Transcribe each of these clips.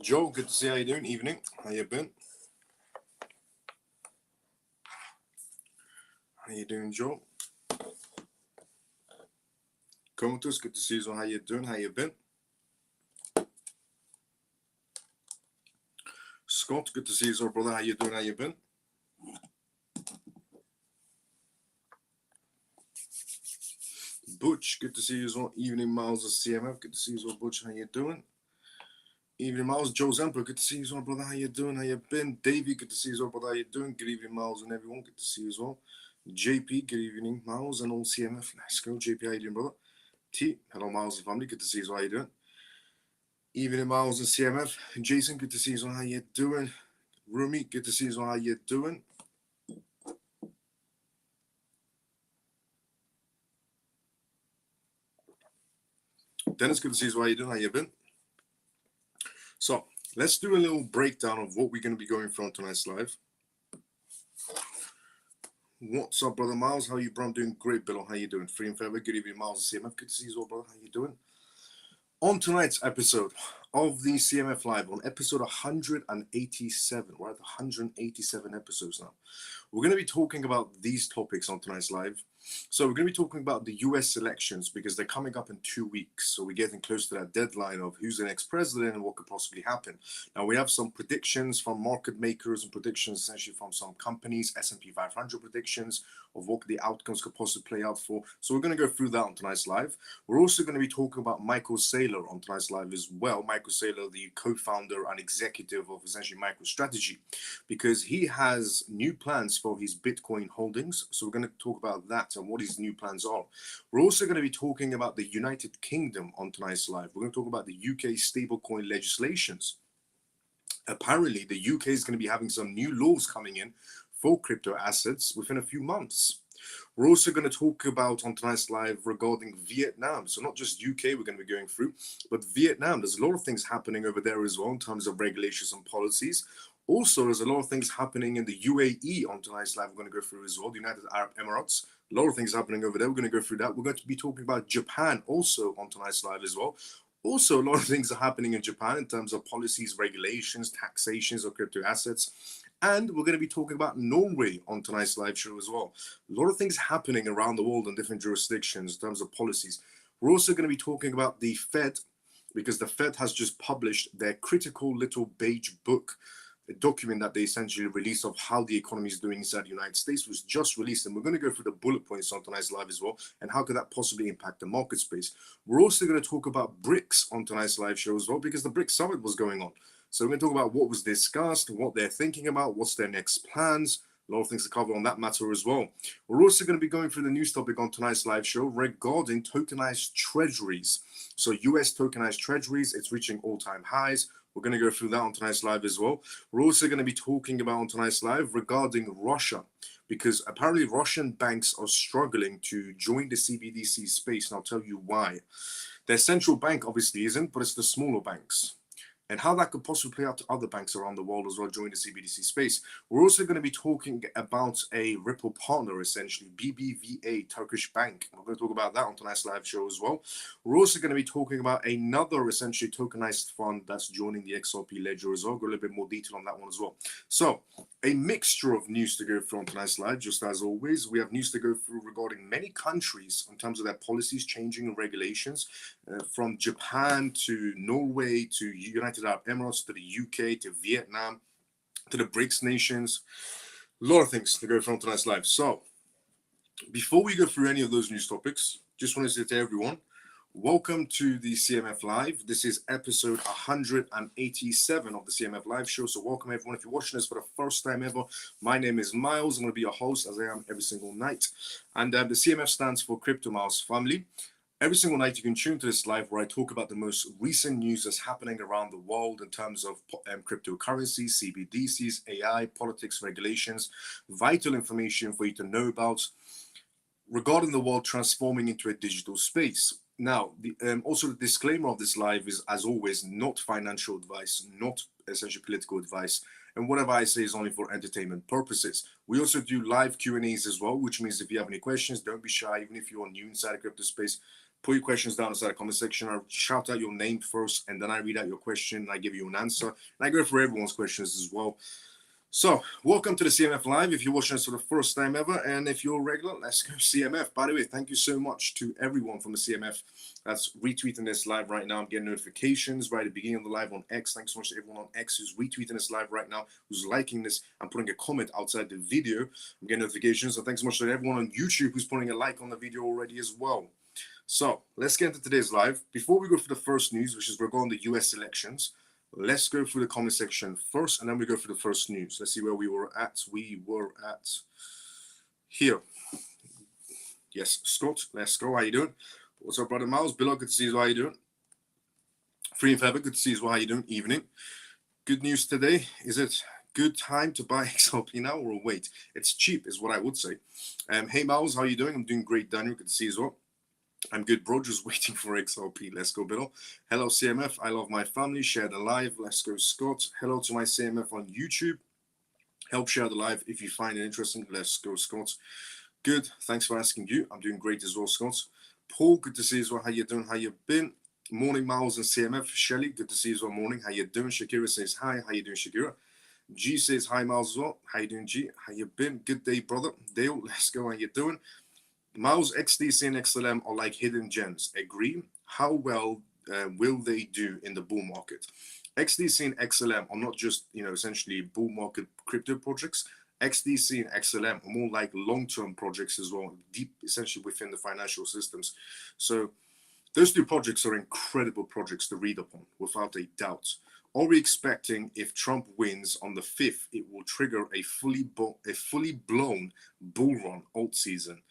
Joe, good to see how you doing. Evening. How you been? How you doing, Joe? Comatose, good to see you. How you doing? How you been? Scott, good to see you, brother. How you doing? How you been? Butch, good to see you as well. Evening, Miles of CMF, good to see you as well. Butch, how you doing? Evening, Miles. Joe Zampo, good to see you as well, brother. How you doing? How you been? Davey, good to see you as well, brother. How you doing? Good evening, Miles, and everyone. Good to see you as well. JP, good evening, Miles, and all CMF. Let's go, JP. How you doing, brother? T, hello, Miles and family. Good to see you as well. How you doing? Evening, Miles and CMF. Jason, good to see you as well. How you doing? Rumi, good to see you as well. How you doing? Dennis, good to see you as well. How you doing? How you been? So let's do a little breakdown of what we're going to be going through on tonight's live. What's up, brother Miles? How you, bro? I'm doing great, Bill. How you doing? Free and fair. Good evening, Miles and CMF. Good to see you as well, brother. How you doing? On tonight's episode of the CMF Live, on episode 187, we're at 187 episodes now. We're going to be talking about these topics on tonight's live. So we're going to be talking about the US elections because they're coming up in 2 weeks. So we're getting close to that deadline of who's the next president and what could possibly happen. Now we have some predictions from market makers and predictions essentially from some companies, S&P 500 predictions of what the outcomes could possibly play out for. So we're going to go through that on tonight's live. We're also going to be talking about Michael Saylor on tonight's live as well. Michael Saylor, the co-founder and executive of essentially MicroStrategy, because he has new plans for his Bitcoin holdings. So we're going to talk about that and what his new plans are. We're also going to be talking about the United Kingdom on tonight's live. We're going to talk about the UK stablecoin legislations. Apparently, the UK is going to be having some new laws coming in for crypto assets within a few months. We're also going to talk about on tonight's live regarding Vietnam. So not just UK we're going to be going through, but Vietnam. There's a lot of things happening over there as well in terms of regulations and policies. Also, there's a lot of things happening in the UAE on tonight's live. We're going to go through as well, the United Arab Emirates. A lot of things happening over there. We're going to go through that. We're going to be talking about Japan also on tonight's live as well. Also, a lot of things are happening in Japan in terms of policies, regulations, taxations of crypto assets. And we're going to be talking about Norway on tonight's live show as well. A lot of things happening around the world in different jurisdictions in terms of policies. We're also going to be talking about the Fed, because the Fed has just published their critical little beige book, a document that they essentially released of how the economy is doing inside the United States, was just released. And we're going to go through the bullet points on tonight's live as well, and how could that possibly impact the market space. We're also going to talk about Brics on tonight's live show as well, because the Brics Summit was going on. So we're going to talk about what was discussed, what they're thinking about, what's their next plans, a lot of things to cover on that matter as well. We're also going to be going through the news topic on tonight's live show regarding tokenized treasuries. So US tokenized treasuries, it's reaching all-time highs. We're going to go through that on tonight's live as well. We're also going to be talking about on tonight's live regarding Russia, because apparently Russian banks are struggling to join the CBDC space, and I'll tell you why. Their central bank obviously isn't, but it's the smaller banks, and how that could possibly play out to other banks around the world as well join the CBDC space. We're also going to be talking about a Ripple partner, essentially, BBVA, Turkish bank. We're going to talk about that on tonight's live show as well. We're also going to be talking about another essentially tokenized fund that's joining the XRP ledger as well. Go a little bit more detail on that one as well. So a mixture of news to go through on tonight's live, just as always. We have news to go through regarding many countries in terms of their policies changing and regulations, from Japan to Norway to United Arab Emirates to the UK to Vietnam to the Brics nations. A lot of things to go through on tonight's live. So before we go through any of those news topics, just want to say to everyone, welcome to the CMF Live. This is episode 187 of the CMF Live show. So welcome everyone. If you're watching this for the first time ever, my name is Miles. I'm going to be your host, as I am every single night. And the CMF stands for Crypto Miles Family. Every single night you can tune to this live where I talk about the most recent news that's happening around the world in terms of cryptocurrencies, CBDCs, AI, politics, regulations, vital information for you to know about regarding the world transforming into a digital space. Now, also the disclaimer of this live is, as always, not financial advice, not essentially political advice, and whatever I say is only for entertainment purposes. We also do live Q&As as well, which means if you have any questions, don't be shy. Even if you're new inside the crypto space, Put your questions down inside the comment section. I shout out your name first, and then I read out your question, and I give you an answer. And I go for everyone's questions as well. So, welcome to the CMF Live. If you're watching us for the first time ever, and if you're regular, let's go CMF. By the way, thank you so much to everyone from the CMF that's retweeting this live right now. I'm getting notifications right at the beginning of the live on X. Thanks so much to everyone on X who's retweeting this live right now, who's liking this and putting a comment outside the video. I'm getting notifications. So thanks so much to everyone on YouTube who's putting a like on the video already as well. So, let's get into today's live. Before we go for the first news, which is regarding the US elections, let's go through the comment section first, and then we go for the first news. Let's see where we were at. We were at here. Yes, Scott, let's go. How you doing? What's up, brother Miles? Bill, good to see you. How you doing? Free and Feather, good to see you. How you doing? Evening. Good news today. Is it good time to buy XRP now or wait? It's cheap, is what I would say. Hey, Miles, how you doing? I'm doing great, Daniel. Good to see you as well. I'm good, bro. Just waiting for XRP. Let's go, Bill. Hello, CMF. I love my family. Share the live. Let's go, Scott. Hello to my CMF on YouTube. Help share the live if you find it interesting. Let's go, Scott. Good. Thanks for asking you. I'm doing great as well, Scott. Paul, good to see you as well. How you doing? How you been? Morning, Miles and CMF. Shelly, good to see you as well. Morning. How you doing? Shakira says hi. How you doing, Shakira? G says hi, Miles as well. How you doing, G? How you been? Good day, brother. Dale, let's go. How you doing? Miles, XDC and XLM are like hidden gems. Agree? How well will they do in the bull market? XDC and XLM are not just, essentially bull market crypto projects. XDC and XLM are more like long-term projects as well, deep, essentially within the financial systems. So those two projects are incredible projects to read upon, without a doubt. Are we expecting if Trump wins on the 5th, it will trigger a fully blown bull run alt season?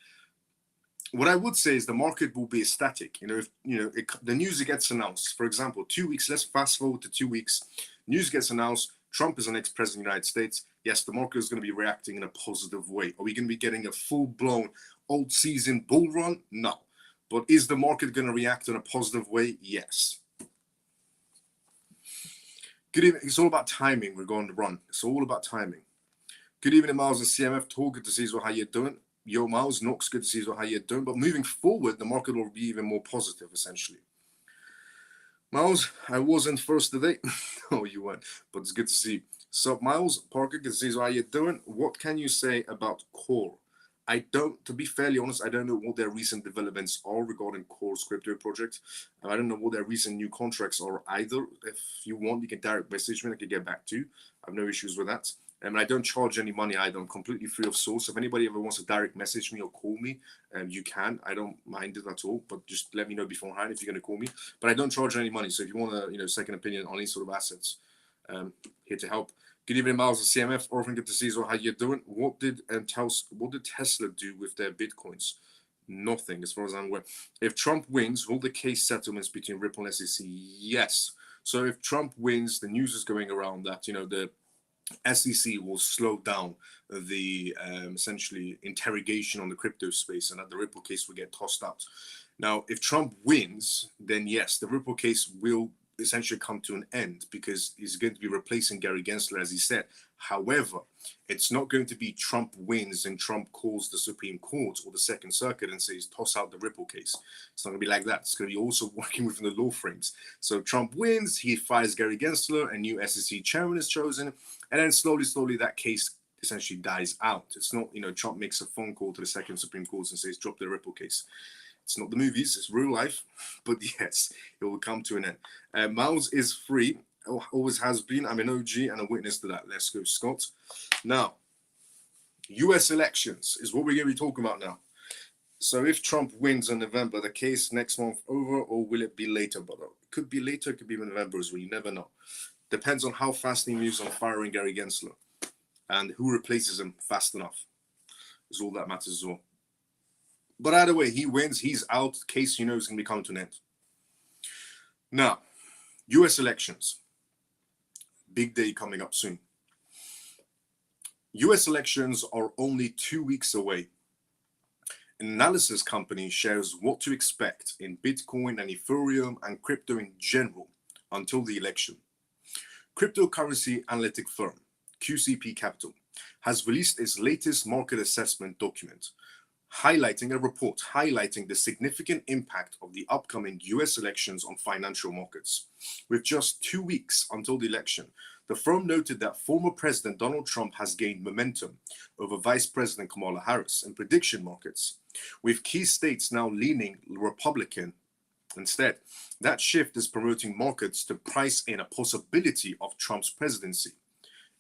What I would say is the market will be static. If the news gets announced, for example, 2 weeks, let's fast forward to 2 weeks, news gets announced, Trump is the next president of the United States. Yes, the market is going to be reacting in a positive way. Are we going to be getting a full-blown alt season bull run? No. But is the market going to react in a positive way? Yes. Good evening. It's all about timing. We're going to run. It's all about timing. Good evening, Miles and CMF. Talk, good to see you. How you doing? Yo, Miles, Knox, good to see you. How you doing? But moving forward, the market will be even more positive, essentially. Miles, I wasn't first today. No, you weren't, but it's good to see you. So, Miles, Parker, good to see you. How you doing? What can you say about Core? To be fairly honest, I don't know what their recent developments are regarding Core's crypto project. I don't know what their recent new contracts are either. If you want, you can direct message me. I can get back to you. I have no issues with that. I don't charge any money either. I'm completely free of source. If anybody ever wants to direct message me or call me, you can. I don't mind it at all, but just let me know beforehand if you're going to call me. But I don't charge any money. So if you want a, second opinion on any sort of assets, here to help. Good evening, Miles and CMF. Orphan, good to see you. How you doing? What did Tesla do with their bitcoins? Nothing, as far as I'm aware. If Trump wins, will the case settlements between Ripple and SEC? Yes. So if Trump wins, the news is going around that the SEC will slow down the essentially interrogation on the crypto space, and that the Ripple case will get tossed out. Now, if Trump wins, then yes, the Ripple case will essentially come to an end because he's going to be replacing Gary Gensler, as he said. However, it's not going to be Trump wins and Trump calls the Supreme Court or the Second Circuit and says, toss out the Ripple case. It's not going to be like that. It's going to be also working within the law frames. So Trump wins, he fires Gary Gensler, a new SEC chairman is chosen, and then slowly that case essentially dies out. It's not, Trump makes a phone call to the Second Supreme Court and says, drop the Ripple case. It's not the movies, it's real life, but yes, it will come to an end. Miles is free, always has been. I'm an OG and a witness to that. Let's go, Scott. Now, US elections is what we're going to be talking about now. So if Trump wins in November, the case next month over, or will it be later, brother? It could be later, it could be in November as well. You never know. Depends on how fast he moves on firing Gary Gensler and who replaces him fast enough. Is all that matters as well. But either way, he wins, he's out. Case, is going to be coming to an end. Now, US elections. Big day coming up soon. US elections are only 2 weeks away. An analysis company shares what to expect in Bitcoin and Ethereum and crypto in general until the election. Cryptocurrency analytic firm QCP Capital has released its latest market assessment document. highlighting a report highlighting the significant impact of the upcoming US elections on financial markets. With just 2 weeks until the election, the firm noted that former President Donald Trump has gained momentum over Vice President Kamala Harris in prediction markets, with key states now leaning Republican. Instead, that shift is promoting markets to price in a possibility of Trump's presidency.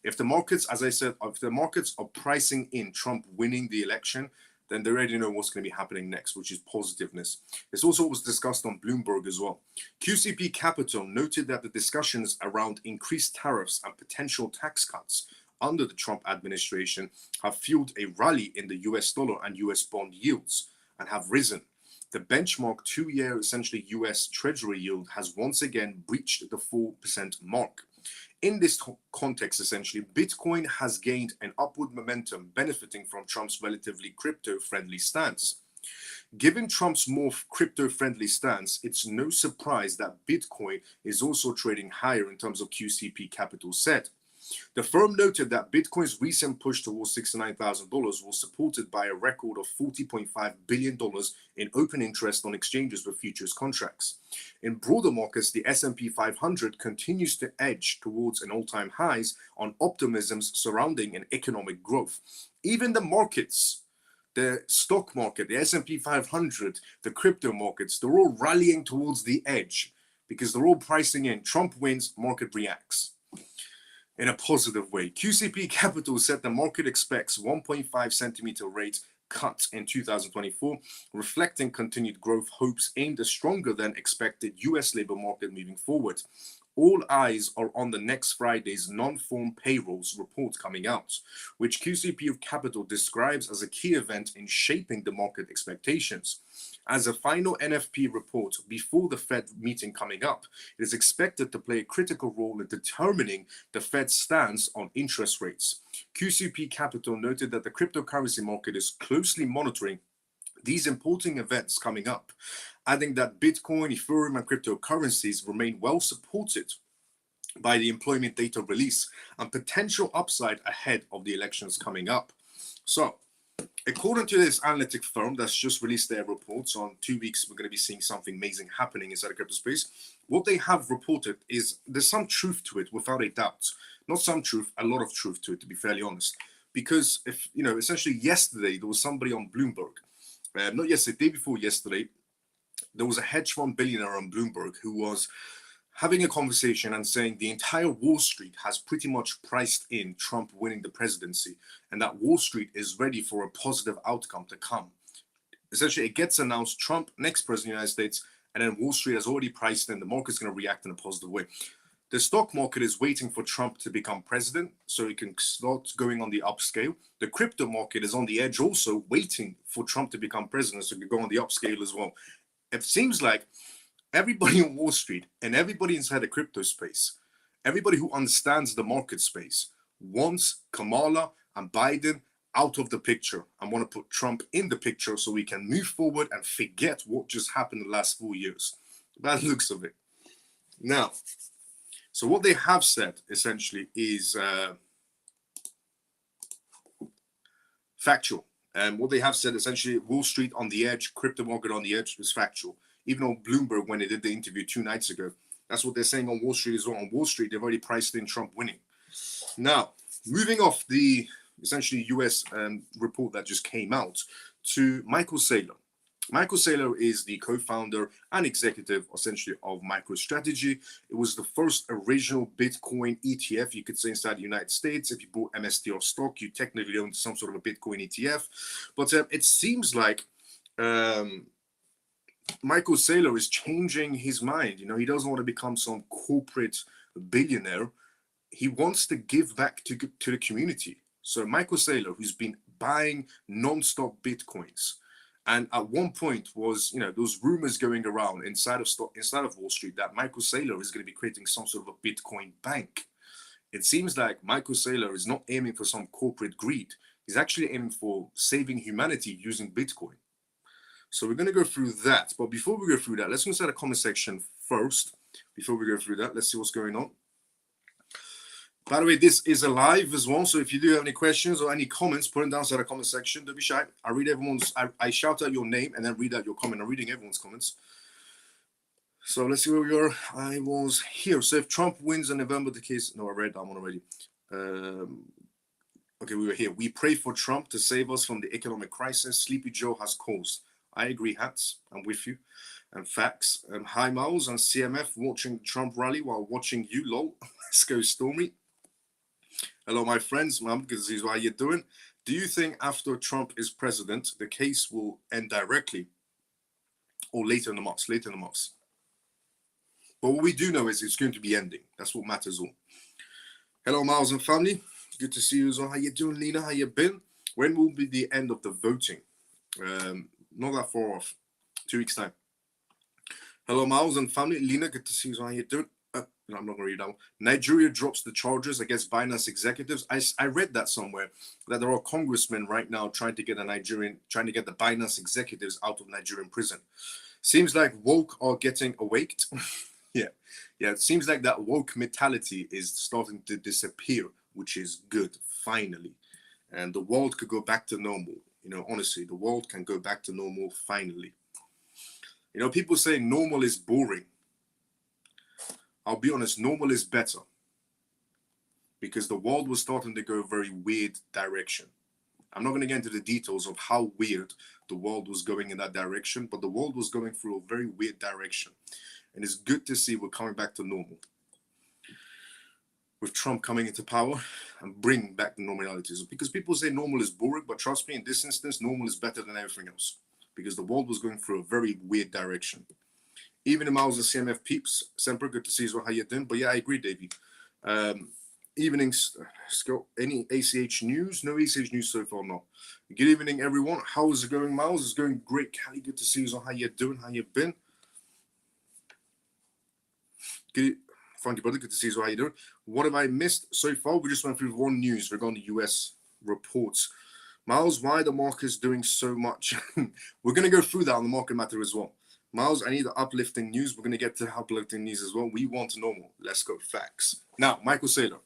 If the markets, as I said, if the markets are pricing in Trump winning the election, then they already know what's going to be happening next, which is positiveness. This also was discussed on Bloomberg as well. QCP Capital noted that the discussions around increased tariffs and potential tax cuts under the Trump administration have fueled a rally in the US dollar and US bond yields and have risen. The benchmark 2-year essentially US Treasury yield has once again breached the 4% mark. In this context, essentially, Bitcoin has gained an upward momentum benefiting from Trump's relatively crypto-friendly stance. Given Trump's more crypto-friendly stance, it's no surprise that Bitcoin is also trading higher in terms of QCP Capital said. The firm noted that Bitcoin's recent push towards $69,000 was supported by a record of $40.5 billion in open interest on exchanges with futures contracts. In broader markets, the S&P 500 continues to edge towards an all-time highs on optimisms surrounding an economic growth. Even the markets, the stock market, the S&P 500, the crypto markets, they're all rallying towards the edge because they're all pricing in Trump wins, market reacts in a positive way. QCP Capital said the market expects 1.5 centimeter rate cut in 2024, reflecting continued growth hopes aimed at stronger than expected US labor market moving forward. All eyes are on the next Friday's non-farm payrolls report coming out, which QCP Capital describes as a key event in shaping the market expectations. As a final NFP report before the Fed meeting coming up, it is expected to play a critical role in determining the Fed's stance on interest rates. QCP Capital noted that the cryptocurrency market is closely monitoring these important events coming up, adding that Bitcoin, Ethereum, and cryptocurrencies remain well supported by the employment data release and potential upside ahead of the elections coming up. So, according to this analytic firm that's just released their reports, on 2 weeks we're going to be seeing something amazing happening inside the crypto space. What they have reported is there's some truth to it, without a doubt. Not some truth, a lot of truth to it, to be fairly honest. Because if essentially yesterday there was somebody on Bloomberg, not yesterday, day before yesterday, there was a hedge fund billionaire on Bloomberg who was having a conversation and saying the entire Wall Street has pretty much priced in Trump winning the presidency, and that Wall Street is ready for a positive outcome to come. Essentially, it gets announced, Trump, next president of the United States, and then Wall Street has already priced in, the market's going to react in a positive way. The stock market is waiting for Trump to become president so he can start going on the upscale. The crypto market is on the edge also, waiting for Trump to become president so he can go on the upscale as well. It seems like everybody on Wall Street and everybody inside the crypto space, everybody who understands the market space, wants Kamala and Biden out of the picture and want to put Trump in the picture so we can move forward and forget what just happened in the last 4 years. That looks of it. Now, so what they have said essentially is factual. And what they have said essentially, Wall Street on the edge, crypto market on the edge, is factual. Even on Bloomberg, when they did the interview 2 nights ago, that's what they're saying on Wall Street as well. On Wall Street, they've already priced in Trump winning. Now, moving off the essentially US report that just came out to Michael Saylor. Michael Saylor is the co-founder and executive, essentially, of MicroStrategy. It was the first original Bitcoin ETF, you could say, inside the United States. If you bought MSTR stock, you technically owned some sort of a Bitcoin ETF. But it seems like Michael Saylor is changing his mind. He doesn't want to become some corporate billionaire. He wants to give back to the community. So Michael Saylor, who's been buying non-stop Bitcoins, and at one point was, those rumors going around inside of Wall Street that Michael Saylor is going to be creating some sort of a Bitcoin bank. It seems like Michael Saylor is not aiming for some corporate greed. He's actually aiming for saving humanity using Bitcoin. So we're going to go through that. But before we go through that, let's go inside the comment section first. Before we go through that, let's see what's going on. By the way, this is a live as well, so if you do have any questions or any comments, put them down in the comment section. Don't be shy. I read everyone's. I shout out your name and then read out your comment. I'm reading everyone's comments. So let's see where we are. I was here. So if Trump wins in November, the case. No, I read that one already. Okay, we were here. We pray for Trump to save us from the economic crisis Sleepy Joe has caused. I agree, Hats. I'm with you. And facts. Hi, Miles and CMF watching Trump rally while watching you, lol. Let's go, Stormy. Hello, my friends. Mom, good to see you. How you doing? Do you think after Trump is president, the case will end directly or later in the months? Later in the months. But what we do know is it's going to be ending. That's what matters all. Hello, Miles and family. Good to see you as well. How you doing, Lena? How you been? When will be the end of the voting? Not that far off. 2 weeks' time. Hello, Miles and family. Lena, good to see you. How you doing? No, I'm not going to read that one. Nigeria drops the charges against Binance executives. I read that somewhere, that there are congressmen right now trying to get the Binance executives out of Nigerian prison. Seems like woke are getting awaked. Yeah. It seems like that woke mentality is starting to disappear, which is good, finally. And the world could go back to normal. Honestly, the world can go back to normal, finally. People say normal is boring. I'll be honest, normal is better. Because the world was starting to go a very weird direction. I'm not going to get into the details of how weird the world was going in that direction, but the world was going through a very weird direction. And it's good to see we're coming back to normal. With Trump coming into power and bringing back the normalities. Because people say normal is boring, but trust me, in this instance, normal is better than everything else. Because the world was going through a very weird direction. Even the Miles and CMF peeps, Semper, good to see you. How you doing? But yeah, I agree, Davey. Evenings, any ACH news? No ACH news so far, no. Good evening, everyone. How is it going, Miles? It's going great. Callie, good to see you. How you doing? How you been? Funky brother, good to see you. How you doing? What have I missed so far? We just went through one news regarding the US reports. Miles, why are the markets doing so much? We're going to go through that on the market matter as well. Miles, I need the uplifting news. We're going to get to uplifting news as well. We want normal. Let's go. Facts. Now, Michael Saylor.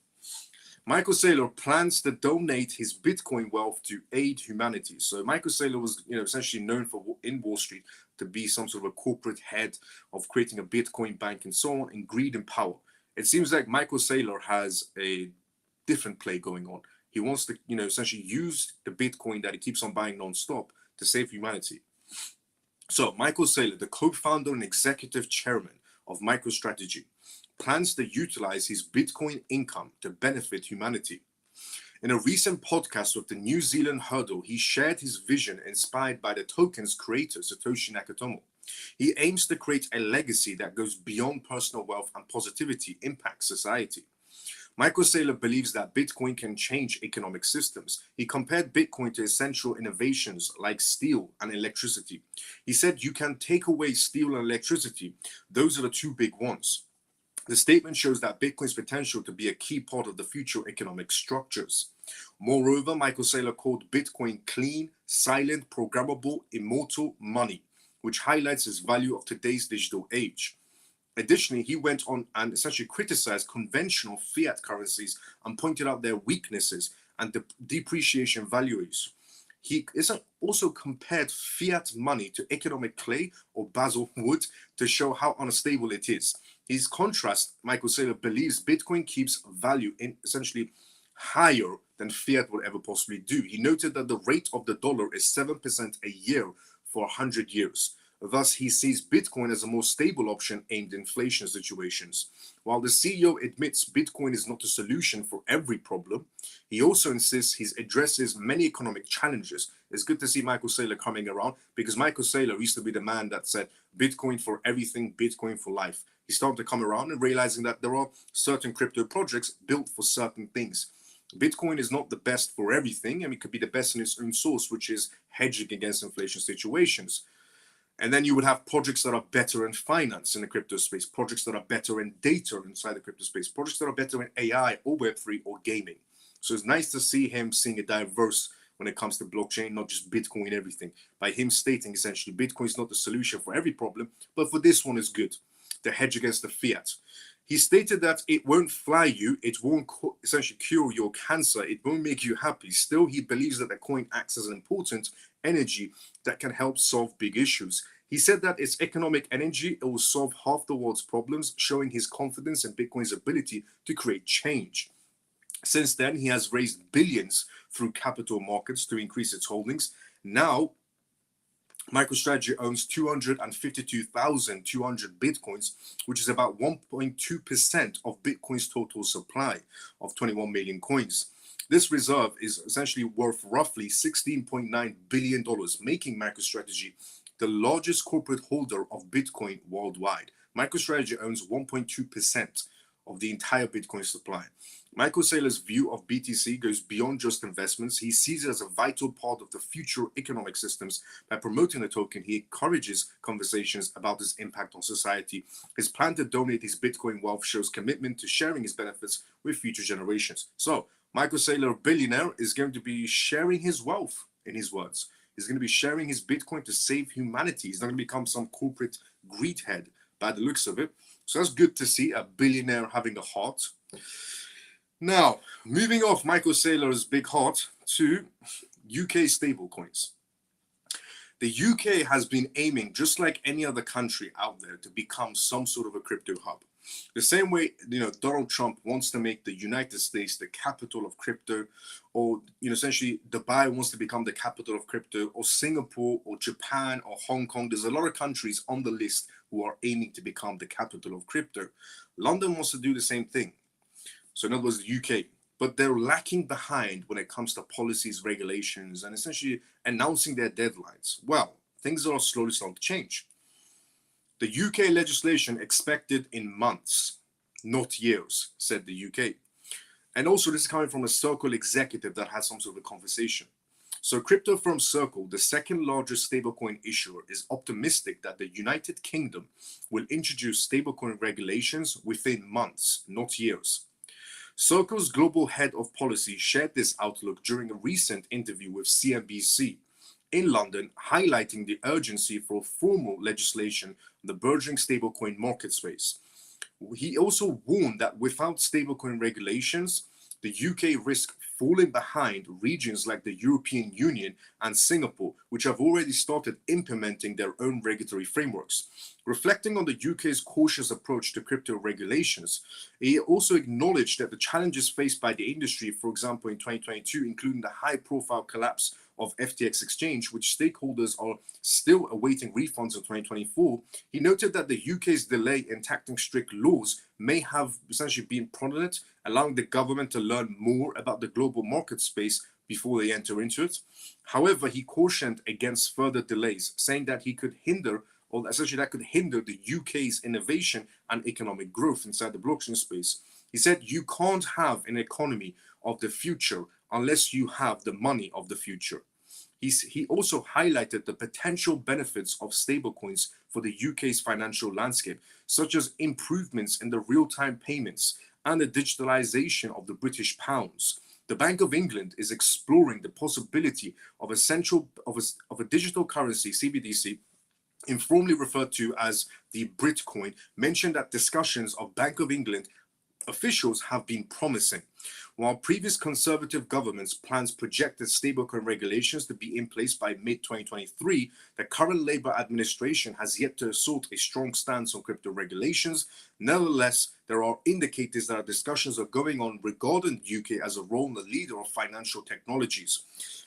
Michael Saylor plans to donate his Bitcoin wealth to aid humanity. So Michael Saylor was, essentially known for in Wall Street to be some sort of a corporate head of creating a Bitcoin bank and so on, and greed and power. It seems like Michael Saylor has a different play going on. He wants to, essentially use the Bitcoin that he keeps on buying non-stop to save humanity. So Michael Saylor, the co-founder and executive chairman of MicroStrategy, plans to utilize his Bitcoin income to benefit humanity. In a recent podcast with the New Zealand Hurdle, he shared his vision inspired by the token's creator, Satoshi Nakamoto. He aims to create a legacy that goes beyond personal wealth and positivity impacts society. Michael Saylor believes that Bitcoin can change economic systems. He compared Bitcoin to essential innovations like steel and electricity. He said, you can take away steel and electricity. Those are the two big ones. The statement shows that Bitcoin's potential to be a key part of the future economic structures. Moreover, Michael Saylor called Bitcoin clean, silent, programmable, immortal money, which highlights its value of today's digital age. Additionally, he went on and essentially criticized conventional fiat currencies and pointed out their weaknesses and the depreciation values. He also compared fiat money to economic clay or basalt wood to show how unstable it is. His contrast, Michael Saylor believes Bitcoin keeps value in essentially higher than fiat would ever possibly do. He noted that the rate of the dollar is 7% a year for 100 years. Thus, he sees Bitcoin as a more stable option aimed at inflation situations. While the CEO admits Bitcoin is not a solution for every problem, he also insists he addresses many economic challenges. It's good to see Michael Saylor coming around, because Michael Saylor used to be the man that said Bitcoin for everything, Bitcoin for life. He's starting to come around and realizing that there are certain crypto projects built for certain things. Bitcoin is not the best for everything, and it could be the best in its own source, which is hedging against inflation situations. And then you would have projects that are better in finance in the crypto space, projects that are better in data inside the crypto space, projects that are better in AI or Web3 or gaming. So it's nice to see him seeing a diverse when it comes to blockchain, not just Bitcoin, everything. By him stating essentially Bitcoin is not the solution for every problem, but for this one is good, to hedge against the fiat. He stated that it won't fly you, it won't essentially cure your cancer, it won't make you happy. Still, he believes that the coin acts as an important energy that can help solve big issues. He said that its economic energy, it will solve half the world's problems, showing his confidence in Bitcoin's ability to create change. Since then, he has raised billions through capital markets to increase its holdings. Now, MicroStrategy owns 252,200 Bitcoins, which is about 1.2% of Bitcoin's total supply of 21 million coins. This reserve is essentially worth roughly $16.9 billion, making MicroStrategy the largest corporate holder of Bitcoin worldwide. MicroStrategy owns 1.2% of the entire Bitcoin supply. Michael Saylor's view of BTC goes beyond just investments. He sees it as a vital part of the future economic systems. By promoting the token, he encourages conversations about its impact on society. His plan to donate his Bitcoin wealth shows commitment to sharing his benefits with future generations. So, Michael Saylor, a billionaire, is going to be sharing his wealth, in his words. He's going to be sharing his Bitcoin to save humanity. He's not going to become some corporate greedhead by the looks of it. So that's good to see, a billionaire having a heart. Now, moving off Michael Saylor's big heart to UK stablecoins. The UK has been aiming, just like any other country out there, to become some sort of a crypto hub. The same way, Donald Trump wants to make the United States the capital of crypto, or, essentially Dubai wants to become the capital of crypto, or Singapore, or Japan, or Hong Kong. There's a lot of countries on the list who are aiming to become the capital of crypto. London wants to do the same thing. So in other words, the UK. But they're lacking behind when it comes to policies, regulations, and essentially announcing their deadlines. Well, things are slowly starting to change. The UK legislation expected in months, not years, said the UK. And also this is coming from a Circle executive that had some sort of a conversation. So crypto firm Circle, the second largest stablecoin issuer, is optimistic that the United Kingdom will introduce stablecoin regulations within months, not years. Circle's global head of policy shared this outlook during a recent interview with CNBC in London, highlighting the urgency for formal legislation in the burgeoning stablecoin market space. He also warned that without stablecoin regulations, the UK risks falling behind regions like the European Union and Singapore, which have already started implementing their own regulatory frameworks. Reflecting on the UK's cautious approach to crypto regulations, he also acknowledged that the challenges faced by the industry, for example, in 2022, including the high-profile collapse of FTX exchange, which stakeholders are still awaiting refunds in 2024, he noted that the UK's delay in enacting strict laws may have essentially been prominent, allowing the government to learn more about the global market space before they enter into it. However, he cautioned against further delays, saying that he could hinder, or essentially that could hinder the UK's innovation and economic growth inside the blockchain space. He said, you can't have an economy of the future unless you have the money of the future. He also highlighted the potential benefits of stablecoins for the UK's financial landscape, such as improvements in the real-time payments and the digitalization of the British pounds. The Bank of England is exploring the possibility of a digital currency, CBDC, informally referred to as the Bitcoin, mentioned that discussions of Bank of England officials have been promising. While previous conservative governments' plans projected stablecoin regulations to be in place by mid-2023, the current Labour administration has yet to assert a strong stance on crypto regulations. Nevertheless, there are indicators that discussions are going on regarding the UK as a role in the leader of financial technologies.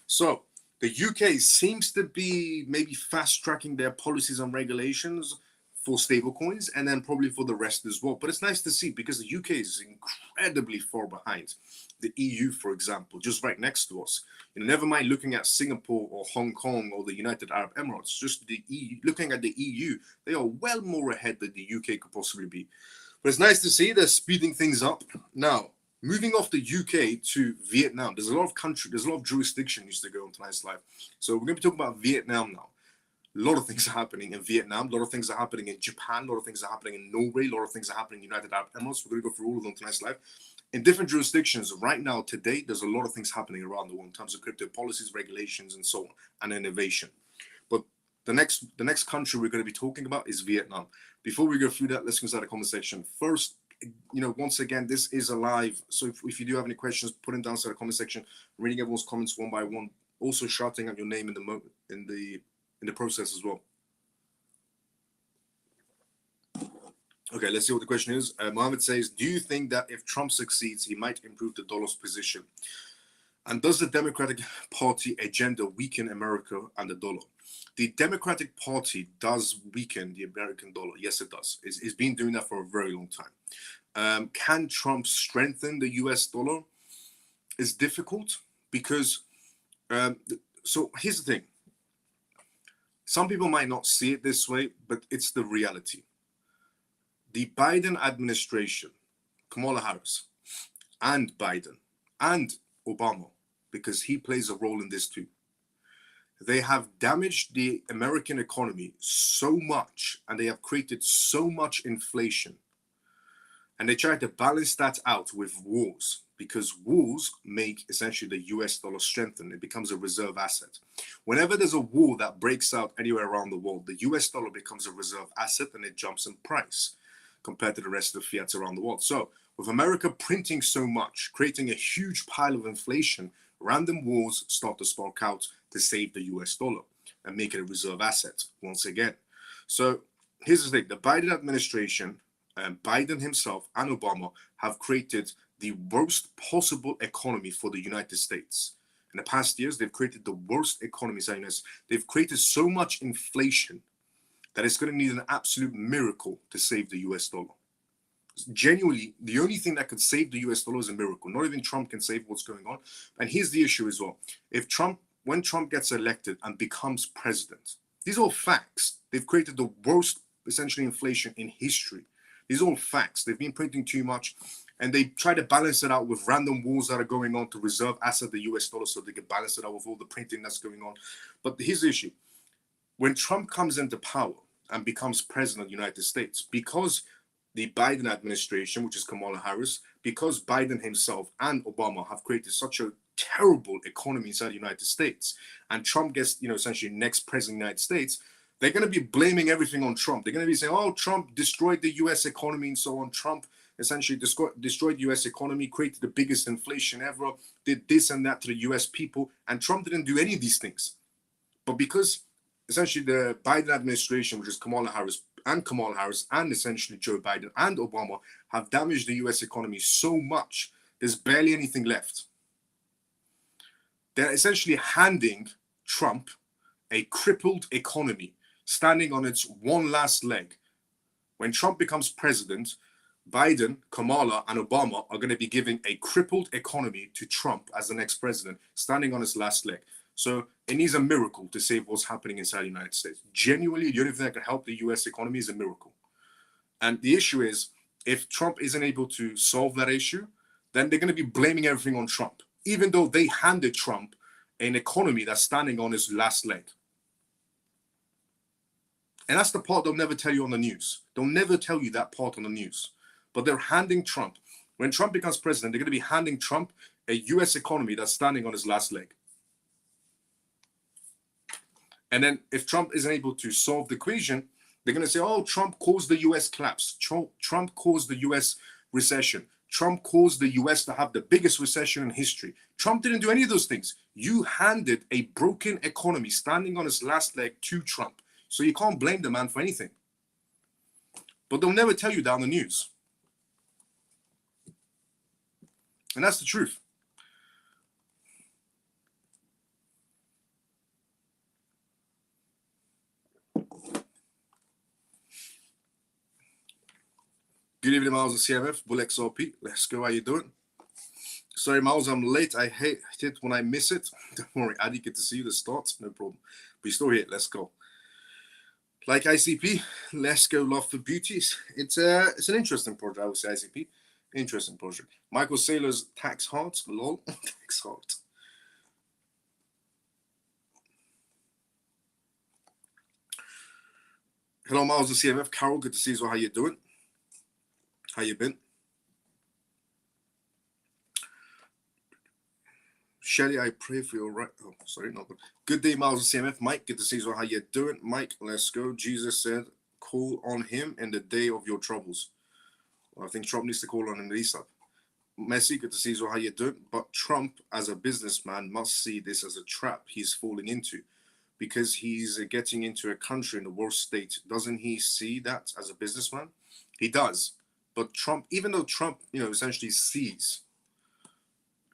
So, the UK seems to be maybe fast-tracking their policies and regulations for stablecoins, and then probably for the rest as well. But it's nice to see, because the UK is incredibly far behind the EU, for example, just right next to us. Never mind looking at Singapore or Hong Kong or the United Arab Emirates, just the EU. Looking at the EU, they are well more ahead than the UK could possibly be. But it's nice to see they're speeding things up. Now, moving off the UK to Vietnam, there's a lot of jurisdictions to go on tonight's live. So we're going to be talking about Vietnam now. A lot of things are happening in Vietnam. A lot of things are happening in Japan. A lot of things are happening in Norway. A lot of things are happening in United Arab Emirates. We're going to go through all of them tonight's live. In different jurisdictions, right now, today, there's a lot of things happening around the world in terms of crypto policies, regulations, and so on, and innovation. But the next country we're going to be talking about is Vietnam. Before we go through that, let's go start the conversation. First, once again, this is a live. So if you do have any questions, put them down in the comment section. I'm reading everyone's comments one by one. Also shouting out your name in the process as well. Okay, let's see what the question is. Mohammed says, do you think that if Trump succeeds, he might improve the dollar's position? And does the Democratic Party agenda weaken America and the dollar? The Democratic Party does weaken the American dollar. Yes, it does. It's been doing that for a very long time. Can Trump strengthen the US dollar? It's difficult because, so here's the thing. Some people might not see it this way, but it's the reality. The Biden administration, Kamala Harris, and Biden, and Obama, because he plays a role in this too, they have damaged the American economy so much, and they have created so much inflation. And they try to balance that out with wars, because wars make essentially the US dollar strengthen. It becomes a reserve asset. Whenever there's a war that breaks out anywhere around the world, the US dollar becomes a reserve asset and it jumps in price compared to the rest of the fiats around the world. So with America printing so much, creating a huge pile of inflation, random wars start to spark out to save the US dollar and make it a reserve asset once again. So here's the thing. The Biden administration, Biden himself and Obama have created the worst possible economy for the United States. In the past years, they've created the worst economy. They've created so much inflation that it's going to need an absolute miracle to save the US dollar. Genuinely, the only thing that could save the US dollar is a miracle. Not even Trump can save what's going on. And here's the issue as well. When Trump gets elected and becomes president, these are all facts. They've created the worst, essentially, inflation in history. These are all facts. They've been printing too much, and they try to balance it out with random wars that are going on to reserve asset the US dollar so they can balance it out with all the printing that's going on. But here's the issue. When Trump comes into power and becomes president of the United States, because the Biden administration, which is Kamala Harris, because Biden himself and Obama have created such a terrible economy inside the United States, and Trump gets, essentially next president of the United States, they're going to be blaming everything on Trump. They're going to be saying, oh, Trump destroyed the US economy and so on. Trump essentially destroyed the US economy, created the biggest inflation ever, did this and that to the US people, and Trump didn't do any of these things. But because essentially the Biden administration, which is Kamala Harris and essentially Joe Biden and Obama, have damaged the US economy so much, there's barely anything left. They're essentially handing Trump a crippled economy standing on its one last leg. When Trump becomes president, Biden, Kamala, and Obama are going to be giving a crippled economy to Trump as the next president, standing on his last leg. So it needs a miracle to save what's happening inside the United States. Genuinely, the only thing that can help the US economy is a miracle. And the issue is, if Trump isn't able to solve that issue, then they're going to be blaming everything on Trump, even though they handed Trump an economy that's standing on its last leg. And that's the part they'll never tell you on the news. They'll never tell you that part on the news. But they're handing Trump, when Trump becomes president, they're going to be handing Trump a US economy that's standing on its last leg. And then if Trump isn't able to solve the equation, they're going to say, oh, Trump caused the US collapse. Trump caused the US recession. Trump caused the US to have the biggest recession in history. Trump didn't do any of those things. You handed a broken economy standing on its last leg to Trump. So you can't blame the man for anything. But they'll never tell you that on the news. And that's the truth. Good evening, Miles and CMF, Bull XRP. Let's go. How you doing? Sorry, Miles, I'm late. I hate it when I miss it. Don't worry, Addy, good to see you. The start, no problem. But you're still here. Let's go. Like ICP, let's go. Love for Beauties. It's an interesting project, I would say. ICP, interesting project. Michael Saylor's Tax Heart, lol, Tax Heart. Hello, Miles and CMF. Carol, good to see you. Well, how you doing? How you been? Shelly, I pray for your right. Oh, sorry, not good. Good day, Miles and CMF. Mike, good to see you. How you doing? Mike, let's go. Jesus said, call on him in the day of your troubles. Well, I think Trump needs to call on him ASAP. Messi, good to see you. How you doing? But Trump, as a businessman, must see this as a trap he's falling into, because he's getting into a country in the worst state. Doesn't he see that as a businessman? He does. But Trump, even though Trump, essentially sees,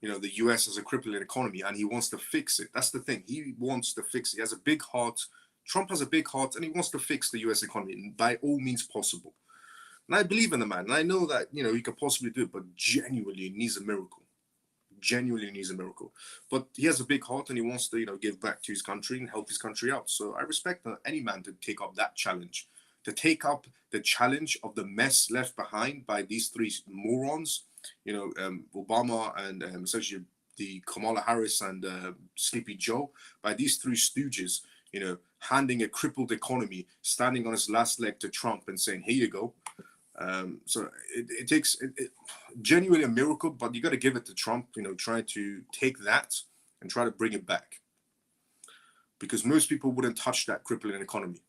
the US as a crippling economy, and he wants to fix it. That's the thing. He wants to fix it. He has a big heart. Trump has a big heart, and he wants to fix the US economy by all means possible. And I believe in the man. And I know that, he could possibly do it, but genuinely he needs a miracle. Genuinely needs a miracle. But he has a big heart, and he wants to, give back to his country and help his country out. So I respect any man to take up that challenge. To take up the challenge of the mess left behind by these three morons, Obama and essentially the Kamala Harris and Sleepy Joe, by these three stooges, handing a crippled economy, standing on its last leg to Trump and saying, here you go. So it takes genuinely a miracle, but you got to give it to Trump, trying to take that and try to bring it back. Because most people wouldn't touch that crippling economy.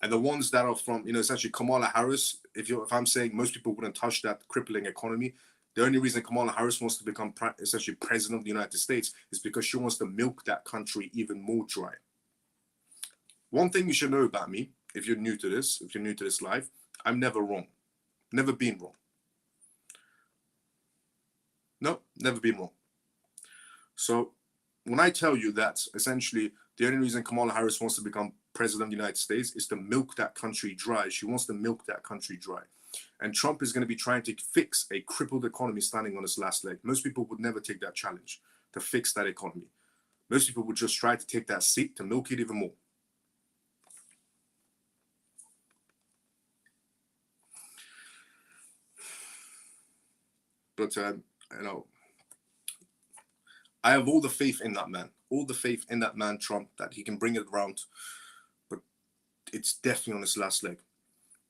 And the ones that are from, essentially Kamala Harris, if I'm saying most people wouldn't touch that crippling economy, the only reason Kamala Harris wants to become essentially president of the United States is because she wants to milk that country even more dry. One thing you should know about me, if you're new to this live, I'm never wrong. Never been wrong. No, never been wrong. So when I tell you that essentially the only reason Kamala Harris wants to become president of the United States is to milk that country dry. She wants to milk that country dry. And Trump is going to be trying to fix a crippled economy standing on its last leg. Most people would never take that challenge to fix that economy. Most people would just try to take that seat to milk it even more. But, I have all the faith in that man. All the faith in that man, Trump, that he can bring it around. But it's definitely on its last leg.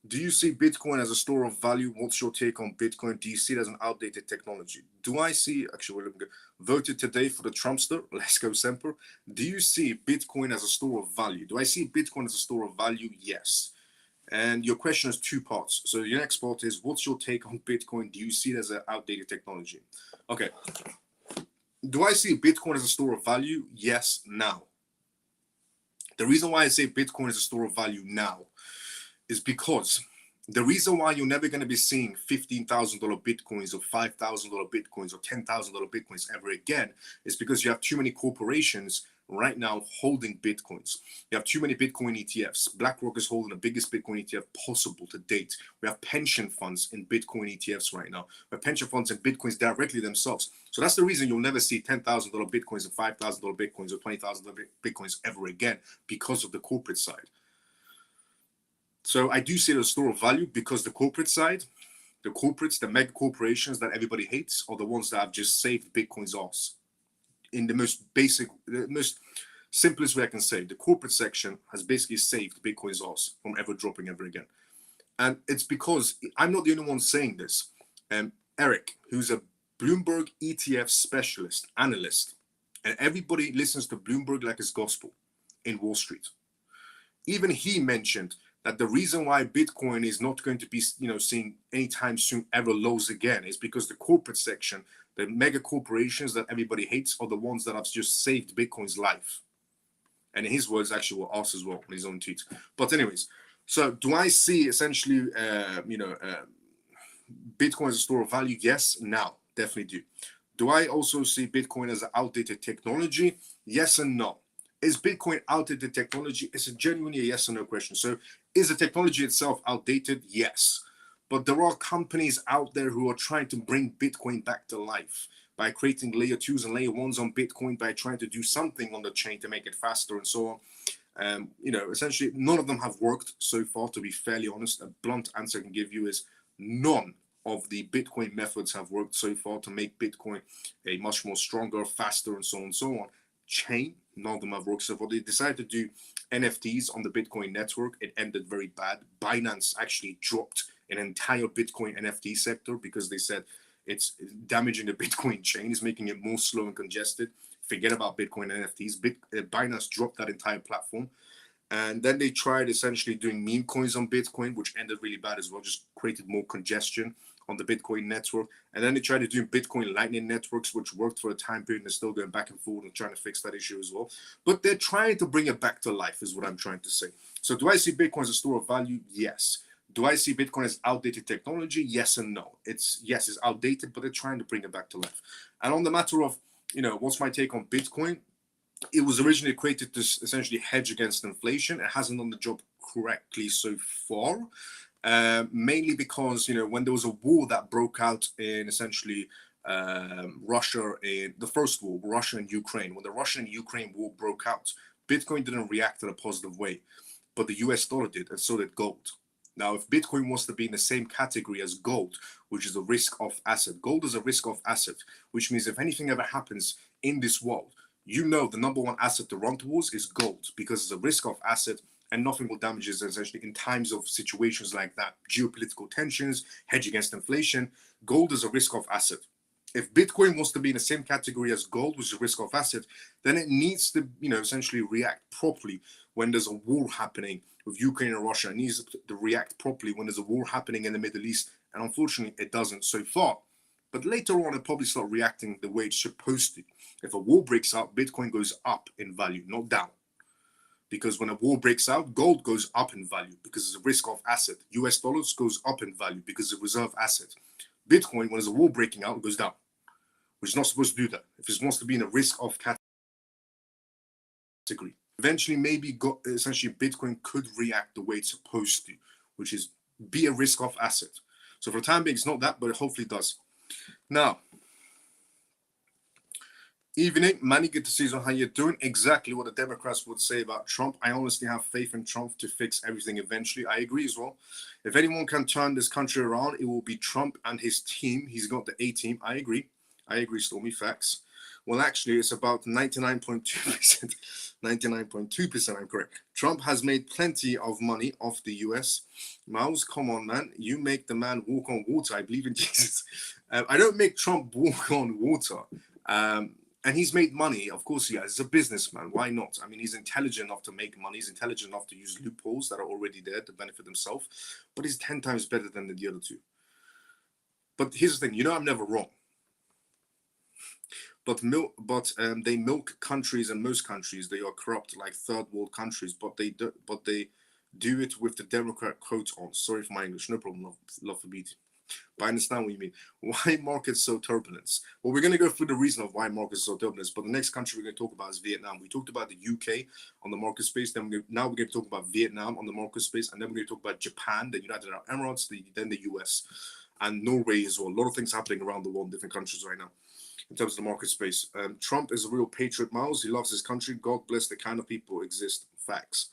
Do you see Bitcoin as a store of value? What's your take on Bitcoin? Do you see it as an outdated technology? Do I see, actually, voted today for the Trumpster, let's go Semper. Do you see Bitcoin as a store of value? Do I see Bitcoin as a store of value? Yes. And your question has two parts. So your next part is, what's your take on Bitcoin? Do you see it as an outdated technology? Okay. Do I see Bitcoin as a store of value? Yes, now. The reason why I say Bitcoin is a store of value now is because the reason why you're never going to be seeing $15,000 Bitcoins or $5,000 Bitcoins or $10,000 Bitcoins ever again is because you have too many corporations right now holding Bitcoins. You have too many Bitcoin ETFs. BlackRock is holding the biggest Bitcoin ETF possible to date. We have pension funds in Bitcoin ETFs right now. We have pension funds in Bitcoins directly themselves. So that's the reason you'll never see $10,000 Bitcoins or $5,000 Bitcoins or $20,000 Bitcoins ever again, because of the corporate side. So I do see it as a store of value because the corporate side, the corporates, the mega corporations that everybody hates, are the ones that have just saved Bitcoin's ass. In the most basic, the most simplest way I can say, the corporate section has basically saved Bitcoin's ass from ever dropping ever again. And it's because I'm not the only one saying this. Eric, who's a Bloomberg ETF specialist, analyst, and everybody listens to Bloomberg like it's gospel in Wall Street. Even he mentioned that the reason why Bitcoin is not going to be, seeing anytime soon ever lows again is because the corporate section, the mega corporations that everybody hates, are the ones that have just saved Bitcoin's life. And in his words, actually, were us as well, in his own tweets. But anyways, so do I see essentially, Bitcoin as a store of value? Yes, now, definitely do. Do I also see Bitcoin as an outdated technology? Yes and no. Is Bitcoin outdated technology? It's genuinely a yes or no question. So is the technology itself outdated? Yes. But there are companies out there who are trying to bring Bitcoin back to life by creating layer 2s and layer 1s on Bitcoin, by trying to do something on the chain to make it faster and so on. Essentially, none of them have worked so far, to be fairly honest. A blunt answer I can give you is none of the Bitcoin methods have worked so far to make Bitcoin a much more stronger, faster, and so on and so on chain. None of them have worked so far. They decided to do NFTs on the Bitcoin network. It ended very bad. Binance actually dropped an entire Bitcoin NFT sector because they said it's damaging the Bitcoin chain, is making it more slow and congested. Forget about Bitcoin NFTs. Binance dropped that entire platform. And then they tried essentially doing meme coins on Bitcoin, which ended really bad as well, just created more congestion on the Bitcoin network. And then they tried to do Bitcoin Lightning networks, which worked for a time period, and they're still going back and forth and trying to fix that issue as well. But they're trying to bring it back to life, is what I'm trying to say. So do I see Bitcoin as a store of value? Yes. Do I see Bitcoin as outdated technology? Yes and no. It's outdated, but they're trying to bring it back to life. And on the matter of, what's my take on Bitcoin? It was originally created to essentially hedge against inflation. It hasn't done the job correctly so far, mainly because, when there was a war that broke out in essentially Russia, in the first war, Russia and Ukraine, when the Russian and Ukraine war broke out, Bitcoin didn't react in a positive way, but the US dollar did, and so did gold. Now, if Bitcoin wants to be in the same category as gold, which is a risk-off asset, gold is a risk-off asset, which means if anything ever happens in this world, the number one asset to run towards is gold, because it's a risk-off asset and nothing will damage it essentially in times of situations like that, geopolitical tensions, hedge against inflation. Gold is a risk-off asset. If Bitcoin wants to be in the same category as gold, which is a risk-off asset, then it needs to, essentially react properly when there's a war happening with Ukraine and Russia. It needs to react properly when there's a war happening in the Middle East. And unfortunately, it doesn't so far. But later on, it'll probably start reacting the way it's supposed to. If a war breaks out, Bitcoin goes up in value, not down. Because when a war breaks out, gold goes up in value because it's a risk-off asset. US dollars goes up in value because it's a reserve asset. Bitcoin, when there's a war breaking out, goes down, which is not supposed to do that. If it wants to be in a risk-off category, eventually maybe essentially Bitcoin could react the way it's supposed to, which is be a risk-off asset. So for the time being, it's not that, but it hopefully does. Now, evening, Manny, good to see you. How you're doing? Exactly what the Democrats would say about Trump. I honestly have faith in Trump to fix everything eventually. I agree as well. If anyone can turn this country around, it will be Trump and his team. He's got the A-team. I agree, Stormy. Facts. Well, actually, it's about 99.2%. 99.2%, I'm correct. Trump has made plenty of money off the US. Miles, come on, man. You make the man walk on water. I believe in Jesus. I don't make Trump walk on water. And he's made money. Of course he has. He's a businessman. Why not? I mean, he's intelligent enough to make money. He's intelligent enough to use loopholes that are already there to benefit himself. But he's 10 times better than the other two. But here's the thing. I'm never wrong. But they milk countries, and most countries, they are corrupt like third world countries. But they do it with the Democrat quote on. Sorry for my English. No problem. Love for BT. But I understand what you mean. Why markets so turbulence? Well, we're going to go through the reason of why markets are so turbulence. But the next country we're going to talk about is Vietnam. We talked about the UK on the market space. Now we're going to talk about Vietnam on the market space. And then we're going to talk about Japan, the United Arab Emirates, then the US, and Norway as well. A lot of things happening around the world in different countries right now in terms of the market space. Trump is a real patriot, Miles. He loves his country. God bless the kind of people exist. Facts.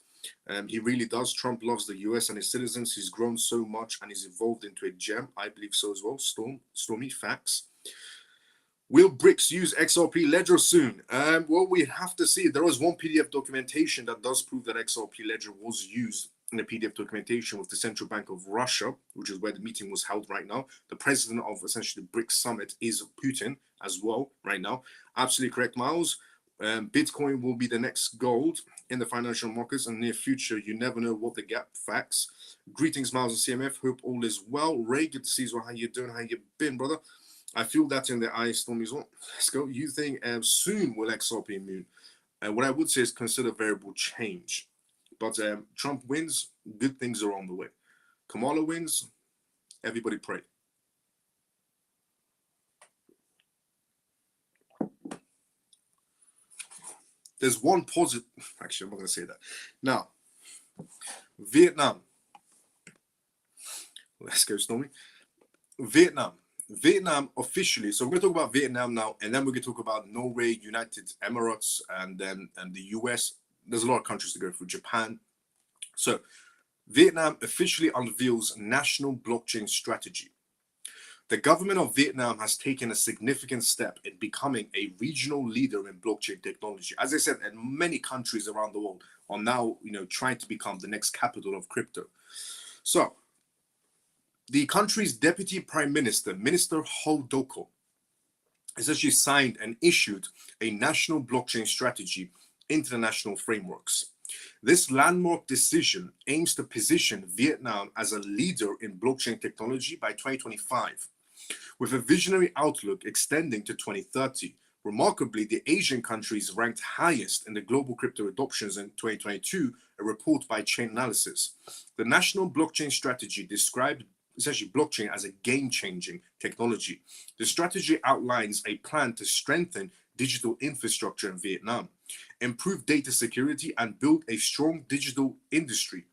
He really does. Trump loves the US and his citizens. He's grown so much and he's evolved into a gem. I believe so as well. Stormy. Facts. Will Brics use XRP Ledger soon? Well, we have to see. There was one PDF documentation that does prove that XRP Ledger was used in the PDF documentation with the Central Bank of Russia, which is where the meeting was held right now. The president of essentially the Brics Summit is Putin as well right now. Absolutely correct, Miles. Bitcoin will be the next gold in the financial markets in the near future. You never know what the gap. Facts. Greetings, Miles and CMF. Hope all is well. Ray, good to see you. How you doing? How you been, brother? I feel that in the eyes, Stormy as well. Let's go. You think soon will XRP immune? What I would say is consider variable change. But Trump wins, good things are on the way. Kamala wins, everybody pray. There's one positive. Actually, I'm not going to say that. Now, Vietnam. Let's go, Stormy. Vietnam officially. So we're going to talk about Vietnam now, and then we're going to talk about Norway, United Emirates, and the US. There's a lot of countries to go through. Japan. So Vietnam officially unveils national blockchain strategy. The government of Vietnam has taken a significant step in becoming a regional leader in blockchain technology. As I said, and many countries around the world are now, trying to become the next capital of crypto. So, the country's deputy prime minister, Minister Ho Doko, essentially signed and issued a national blockchain strategy into the national frameworks. This landmark decision aims to position Vietnam as a leader in blockchain technology by 2025, with a visionary outlook extending to 2030. Remarkably, the Asian countries ranked highest in the global crypto adoptions in 2022, a report by Chainalysis. The national blockchain strategy described essentially blockchain as a game-changing technology. The strategy outlines a plan to strengthen digital infrastructure in Vietnam, improve data security, and build a strong digital industry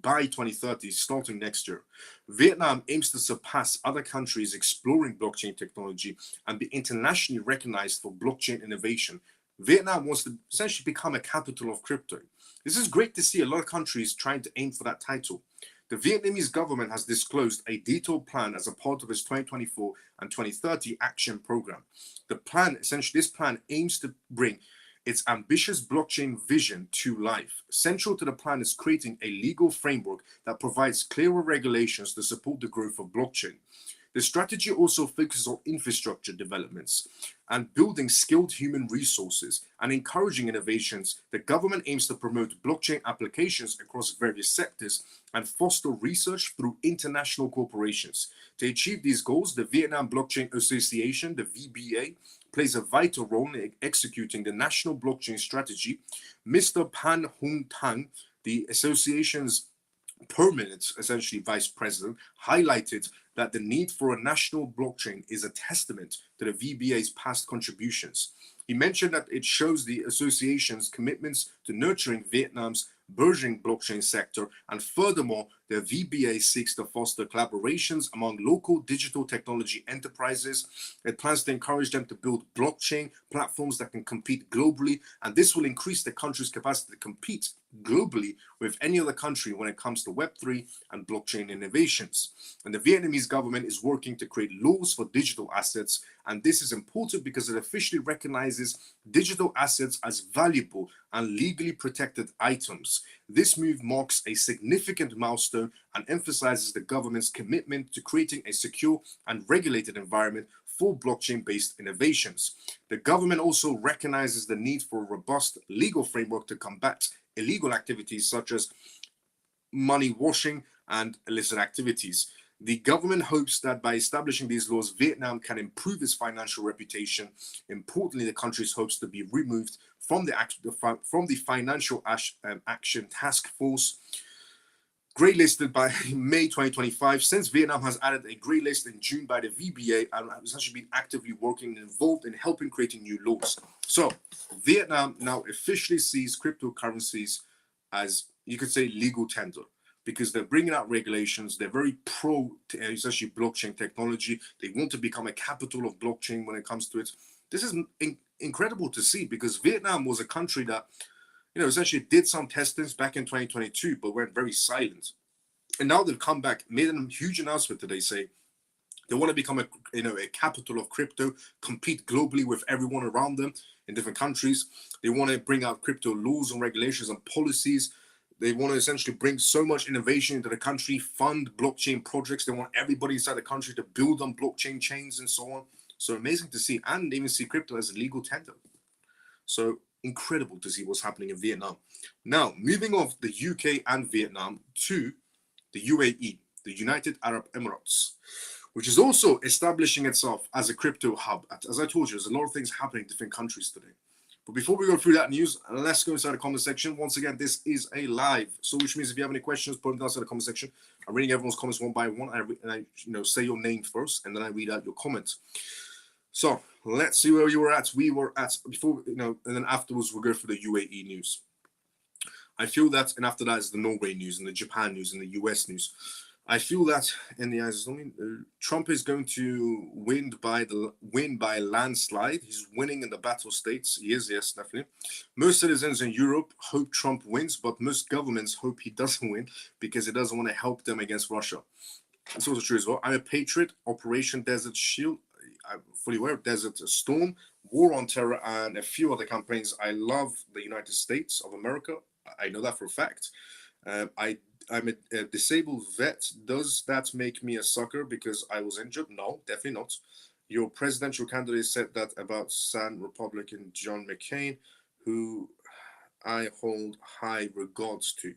by 2030, starting next year. Vietnam aims to surpass other countries exploring blockchain technology and be internationally recognized for blockchain innovation. Vietnam wants to essentially become a capital of crypto. This is great to see a lot of countries trying to aim for that title. The Vietnamese government has disclosed a detailed plan as a part of its 2024 and 2030 action program. This plan aims to bring its ambitious blockchain vision to life. Central to the plan is creating a legal framework that provides clearer regulations to support the growth of blockchain. The strategy also focuses on infrastructure developments and building skilled human resources and encouraging innovations. The government aims to promote blockchain applications across various sectors and foster research through international corporations. To achieve these goals, the Vietnam Blockchain Association, the VBA, plays a vital role in executing the national blockchain strategy. Mr. Pan Hung Tang, the association's permanent, essentially, vice president, highlighted that the need for a national blockchain is a testament to the VBA's past contributions. He mentioned that it shows the association's commitments to nurturing Vietnam's burgeoning blockchain sector, and furthermore, the VBA seeks to foster collaborations among local digital technology enterprises. It plans to encourage them to build blockchain platforms that can compete globally, and this will increase the country's capacity to compete globally with any other country when it comes to Web3 and blockchain innovations. And the Vietnamese government is working to create laws for digital assets, and this is important because it officially recognizes digital assets as valuable and legally protected items. This move marks a significant milestone and emphasizes the government's commitment to creating a secure and regulated environment for blockchain-based innovations. The government also recognizes the need for a robust legal framework to combat illegal activities such as money washing and illicit activities. The government hopes that by establishing these laws, Vietnam can improve its financial reputation. Importantly, the country's hopes to be removed from the Financial Action Task Force, grey listed by May 2025. Since Vietnam has added a grey list in June by the VBA and has actually been actively working and involved in helping creating new laws. So Vietnam now officially sees cryptocurrencies as, you could say, legal tender, because they're bringing out regulations. They're very pro, essentially, blockchain technology. They want to become a capital of blockchain when it comes to it. This is incredible to see, because Vietnam was a country that, essentially did some testings back in 2022, but went very silent. And now they've come back, made a huge announcement today, say they want to become a capital of crypto, compete globally with everyone around them in different countries. They want to bring out crypto laws and regulations and policies. They want to essentially bring so much innovation into the country, fund blockchain projects. They want everybody inside the country to build on blockchain chains and so on. So amazing to see, and even see crypto as a legal tender. So incredible to see what's happening in Vietnam. Now, moving off the UK and Vietnam to the UAE, the United Arab Emirates, which is also establishing itself as a crypto hub. As I told you, there's a lot of things happening in different countries today. But before we go through that news, let's go inside the comment section. Once again, this is a live, so which means if you have any questions, put them down inside the comment section. I'm reading everyone's comments one by one. I say your name first, and then I read out your comments. So let's see where you were at. We were at before, and then afterwards we'll go for the UAE news. I feel that, and after that is the Norway news and the Japan news and the US news. I feel that in the eyes, Trump is going to win by a landslide. He's winning in the battle states. He is, yes, definitely. Most citizens in Europe hope Trump wins, but most governments hope he doesn't win because he doesn't want to help them against Russia. That's also true as well. I'm a patriot. Operation Desert Shield. I'm fully aware of Desert Storm, War on Terror, and a few other campaigns. I love the United States of America. I know that for a fact. I'm a disabled vet. Does that make me a sucker because I was injured? No, definitely not. Your presidential candidate said that about San Republican John McCain, who I hold high regards to.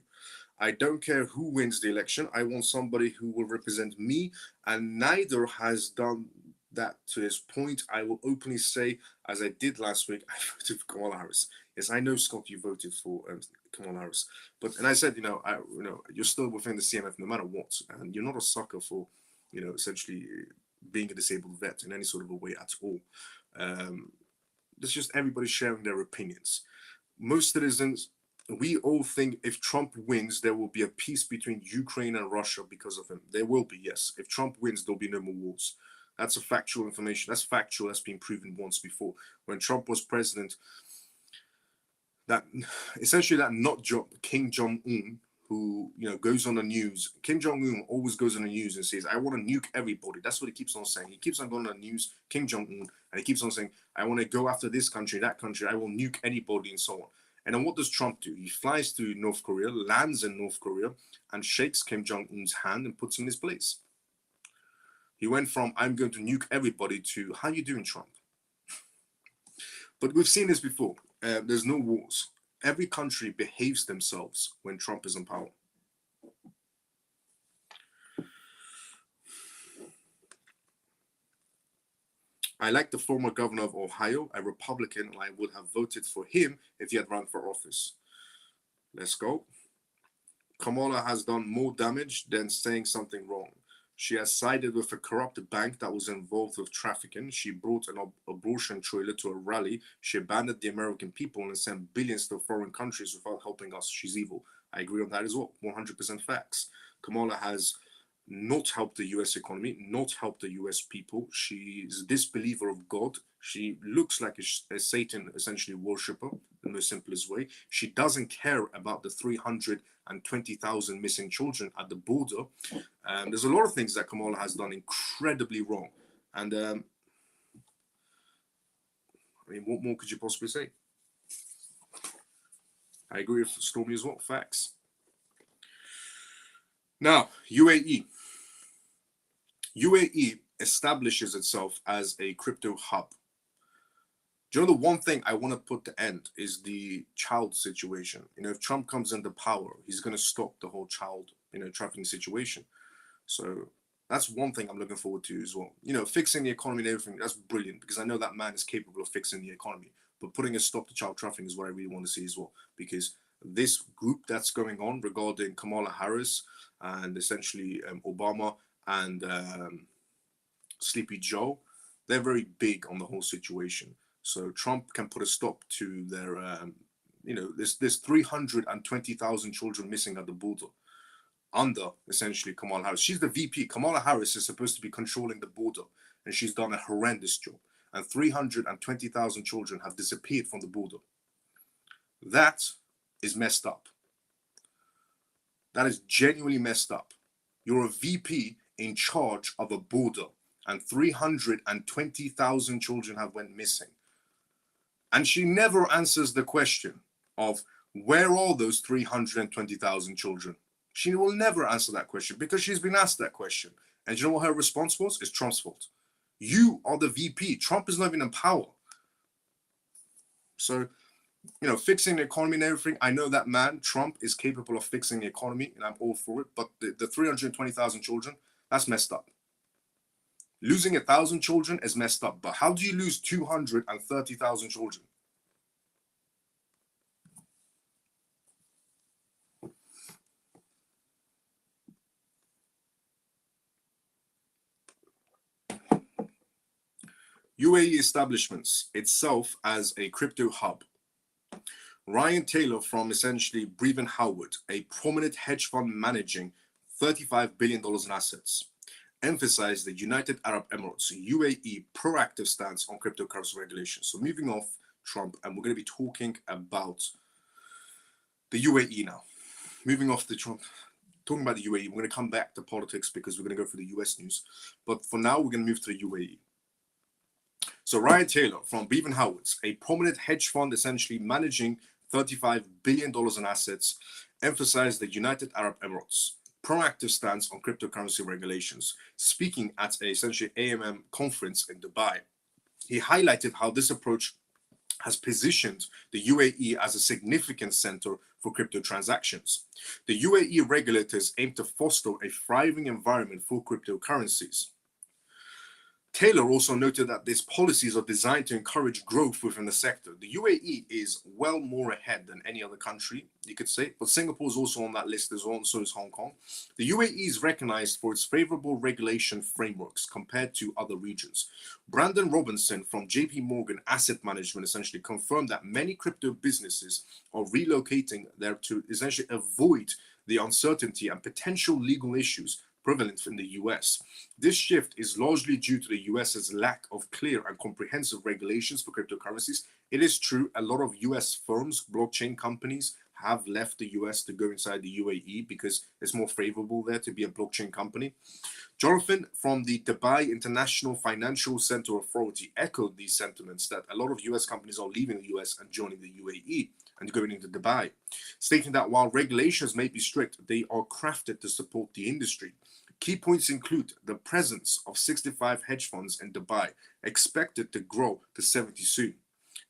I don't care who wins the election. I want somebody who will represent me, and neither has done that to this point. I will openly say, as I did last week, I voted for Kamala Harris. Yes, I know, Scott, you voted for Kamala Harris, and I said, you're still within the CMF no matter what, and you're not a sucker for, essentially being a disabled vet in any sort of a way at all. It's just everybody sharing their opinions. Most citizens, we all think if Trump wins, there will be a peace between Ukraine and Russia because of him. There will be, yes. If Trump wins, there'll be no more wars. That's a factual information. That's factual. That's been proven once before. When Trump was president, that essentially that nut job, Kim Jong-un, who goes on the news. Kim Jong-un always goes on the news and says, I want to nuke everybody. That's what he keeps on saying. He keeps on going on the news, Kim Jong-un, and he keeps on saying, I want to go after this country, that country, I will nuke anybody, and so on. And then what does Trump do? He flies to North Korea, lands in North Korea, and shakes Kim Jong-un's hand and puts him in his place. He went from, I'm going to nuke everybody, to, how you doing, Trump? But we've seen this before. There's no wars. Every country behaves themselves when Trump is in power. I like the former governor of Ohio, a Republican, and I would have voted for him if he had run for office. Let's go. Kamala has done more damage than saying something wrong. She has sided with a corrupt bank that was involved with trafficking. She brought an abortion trailer to a rally. She abandoned the American people and sent billions to foreign countries without helping us. She's evil. I agree on that as well. 100% facts. Kamala has not helped the US economy, not helped the US people. She's a disbeliever of God. She looks like a Satan, essentially, worshipper in the simplest way. She doesn't care about the 320,000 missing children at the border. There's a lot of things that Kamala has done incredibly wrong. And what more could you possibly say? I agree with Stormy as well. Facts. Now, UAE. UAE establishes itself as a crypto hub. Do you know the one thing I want to put to end is the child situation? If Trump comes into power, he's going to stop the whole child, trafficking situation. So that's one thing I'm looking forward to as well. Fixing the economy and everything, that's brilliant, because I know that man is capable of fixing the economy. But putting a stop to child trafficking is what I really want to see as well, because this group that's going on regarding Kamala Harris and essentially Obama and Sleepy Joe, they're very big on the whole situation. So Trump can put a stop to their, there's 320,000 children missing at the border under essentially Kamala Harris. She's the VP. Kamala Harris is supposed to be controlling the border, and she's done a horrendous job. And 320,000 children have disappeared from the border. That is messed up. That is genuinely messed up. You're a VP in charge of a border, and 320,000 children have went missing. And she never answers the question of where are those 320,000 children? She will never answer that question because she's been asked that question. And you know what her response was? It's Trump's fault. You are the VP. Trump is not even in power. So, fixing the economy and everything, I know that man, Trump, is capable of fixing the economy, and I'm all for it. But the 320,000 children, that's messed up. Losing 1,000 children is messed up. But how do you lose 230,000 children? UAE establishments itself as a crypto hub. Ryan Taylor from essentially Breven Howard, a prominent hedge fund managing $35 billion in assets, emphasized the United Arab Emirates, UAE, proactive stance on cryptocurrency regulation. So moving off Trump, and we're going to be talking about the UAE now. Moving off the Trump, talking about the UAE, we're going to come back to politics because we're going to go for the US news. But for now, we're going to move to the UAE. So Ryan Taylor from Breven Howard, a prominent hedge fund essentially managing $35 billion in assets, emphasized the United Arab Emirates' proactive stance on cryptocurrency regulations. Speaking at a essentially AMM conference in Dubai, he highlighted how this approach has positioned the UAE as a significant center for crypto transactions. The UAE regulators aim to foster a thriving environment for cryptocurrencies. Taylor also noted that these policies are designed to encourage growth within the sector. The UAE is well more ahead than any other country, you could say, but Singapore is also on that list as well, and so is Hong Kong. The UAE is recognized for its favorable regulation frameworks compared to other regions. Brandon Robinson from JP Morgan Asset Management essentially confirmed that many crypto businesses are relocating there to essentially avoid the uncertainty and potential legal issues prevalent in the US. This shift is largely due to the US's lack of clear and comprehensive regulations for cryptocurrencies. It is true, a lot of US firms, blockchain companies, have left the US to go inside the UAE because it's more favorable there to be a blockchain company. Jonathan from the Dubai International Financial Center Authority echoed these sentiments that a lot of US companies are leaving the US and joining the UAE and going into Dubai, stating that while regulations may be strict, they are crafted to support the industry. Key points include the presence of 65 hedge funds in Dubai, expected to grow to 70 soon.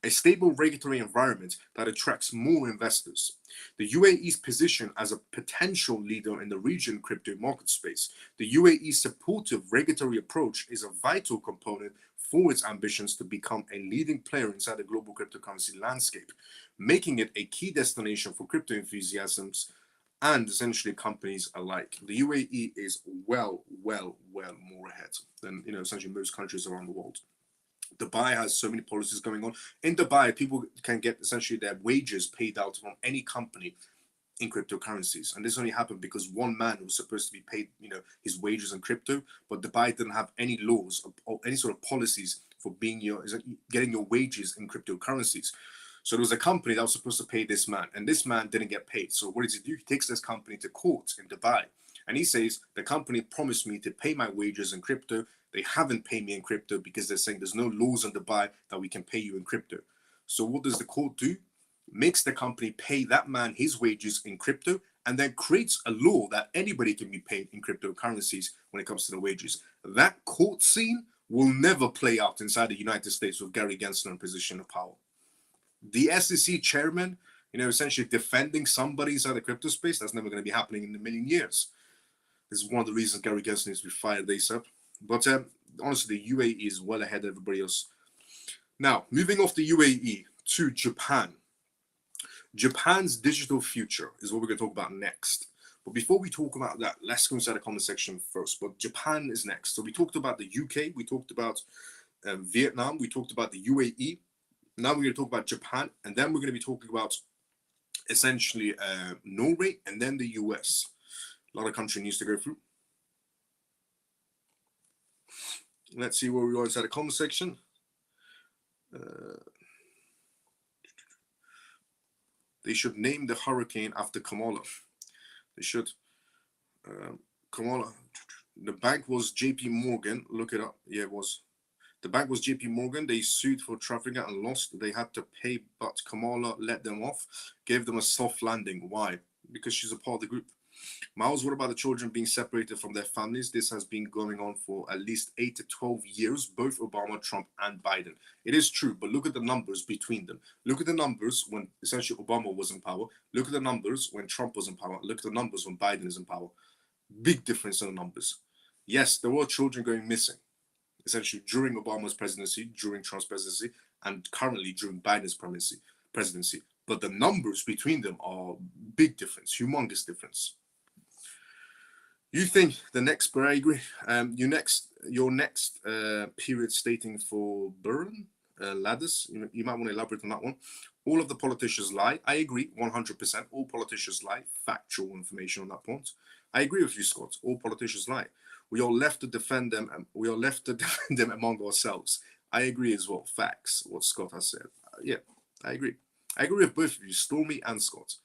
A stable regulatory environment that attracts more investors. The UAE's position as a potential leader in the region crypto market space. The UAE's supportive regulatory approach is a vital component for its ambitions to become a leading player inside the global cryptocurrency landscape, making it a key destination for crypto enthusiasms and essentially companies alike. The UAE is well more ahead than essentially most countries around the world. Dubai has so many policies going on. In Dubai, people can get essentially their wages paid out from any company in cryptocurrencies, and this only happened because one man was supposed to be paid, his wages in crypto, but Dubai didn't have any laws or any sort of policies for getting your wages in cryptocurrencies. So there was a company that was supposed to pay this man, and this man didn't get paid. So what does he do? He takes this company to court in Dubai, and he says, the company promised me to pay my wages in crypto. They haven't paid me in crypto because they're saying there's no laws in Dubai that we can pay you in crypto. So what does the court do? Makes the company pay that man his wages in crypto, and then creates a law that anybody can be paid in cryptocurrencies when it comes to the wages. That court scene will never play out inside the United States with Gary Gensler in position of power. The SEC chairman, essentially defending somebody inside the crypto space, that's never going to be happening in a million years. This is one of the reasons Gary Gensler needs to be fired ASAP. But honestly, the UAE is well ahead of everybody else. Now, moving off the UAE to Japan. Japan's digital future is what we're going to talk about next. But before we talk about that, let's go inside the comment section first. But Japan is next. So we talked about the UK, we talked about Vietnam, we talked about the UAE. Now we're going to talk about Japan, and then we're going to be talking about essentially Norway and then the US. A lot of country needs to go through. Let's see where we are inside the comment section. They should name the hurricane after Kamala. They should. Kamala. The bank was JP Morgan. Look it up. Yeah, it was. The bank was JP Morgan. They sued for trafficking and lost. They had to pay, but Kamala let them off, gave them a soft landing. Why? Because she's a part of the group. Miles, what about the children being separated from their families? This has been going on for at least 8 to 12 years, both Obama, Trump, and Biden. It is true, but look at the numbers between them. Look at the numbers when essentially Obama was in power. Look at the numbers when Trump was in power. Look at the numbers when Biden is in power. Big difference in the numbers. Yes, there were children going missing, essentially during Obama's presidency, during Trump's presidency, and currently during Biden's presidency. But the numbers between them are big difference, humongous difference. You think the next, but I agree. Your next period stating for Burn ladders. You might want to elaborate on that one. All of the politicians lie. I agree, 100%. All politicians lie. Factual information on that point. I agree with you, Scott. All politicians lie. We are left to defend them, and we are left to defend them among ourselves. I agree as well. Facts. What Scott has said. Yeah, I agree. I agree with both of you, Stormy and Scott,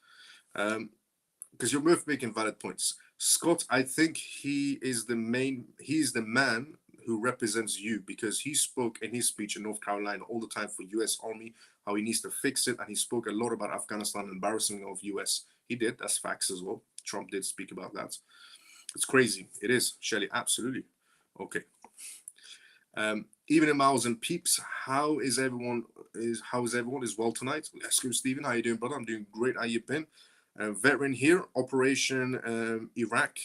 because you're both making valid points. Scott, I think he is the man who represents you, because he spoke in his speech in North Carolina all the time for US Army, how he needs to fix it, and he spoke a lot about Afghanistan, embarrassing of US. He did, that's facts as well. Trump did speak about that. It's crazy. It is, Shelley, absolutely. Okay. Evening, Miles and peeps. How is everyone? Is well tonight? Let's go, Stephen. How you doing, brother? I'm doing great. How you been? Veteran here. Operation Iraq,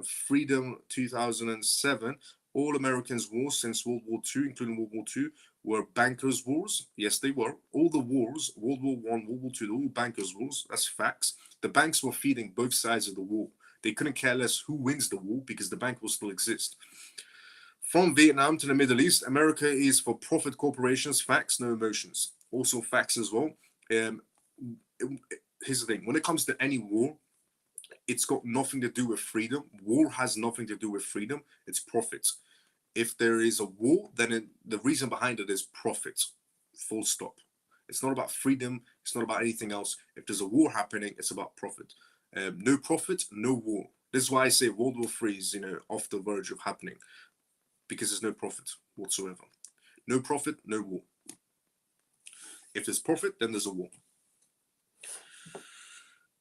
Freedom 2007. All Americans' wars since World War II, including World War II, were bankers' wars. Yes, they were. All the wars, World War I, World War II, they're all bankers' wars. That's facts. The banks were feeding both sides of the war. They couldn't care less who wins the war because the bank will still exist. From Vietnam to the Middle East, America is for profit corporations, facts, no emotions. Also facts as well. Here's the thing. When it comes to any war, it's got nothing to do with freedom. War has nothing to do with freedom. It's profits. If there is a war, then the reason behind it is profit. Full stop. It's not about freedom. It's not about anything else. If there's a war happening, it's about profit. No profit, no war. This is why I say World War III is, off the verge of happening, because there's no profit whatsoever. No profit, no war. If there's profit, then there's a war.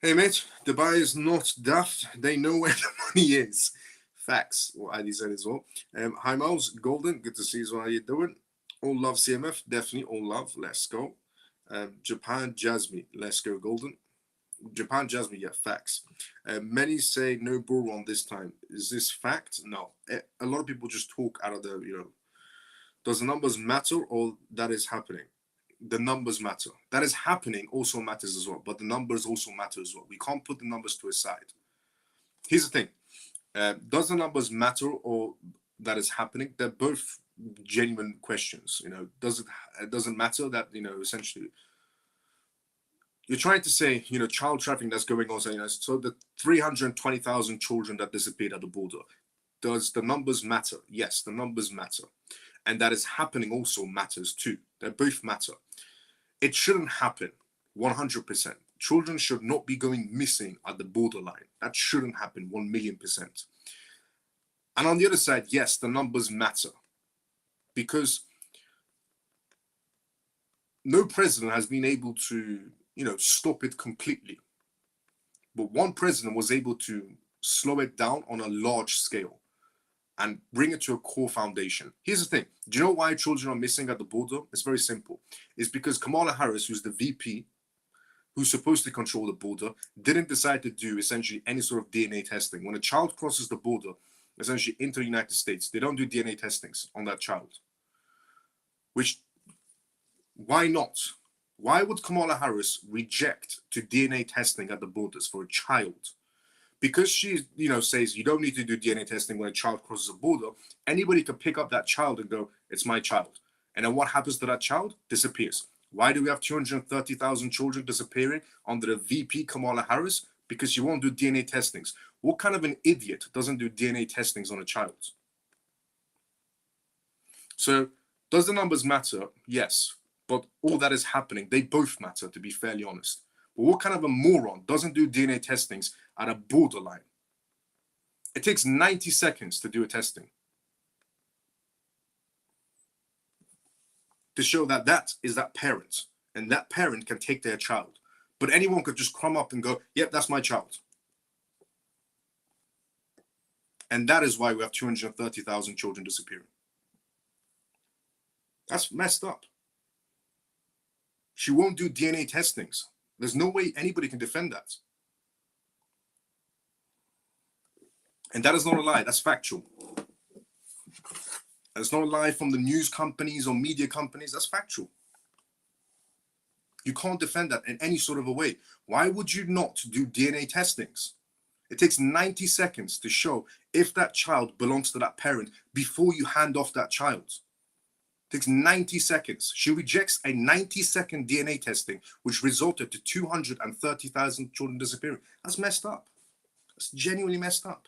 Hey, mate, Dubai is not daft. They know where the money is. Facts, what Adi said as well. Hi, Miles. Golden, good to see you. How you doing? All love CMF. Definitely all love. Let's go. Japan, Jasmine. Let's go, Golden. Japan, Jasmine, yeah, facts. Many say no bull run this time. Is this fact? No. A lot of people just talk out of the, does the numbers matter or that is happening? The numbers matter. That is happening also matters as well, but the numbers also matter as well. We can't put the numbers to a side. Here's the thing. Does the numbers matter or that is happening? They're both genuine questions. It doesn't matter that, essentially, you're trying to say, child trafficking that's going on. So the 320,000 children that disappeared at the border, does the numbers matter? Yes, the numbers matter. And that is happening also matters too. They both matter. It shouldn't happen 100%. Children should not be going missing at the borderline. That shouldn't happen 1,000,000%. And on the other side, yes, the numbers matter. Because no president has been able to stop it completely. But one president was able to slow it down on a large scale and bring it to a core foundation. Here's the thing. Do you know why children are missing at the border? It's very simple. It's because Kamala Harris, who's the VP, who's supposed to control the border, didn't decide to do essentially any sort of DNA testing. When a child crosses the border, essentially into the United States, they don't do DNA testings on that child. Why not? Why would Kamala Harris reject to DNA testing at the borders for a child? Because she, says you don't need to do DNA testing when a child crosses a border. Anybody could pick up that child and go, it's my child. And then what happens to that child? Disappears. Why do we have 230,000 children disappearing under the VP Kamala Harris? Because she won't do DNA testings. What kind of an idiot doesn't do DNA testings on a child? So, does the numbers matter? Yes. But all that is happening, they both matter, to be fairly honest. But what kind of a moron doesn't do DNA testings at a borderline? It takes 90 seconds to do a testing. To show that that is that parent, and that parent can take their child. But anyone could just come up and go, yep, that's my child. And that is why we have 230,000 children disappearing. That's messed up. She won't do DNA testings. There's no way anybody can defend that. And that is not a lie. That's factual. It's not a lie from the news companies or media companies. That's factual. You can't defend that in any sort of a way. Why would you not do DNA testings? It takes 90 seconds to show if that child belongs to that parent before you hand off that child. It takes 90 seconds. She rejects a 90-second DNA testing, which resulted to 230,000 children disappearing. That's messed up. That's genuinely messed up.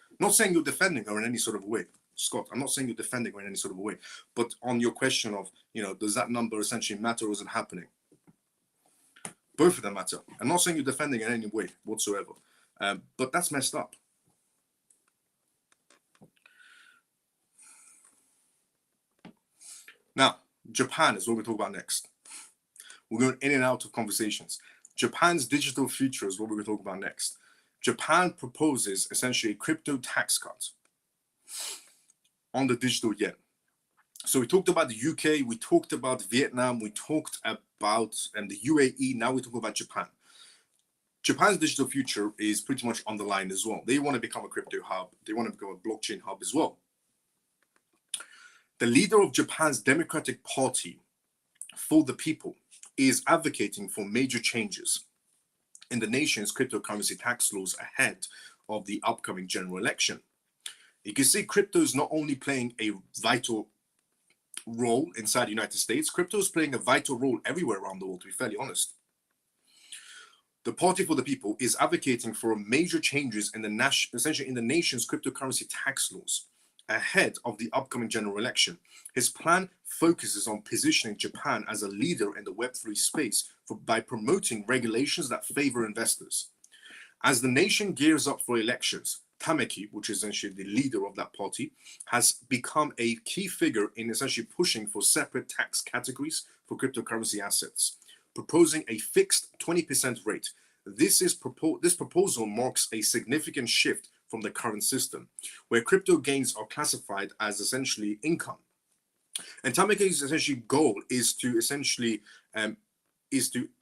I'm not saying you're defending her in any sort of way, Scott. I'm not saying you're defending her in any sort of way. But on your question of, does that number essentially matter or is it happening? Both of them matter. I'm not saying you're defending in any way whatsoever. But that's messed up. Now, Japan is what we talk about next. We're going in and out of conversations. Japan's digital future is what we're going to talk about next. Japan proposes essentially a crypto tax cut on the digital yen. So we talked about the UK, we talked about Vietnam, we talked about the UAE, now we talk about Japan. Japan's digital future is pretty much on the line as well. They want to become a crypto hub. They want to become a blockchain hub as well. The leader of Japan's Democratic Party for the People is advocating for major changes in the nation's cryptocurrency tax laws ahead of the upcoming general election. You can see crypto is not only playing a vital role inside the United States, crypto is playing a vital role everywhere around the world, to be fairly honest. The Party for the People is advocating for major changes in essentially in the nation's cryptocurrency tax laws ahead of the upcoming general election. His plan focuses on positioning Japan as a leader in the Web3 space by promoting regulations that favor investors. As the nation gears up for elections, Tameki, which is essentially the leader of that party, has become a key figure in essentially pushing for separate tax categories for cryptocurrency assets, proposing a fixed 20% rate. This proposal marks a significant shift from the current system, where crypto gains are classified as essentially income. And Tameki's essentially goal is to essentially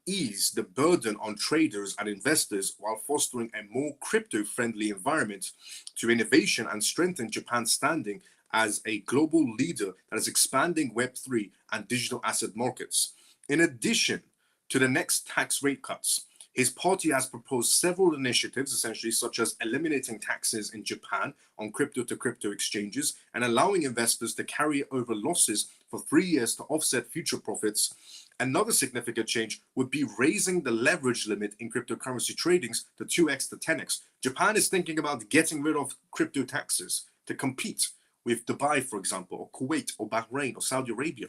ease the burden on traders and investors while fostering a more crypto-friendly environment to innovation and strengthen Japan's standing as a global leader that is expanding Web3 and digital asset markets. In addition to the next tax rate cuts, his party has proposed several initiatives, essentially, such as eliminating taxes in Japan on crypto-to-crypto exchanges and allowing investors to carry over losses for 3 years to offset future profits. Another significant change would be raising the leverage limit in cryptocurrency tradings to 2x to 10x. Japan is thinking about getting rid of crypto taxes to compete with Dubai, for example, or Kuwait, or Bahrain, or Saudi Arabia.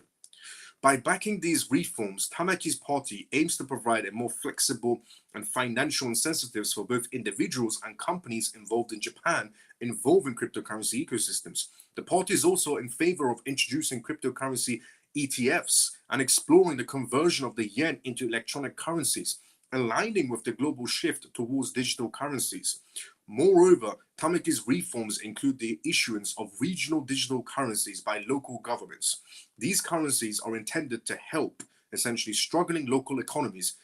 By backing these reforms, Tameki's party aims to provide a more flexible and financial incentives for both individuals and companies involved in Japan involving cryptocurrency ecosystems. The party is also in favor of introducing cryptocurrency ETFs and exploring the conversion of the yen into electronic currencies, aligning with the global shift towards digital currencies. Moreover, Tameki's reforms include the issuance of regional digital currencies by local governments. These currencies are intended to help essentially struggling local economies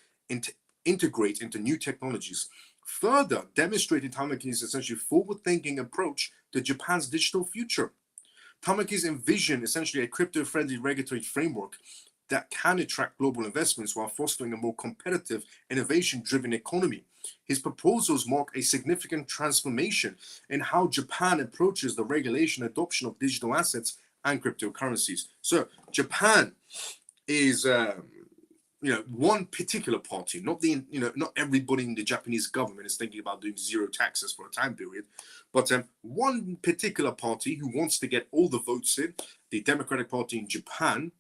integrate into new technologies, further demonstrating Tameki's essentially forward-thinking approach to Japan's digital future. Tameki's envision essentially a crypto-friendly regulatory framework that can attract global investments while fostering a more competitive, innovation-driven economy. His proposals mark a significant transformation in how Japan approaches the regulation and adoption of digital assets and cryptocurrencies. So Japan is, one particular party, not not everybody in the Japanese government is thinking about doing zero taxes for a time period, but one particular party who wants to get all the votes in, the Democratic Party in Japan.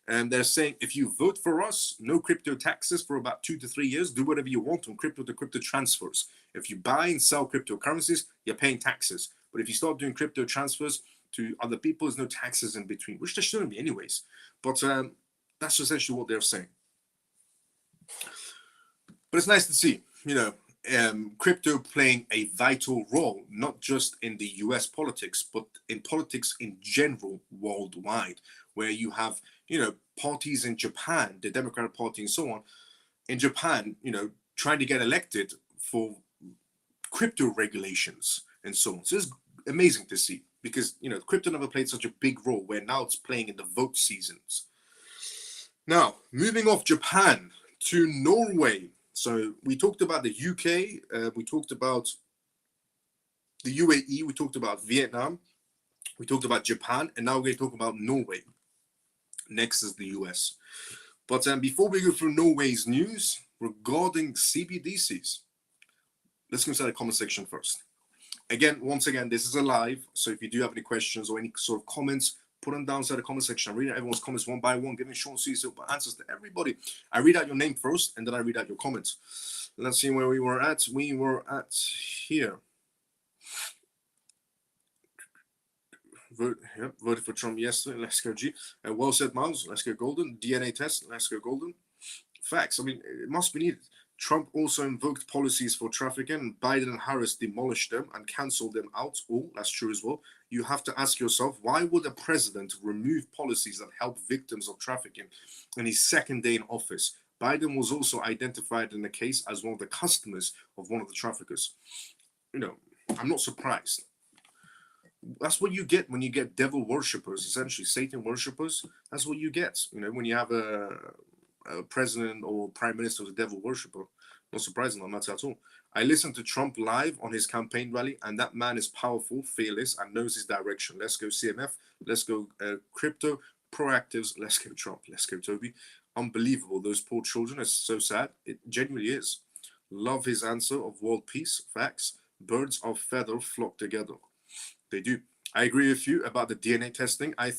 And they're saying, if you vote for us, no crypto taxes for about 2 to 3 years, do whatever you want on crypto to crypto transfers. If you buy and sell cryptocurrencies, you're paying taxes. But if you start doing crypto transfers to other people, there's no taxes in between, which there shouldn't be anyways. But that's essentially what they're saying. But it's nice to see, crypto playing a vital role, not just in the US politics, but in politics in general worldwide, where you have, parties in Japan, the Democratic Party and so on, in Japan, trying to get elected for crypto regulations and so on. So it's amazing to see because, crypto never played such a big role where now it's playing in the vote seasons. Now, moving off Japan to Norway. So we talked about the UK, we talked about the UAE, we talked about Vietnam, we talked about Japan, and now we're going to talk about Norway. Next is the US. But before we go through Norway's news regarding CBDCs, let's go inside the comment section first. Once again, this is a live, so if you do have any questions or any sort of comments, put them down inside the comment section. I read out everyone's comments one by one, giving short and sweet answers to everybody. I read out your name first, and then I read out your comments. Let's see where we were at. We were at here. Voted for Trump yesterday. Let's go G. Well said, Miles. Let's go Golden. DNA test. Let's go Golden. Facts. I mean, it must be needed. Trump also invoked policies for trafficking. Biden and Harris demolished them and cancelled them out. Oh, that's true as well. you have to ask yourself, why would a president remove policies that help victims of trafficking in his second day in office? Biden was also identified in the case as one of the customers of one of the traffickers. I'm not surprised. That's what you get when you get devil worshippers, essentially Satan worshippers. That's what you get. When you have a president or prime minister who's a devil worshipper. Not surprising on that at all. I listened to Trump live on his campaign rally, and that man is powerful, fearless, and knows his direction. Let's go CMF. Let's go crypto. Proactives. Let's go Trump. Let's go Toby. Unbelievable. Those poor children. It's so sad. It genuinely is. Love his answer of world peace. Facts. Birds of feather flock together. They do. I agree with you about the DNA testing. I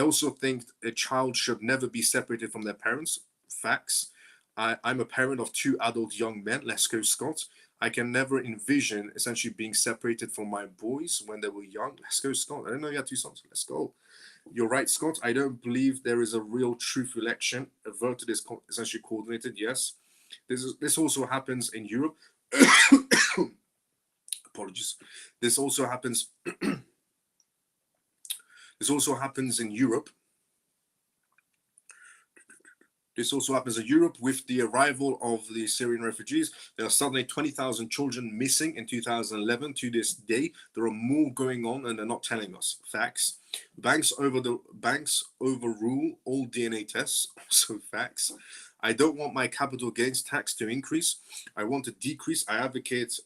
also think a child should never be separated from their parents. Facts. I'm a parent of 2 adult young men. Let's go, Scott. I can never envision essentially being separated from my boys when they were young. Let's go, Scott. I didn't know you had 2 sons. Let's go. You're right, Scott. I don't believe there is a real truth election. Averted is essentially coordinated. Yes. This also happens in Europe. Apologies. This also happens in Europe. This also happens in Europe with the arrival of the Syrian refugees. There are suddenly 20,000 children missing in 2011 to this day. There are more going on and they're not telling us. Facts. Banks overrule all DNA tests. Also facts. I don't want my capital gains tax to increase. I want to decrease. I advocate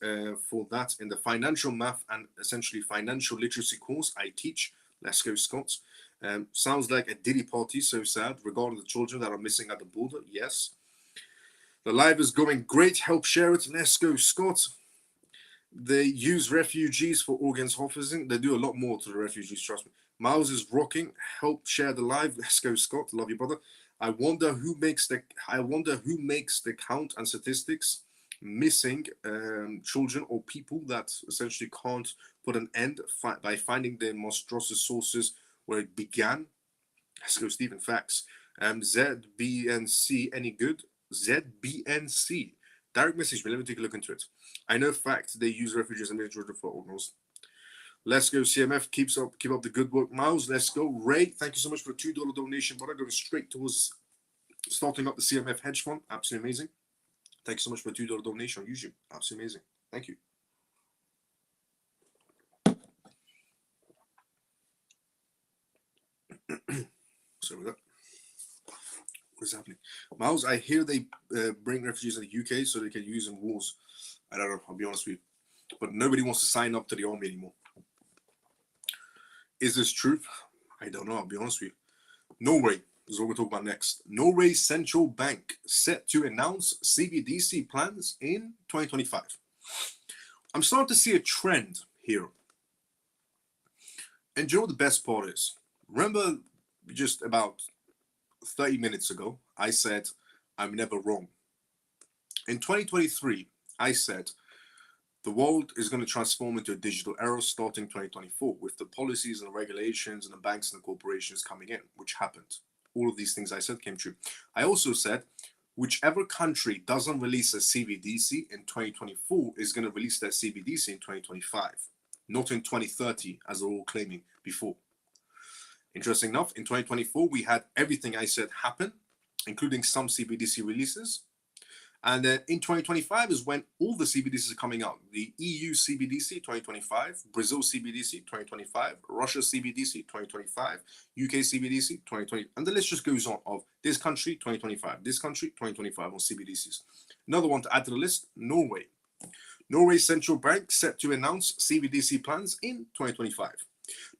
for that in the financial math and essentially financial literacy course I teach. Let's go, Scott. Sounds like a Diddy party, so sad, regarding the children that are missing at the border. Yes. The live is going great. Help share it. Let's go, Scott. They use refugees for organs harvesting. They do a lot more to the refugees, trust me. Miles is rocking. Help share the live. Let's go, Scott. Love you, brother. I wonder who makes the count and statistics. Missing children or people that essentially can't put an end by finding their monstrous sources where it began. Let's go, Stephen. Facts. ZBNC any good? ZBNC. Direct message me. Let me take a look into it. I know fact they use refugees and military for organs. Let's go, CMF. Keep up the good work, Miles. Let's go. Ray, thank you so much for a $2 donation, but I'm going straight towards starting up the CMF hedge fund. Absolutely amazing. Thank you so much for a $2 donation on YouTube. Absolutely amazing. Thank you. Sorry about that. What's happening? Miles, I hear they bring refugees in the UK so they can use in wars. I don't know, I'll be honest with you. But nobody wants to sign up to the army anymore. Is this true? I don't know, I'll be honest with you. Norway is what we'll talk about next. Norway's central bank set to announce CBDC plans in 2025. I'm starting to see a trend here. And do you know what the best part is? Remember just about 30 minutes ago, I said, I'm never wrong. In 2023, I said, the world is going to transform into a digital era starting 2024 with the policies and the regulations and the banks and the corporations coming in, which happened. All of these things I said came true. I also said, whichever country doesn't release a CBDC in 2024 is going to release their CBDC in 2025, not in 2030, as they're all claiming before. Interesting enough, in 2024, we had everything I said happen, including some CBDC releases. And then in 2025 is when all the CBDCs are coming out. The EU CBDC 2025, Brazil CBDC 2025, Russia CBDC 2025, UK CBDC 2020. And the list just goes on of this country 2025, this country 2025 on CBDCs. Another one to add to the list, Norway. Norway's central bank set to announce CBDC plans in 2025.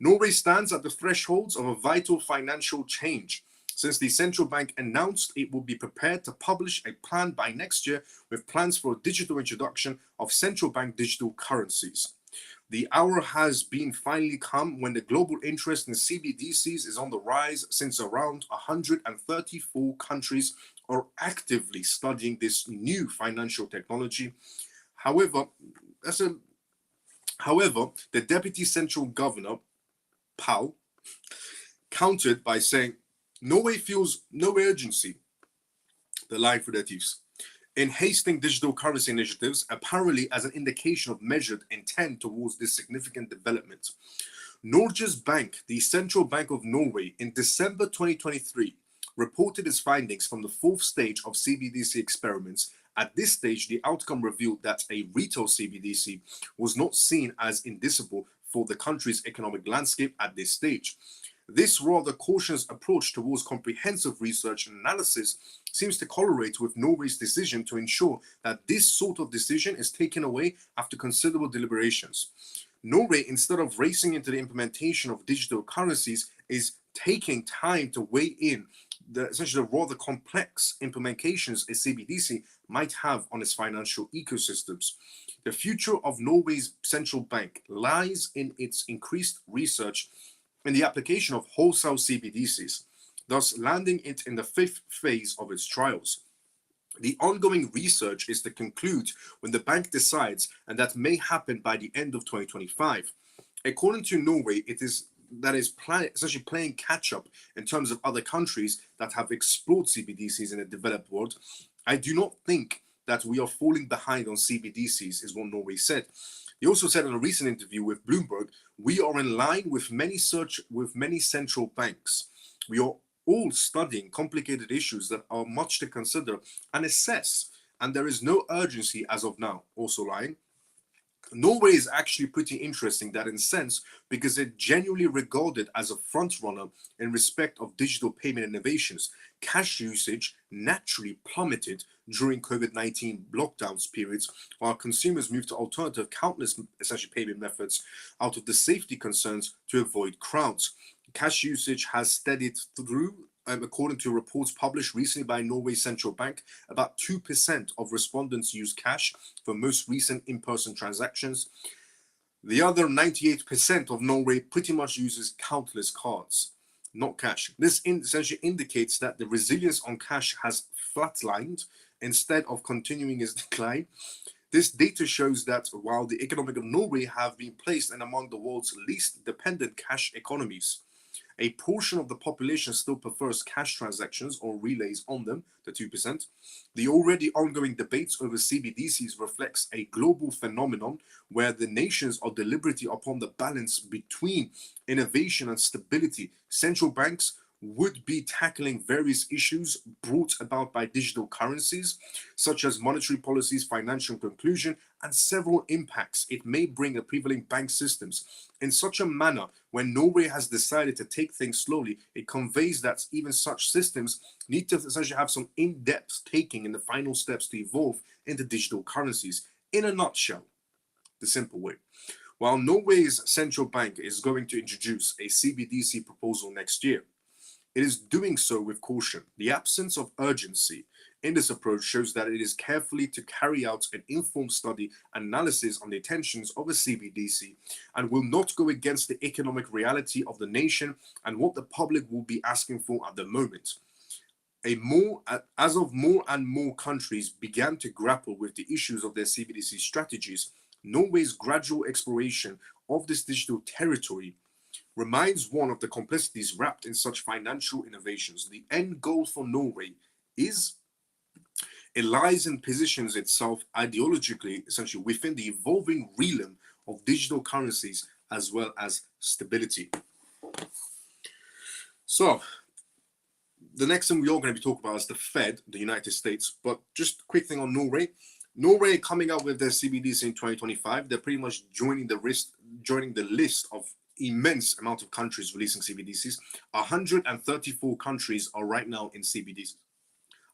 Norway stands at the thresholds of a vital financial change, since the central bank announced it will be prepared to publish a plan by next year with plans for a digital introduction of central bank digital currencies. The hour has been finally come when the global interest in CBDCs is on the rise, since around 134 countries are actively studying this new financial technology. However, the Deputy Central Governor, Powell, countered by saying, Norway feels no urgency, the line for their thieves. in hasting digital currency initiatives, apparently as an indication of measured intent towards this significant development. Norges Bank, the Central Bank of Norway, in December 2023, reported its findings from the fourth stage of CBDC experiments. At this stage, the outcome revealed that a retail CBDC was not seen as indicible for the country's economic landscape at this stage. This rather cautious approach towards comprehensive research and analysis seems to correlate with Norway's decision to ensure that this sort of decision is taken away after considerable deliberations. Norway, instead of racing into the implementation of digital currencies, is taking time to weigh in essentially the rather complex implications a CBDC might have on its financial ecosystems. The future of Norway's central bank lies in its increased research in the application of wholesale CBDCs, thus landing it in the fifth phase of its trials. The ongoing research is to conclude when the bank decides, and that may happen by the end of 2025. According to Norway, essentially playing catch up in terms of other countries that have explored CBDCs in the developed world. I do not think that we are falling behind on CBDCs, is what Norway said. He also said in a recent interview with Bloomberg, we are in line with many central banks. We are all studying complicated issues that are much to consider and assess, and there is no urgency as of now. Also lying. Norway is actually pretty interesting that in sense because it genuinely regarded as a front runner in respect of digital payment innovations. Cash usage naturally plummeted during COVID-19 lockdowns periods, while consumers moved to alternative countless essentially payment methods out of the safety concerns to avoid crowds. Cash usage has steadied through. According to reports published recently by Norway's central bank, about 2% of respondents use cash for most recent in-person transactions. The other 98% of Norway pretty much uses countless cards, not cash. This essentially indicates that the resilience on cash has flatlined instead of continuing its decline. This data shows that while the economic of Norway have been placed in among the world's least dependent cash economies, a portion of the population still prefers cash transactions or relays on them, the 2%. The already ongoing debates over CBDCs reflects a global phenomenon where the nations are deliberating upon the balance between innovation and stability. Central banks would be tackling various issues brought about by digital currencies, such as monetary policies, financial conclusion, and several impacts it may bring on prevailing bank systems. In such a manner, when Norway has decided to take things slowly, it conveys that even such systems need to essentially have some in-depth taking in the final steps to evolve into digital currencies. In a nutshell, the simple way. While Norway's central bank is going to introduce a CBDC proposal next year, it is doing so with caution. The absence of urgency in this approach shows that it is carefully to carry out an informed study analysis on the intentions of a CBDC and will not go against the economic reality of the nation and what the public will be asking for at the moment. As more and more countries began to grapple with the issues of their CBDC strategies, Norway's gradual exploration of this digital territory reminds one of the complexities wrapped in such financial innovations. The end goal for Norway lies and positions itself ideologically, essentially within the evolving realm of digital currencies as well as stability. So, the next thing we are going to be talking about is the Fed, the United States. But just a quick thing on Norway. Norway coming out with their CBDC in 2025. They're pretty much joining the list of immense amount of countries releasing CBDCs. 134 countries are right now in CBDCs.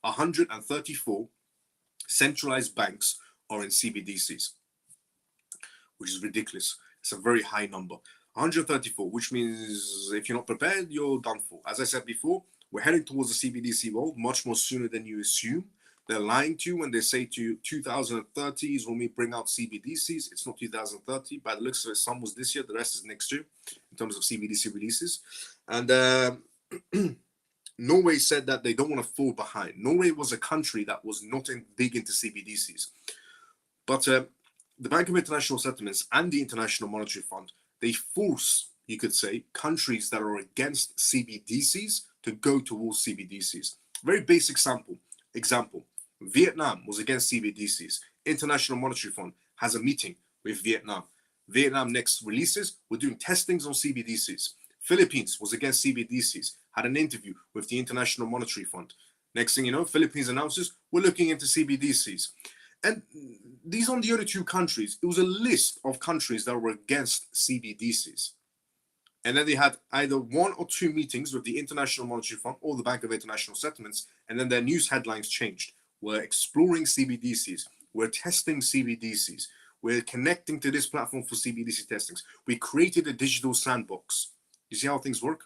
134 centralized banks are in CBDCs, which is ridiculous. It's a very high number. 134, which means if you're not prepared, you're done for. As I said before, we're heading towards the CBDC world much more sooner than you assume. They're lying to you when they say to you 2030 is when we bring out CBDCs. It's not 2030. By the looks of it, some was this year, the rest is next year in terms of CBDC releases. And Norway said that they don't want to fall behind. Norway was a country that was not big into CBDCs. But the Bank of International Settlements and the International Monetary Fund, they force, you could say, countries that are against CBDCs to go towards CBDCs. Very basic example. Vietnam was against CBDCs. International Monetary Fund has a meeting with Vietnam. Vietnam next releases, we're doing testings on CBDCs. Philippines was against CBDCs, had an interview with the International Monetary Fund. Next thing you know, Philippines announces, we're looking into CBDCs. And these aren't the only two countries. It was a list of countries that were against CBDCs. And then they had either one or two meetings with the International Monetary Fund or the Bank of International Settlements, and then their news headlines changed. We're exploring CBDCs. We're testing CBDCs. We're connecting to this platform for CBDC testings. We created a digital sandbox. You see how things work?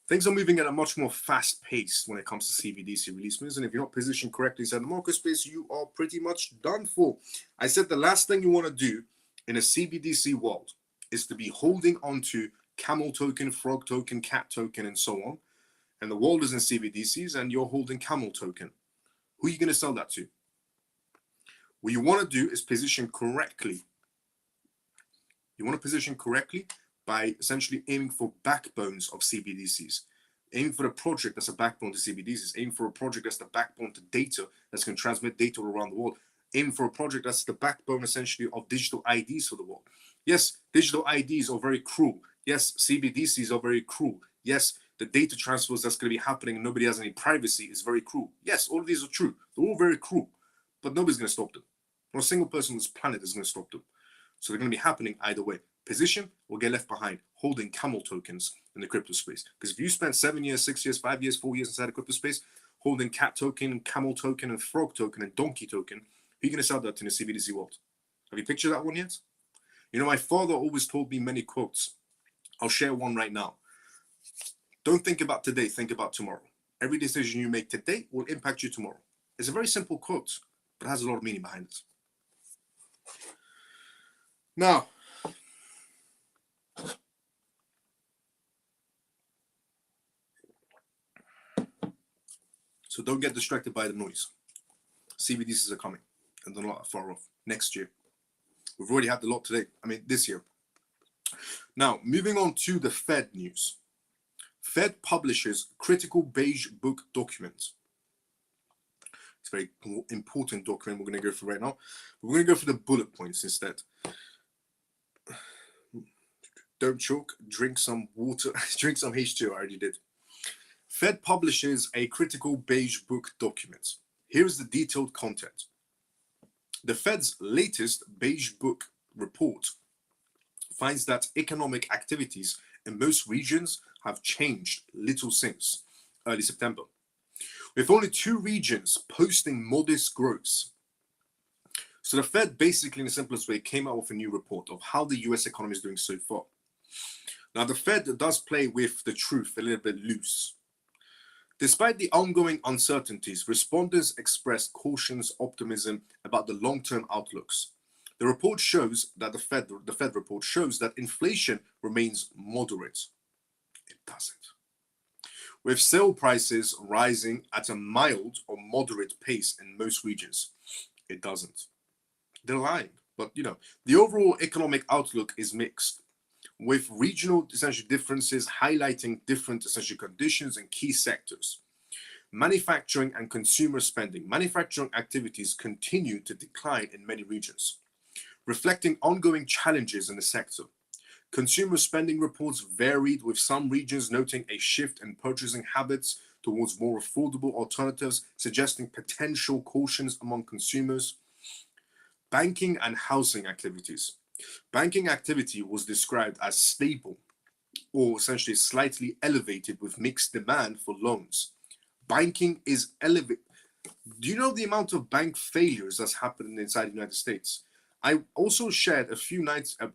Things are moving at a much more fast pace when it comes to CBDC releases, and if you're not positioned correctly inside the market space, you are pretty much done for. I said the last thing you want to do in a CBDC world is to be holding onto camel token, frog token, cat token, and so on, and the world is in CBDCs, and you're holding camel token. Who are you going to sell that to? What you want to do is position correctly. You want to position correctly by essentially aiming for backbones of CBDCs, aiming for a project that's a backbone to CBDCs, aiming for a project that's the backbone to data that's going to transmit data around the world, aiming for a project that's the backbone essentially of digital IDs for the world. Yes, digital IDs are very cruel. Yes, CBDCs are very cruel. Yes, the data transfers that's going to be happening and nobody has any privacy is very cruel. Yes, all of these are true. They're all very cruel, but nobody's going to stop them. Not a single person on this planet is going to stop them. So they're going to be happening either way. Position or get left behind holding camel tokens in the crypto space. Because if you spend 7 years, 6 years, 5 years, 4 years inside the crypto space holding cat token, camel token, and frog token, and donkey token, who are you going to sell that in the CBDC world? Have you pictured that one yet? You know, my father always told me many quotes. I'll share one right now. Don't think about today, think about tomorrow. Every decision you make today will impact you tomorrow. It's a very simple quote, but it has a lot of meaning behind it. Now, so don't get distracted by the noise. CBDCs are coming, and they're not far off. Next year. We've already had a lot today. I mean, this year. Now, moving on to the Fed news. Fed publishes critical beige book document. It's a very important document we're going to go through right now. We're going to go for the bullet points instead. Don't choke, drink some water, drink some H2, I already did. Fed publishes a critical beige book document. Here's the detailed content. The Fed's latest beige book report finds that economic activities in most regions have changed little since early September, with only 2 regions posting modest growth. So the Fed basically, in the simplest way, came out with a new report of how the US economy is doing so far. Now, the Fed does play with the truth a little bit loose. Despite the ongoing uncertainties, respondents expressed cautious optimism about the long-term outlooks. The report shows that the Fed report shows that inflation remains moderate. It doesn't. With sale prices rising at a mild or moderate pace in most regions. It doesn't. They're lying. But, you know, the overall economic outlook is mixed, with regional essential differences highlighting different essential conditions in key sectors. Manufacturing and consumer spending. Manufacturing activities continue to decline in many regions, reflecting ongoing challenges in the sector. Consumer spending reports varied, with some regions noting a shift in purchasing habits towards more affordable alternatives, suggesting potential cautions among consumers. Banking and housing activities. Banking activity was described as stable or essentially slightly elevated with mixed demand for loans. Banking is elevated. Do you know the amount of bank failures that's happening inside the United States? I also shared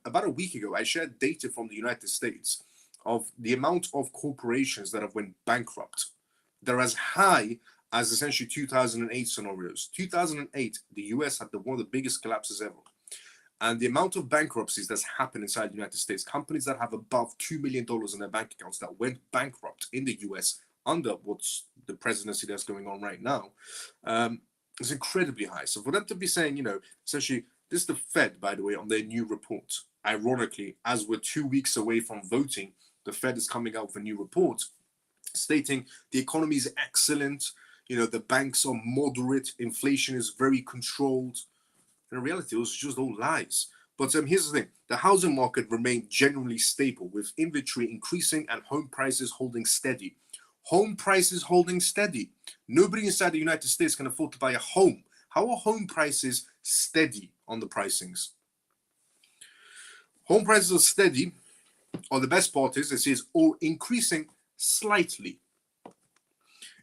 about a week ago, I shared data from the United States of the amount of corporations that have went bankrupt. They're as high as essentially 2008 scenarios. 2008, the US had one of the biggest collapses ever. And the amount of bankruptcies that's happened inside the United States, companies that have above $2 million in their bank accounts that went bankrupt in the US under what's the presidency that's going on right now, is incredibly high. So for them to be saying, you know, essentially, this is the Fed, by the way, on their new report. Ironically, as we're 2 weeks away from voting, the Fed is coming out with a new report stating the economy is excellent. The banks are moderate, inflation is very controlled. In reality, it was just all lies. But here's the thing. The housing market remained generally stable, with inventory increasing and home prices holding steady. Home prices holding steady. Nobody inside the United States can afford to buy a home. How are home prices steady on the pricings? Home prices are steady, or the best part is, it says, or increasing slightly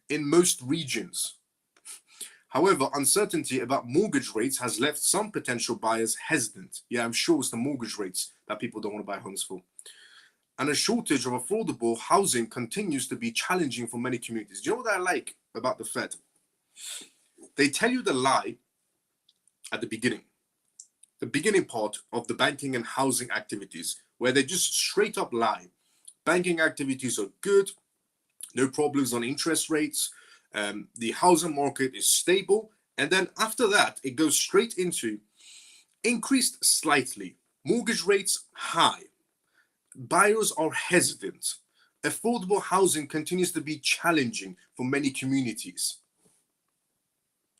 in most regions. However, uncertainty about mortgage rates has left some potential buyers hesitant. Yeah, I'm sure it's the mortgage rates that people don't want to buy homes for. And a shortage of affordable housing continues to be challenging for many communities. Do you know what I like about the Fed? They tell you the lie at the beginning part of the banking and housing activities, where they just straight up lie. Banking activities are good, no problems on interest rates, the housing market is stable, and then after that, it goes straight into increased slightly, mortgage rates high, buyers are hesitant, affordable housing continues to be challenging for many communities.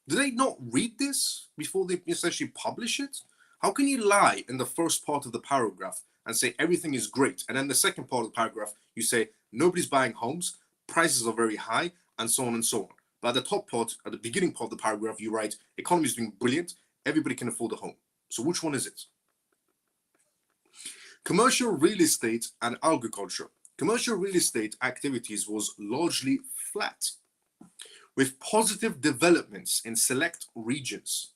Do they not read this before they essentially publish it? How can you lie in the first part of the paragraph and say everything is great, and then the second part of the paragraph you say nobody's buying homes, prices are very high, and so on and so on. But at the top part, at the beginning part of the paragraph, you write economy is doing brilliant, everybody can afford a home. So which one is it? Commercial real estate and agriculture. Commercial real estate activities was largely flat, with positive developments in select regions,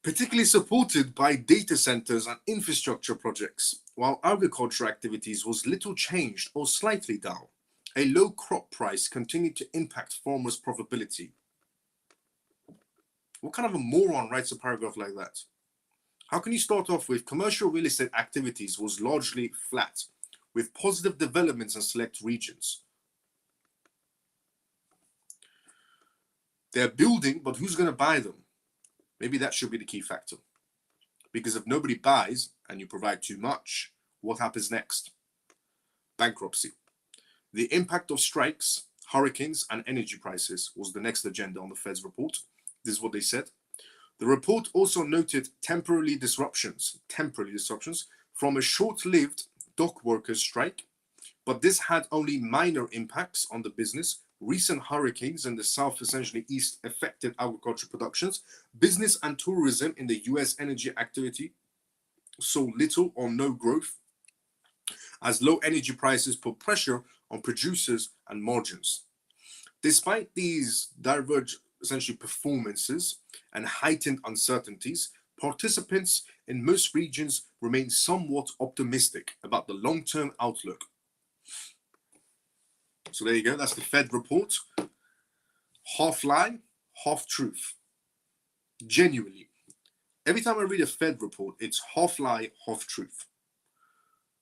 particularly supported by data centers and infrastructure projects, while agriculture activities was little changed or slightly down. A low crop price continued to impact farmers' profitability. What kind of a moron writes a paragraph like that? How can you start off with commercial real estate activities was largely flat, with positive developments in select regions? They're building, but who's going to buy them? Maybe that should be the key factor. Because if nobody buys and you provide too much, what happens next? Bankruptcy. The impact of strikes, hurricanes, and energy prices was the next agenda on the Fed's report. This is what they said. The report also noted temporary disruptions from a short-lived dock workers' strike, but this had only minor impacts on the business. Recent hurricanes in the south, essentially east, affected agriculture productions. Business and tourism in the US energy activity saw little or no growth, as low energy prices put pressure on producers and margins. Despite these divergent, essentially, performances and heightened uncertainties, participants in most regions remain somewhat optimistic about the long-term outlook. So there you go, that's the Fed report. Half lie, half truth. Genuinely. Every time I read a Fed report, it's half lie, half truth.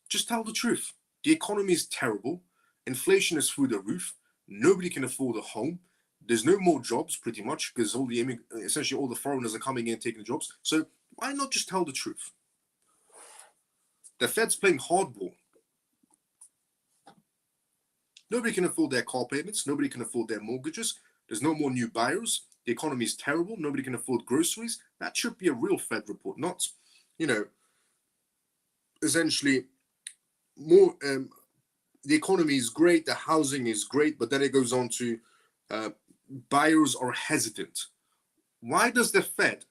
Just tell the truth. The economy is terrible. Inflation is through the roof. Nobody can afford a home. There's no more jobs, pretty much, because essentially all the foreigners are coming in and taking the jobs. So why not just tell the truth? The Fed's playing hardball. Nobody can afford their car payments. Nobody can afford their mortgages. There's no more new buyers. The economy is terrible. Nobody can afford groceries. That should be a real Fed report, not, essentially more. The economy is great. The housing is great, but then it goes on to buyers are hesitant. Why does the Fed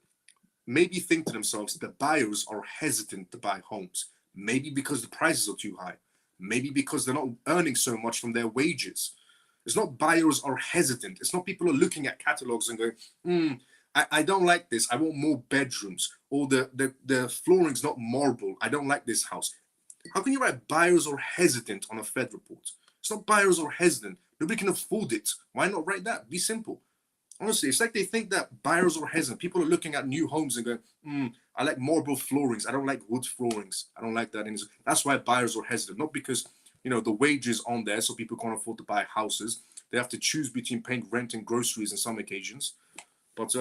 maybe think to themselves that buyers are hesitant to buy homes? Maybe because the prices are too high. Maybe because they're not earning so much from their wages. It's not buyers are hesitant. It's not people are looking at catalogs and going, I don't like this. I want more bedrooms. Or the flooring's not marble. I don't like this house. How can you write buyers are hesitant on a Fed report? It's not buyers are hesitant. Nobody can afford it. Why not write that? Be simple. Honestly, it's like they think that buyers are hesitant. People are looking at new homes and going, I like marble floorings. I don't like wood floorings. I don't like that. And that's why buyers are hesitant. Not because, the wages on there so people can't afford to buy houses. They have to choose between paying rent and groceries on some occasions. But,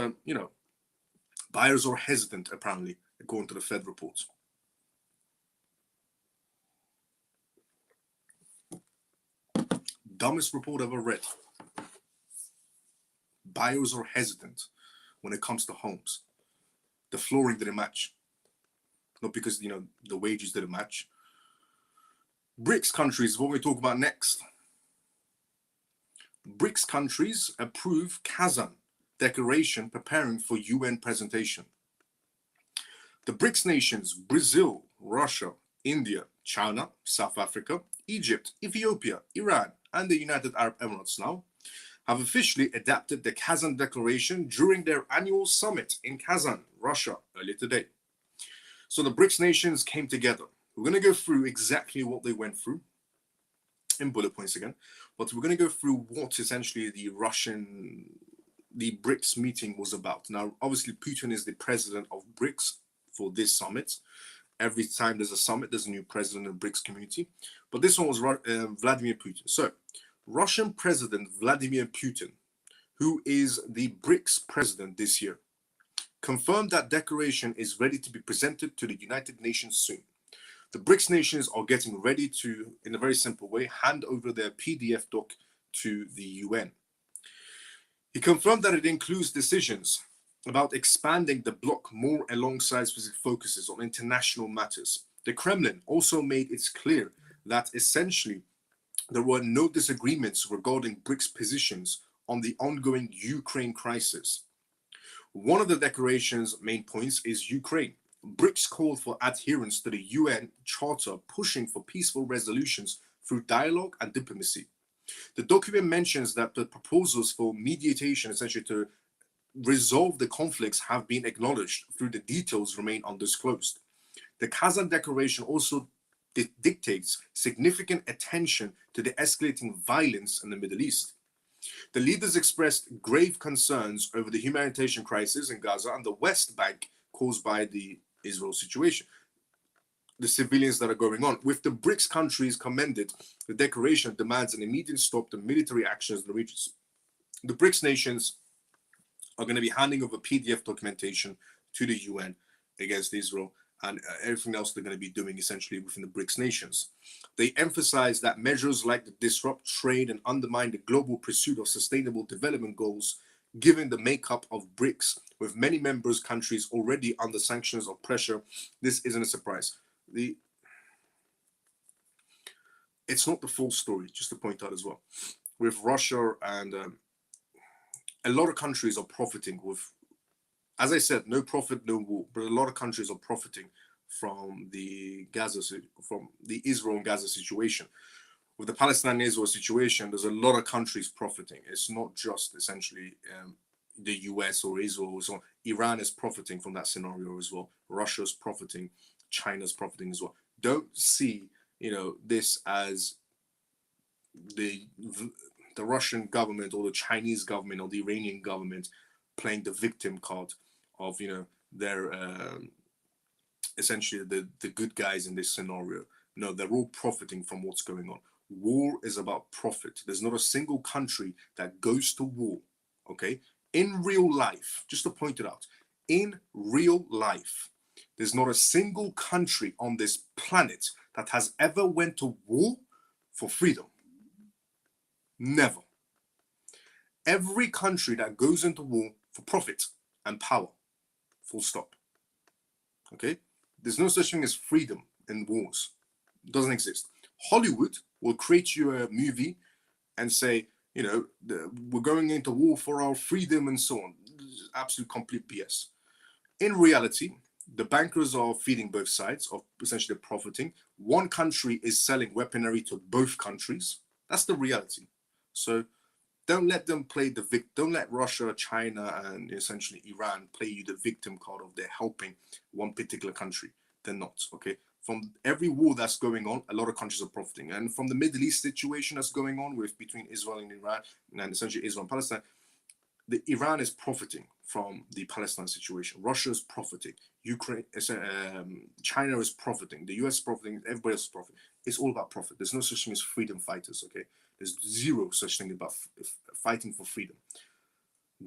buyers are hesitant, apparently, according to the Fed report. Dumbest report I've ever read. Buyers are hesitant when it comes to homes. The flooring didn't match. Not because, the wages didn't match. BRICS countries, what we talk about next. BRICS countries approve Kazan Declaration preparing for UN presentation. The BRICS nations, Brazil, Russia, India, China, South Africa, Egypt, Ethiopia, Iran, and the United Arab Emirates now, have officially adopted the Kazan Declaration during their annual summit in Kazan, Russia, earlier today. So the BRICS nations came together. We're going to go through exactly what they went through in bullet points again, but we're going to go through what essentially the BRICS meeting was about. Now, obviously, Putin is the president of BRICS for this summit. Every time there's a summit, there's a new president of the BRICS community. But this one was Vladimir Putin. So, Russian President Vladimir Putin, who is the BRICS president this year, confirmed that declaration is ready to be presented to the United Nations soon. The BRICS nations are getting ready to, in a very simple way, hand over their PDF doc to the UN. He confirmed that it includes decisions about expanding the bloc more alongside specific focuses on international matters. The Kremlin also made it clear that essentially there were no disagreements regarding BRICS positions on the ongoing Ukraine crisis. One of the declaration's main points is Ukraine. BRICS called for adherence to the UN Charter, pushing for peaceful resolutions through dialogue and diplomacy. The document mentions that the proposals for mediation, essentially to resolve the conflicts, have been acknowledged, through the details remain undisclosed. The Kazan Declaration also dictates significant attention to the escalating violence in the Middle East. The leaders expressed grave concerns over the humanitarian crisis in Gaza and the West Bank caused by the Israel situation, the civilians that are going on. With the BRICS countries commended, the declaration demands an immediate stop to military actions in the regions. The BRICS nations are going to be handing over PDF documentation to the UN against Israel and everything else they're going to be doing essentially within the BRICS nations. They emphasize that measures like to disrupt trade and undermine the global pursuit of sustainable development goals, given the makeup of BRICS, with many members countries already under sanctions or pressure. This isn't a surprise. It's not the full story, just to point out as well. With Russia and a lot of countries are profiting with, as I said, no profit, no war, but a lot of countries are profiting from the Israel and Gaza situation. With the Palestine-Israel situation, there's a lot of countries profiting. It's not just essentially the US or Israel or so on. Iran is profiting from that scenario as well. Russia's profiting, China's profiting as well. Don't see, this as the Russian government or the Chinese government or the Iranian government playing the victim card of, their essentially the good guys in this scenario. No, they're all profiting from what's going on. War is about profit. There's not a single country that goes to war, okay? In real life, just to point it out, in real life, there's not a single country on this planet that has ever went to war for freedom. Never. Every country that goes into war for profit and power, full stop. Okay? There's no such thing as freedom in wars. It doesn't exist. Hollywood will create you a movie and say, we're going into war for our freedom and so on. Absolute complete BS. In reality, the bankers are feeding both sides, of essentially profiting. One country is selling weaponry to both countries. That's the reality. So don't let them play the victim. Don't let Russia, China, and essentially Iran play you the victim card of they're helping one particular country. They're not, okay? From every war that's going on, a lot of countries are profiting. And from the Middle East situation that's going on between Israel and Iran, and essentially Israel and Palestine, Iran is profiting from the Palestine situation. Russia is profiting. China is profiting. The US is profiting. Everybody else is profiting. It's all about profit. There's no such thing as freedom fighters, okay? There's zero such thing about fighting for freedom.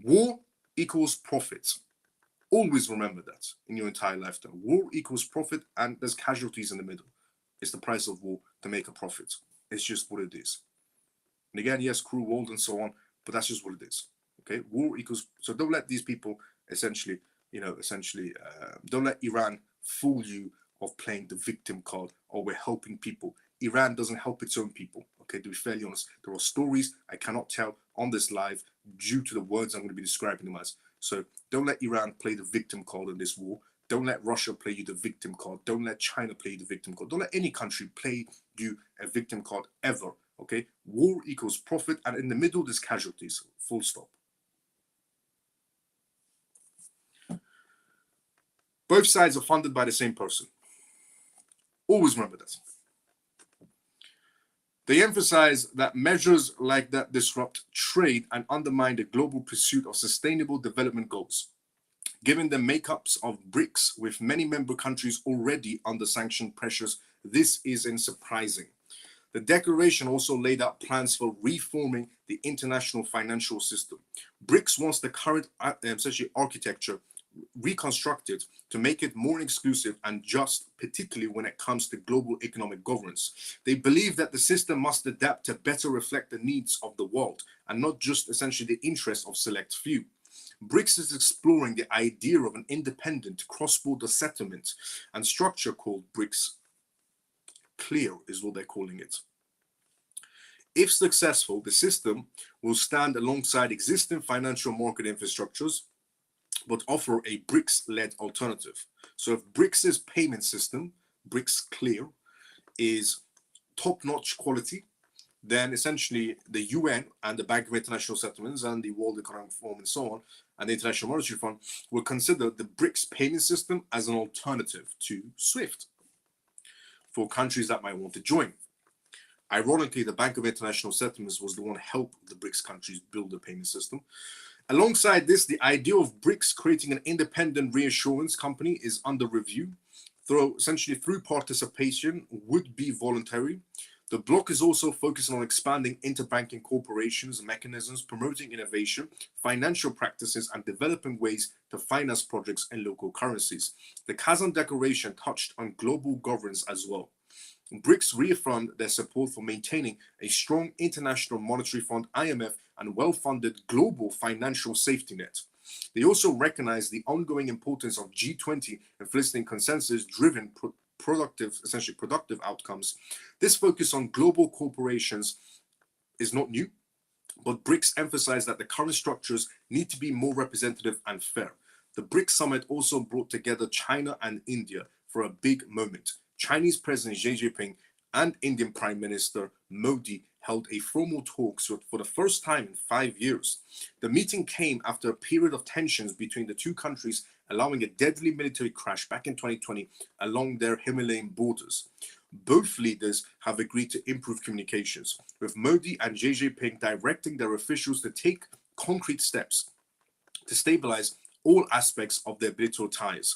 War equals profit. Always remember that in your entire lifetime. War equals profit, and there's casualties in the middle. It's the price of war to make a profit. It's just what it is. And again, yes, cruel world and so on, but that's just what it is. Okay. Okay, war equals, so don't let these people don't let Iran fool you of playing the victim card or we're helping people. Iran doesn't help its own people. Okay, to be fairly honest, there are stories I cannot tell on this live due to the words I'm going to be describing them as. So don't let Iran play the victim card in this war. Don't let Russia play you the victim card. Don't let China play you the victim card. Don't let any country play you a victim card ever. Okay, war equals profit, and in the middle there's casualties. Full stop. Both sides are funded by the same person. Always remember that. They emphasize that measures like that disrupt trade and undermine the global pursuit of sustainable development goals. Given the makeups of Brics, with many member countries already under sanction pressures, this isn't surprising. The declaration also laid out plans for reforming the international financial system. Brics wants the current architecture reconstructed to make it more exclusive and just, particularly when it comes to global economic governance. They believe that the system must adapt to better reflect the needs of the world and not just essentially the interests of select few. Brics is exploring the idea of an independent cross-border settlement and structure called Brics Clear is what they're calling it. If successful, the system will stand alongside existing financial market infrastructures but offer a Brics-led alternative. So if Brics' payment system, Brics Clear, is top-notch quality, then essentially the UN and the Bank of International Settlements and the World Economic Forum and so on, and the International Monetary Fund will consider the Brics payment system as an alternative to SWIFT for countries that might want to join. Ironically, the Bank of International Settlements was the one to help the Brics countries build a payment system. Alongside this, the idea of Brics creating an independent reassurance company is under review. Through participation would be voluntary. The bloc is also focusing on expanding interbanking corporations, mechanisms, promoting innovation, financial practices, and developing ways to finance projects in local currencies. The Kazan Declaration touched on global governance as well. Brics reaffirmed their support for maintaining a strong international monetary fund, IMF, and well-funded global financial safety net. They also recognize the ongoing importance of G20 in fostering consensus-driven productive outcomes. This focus on global corporations is not new, but Brics emphasized that the current structures need to be more representative and fair. The Brics summit also brought together China and India for a big moment. Chinese President Xi Jinping and Indian Prime Minister Modi held a formal talks for the first time in 5 years. The meeting came after a period of tensions between the two countries, allowing a deadly military crash back in 2020 along their Himalayan borders. Both leaders have agreed to improve communications, with Modi and Xi Jinping directing their officials to take concrete steps to stabilize all aspects of their bilateral ties.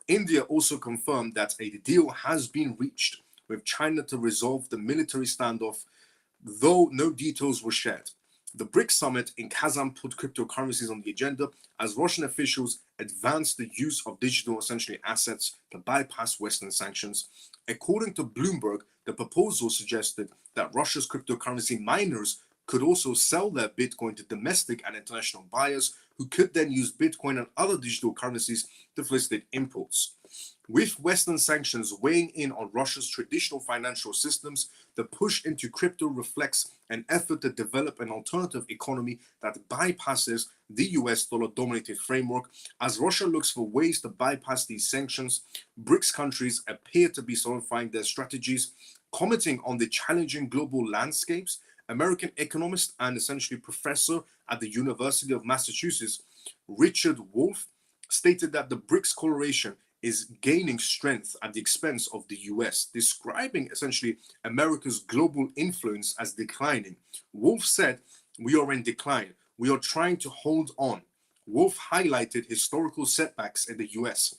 India also confirmed that a deal has been reached with China to resolve the military standoff, though no details were shared. The BRICS summit in Kazan put cryptocurrencies on the agenda as Russian officials advanced the use of digital assets to bypass Western sanctions. According to Bloomberg, the proposal suggested that Russia's cryptocurrency miners could also sell their Bitcoin to domestic and international buyers who could then use Bitcoin and other digital currencies to facilitate imports. With Western sanctions weighing in on Russia's traditional financial systems, the push into crypto reflects an effort to develop an alternative economy that bypasses the US dollar-dominated framework. As Russia looks for ways to bypass these sanctions, BRICS countries appear to be solidifying their strategies. Commenting on the challenging global landscapes, American economist and essentially professor at the University of Massachusetts, Richard Wolff, stated that the BRICS coalition is gaining strength at the expense of the US, describing essentially America's global influence as declining. Wolff said, "We are in decline. We are trying to hold on." Wolff highlighted historical setbacks in the US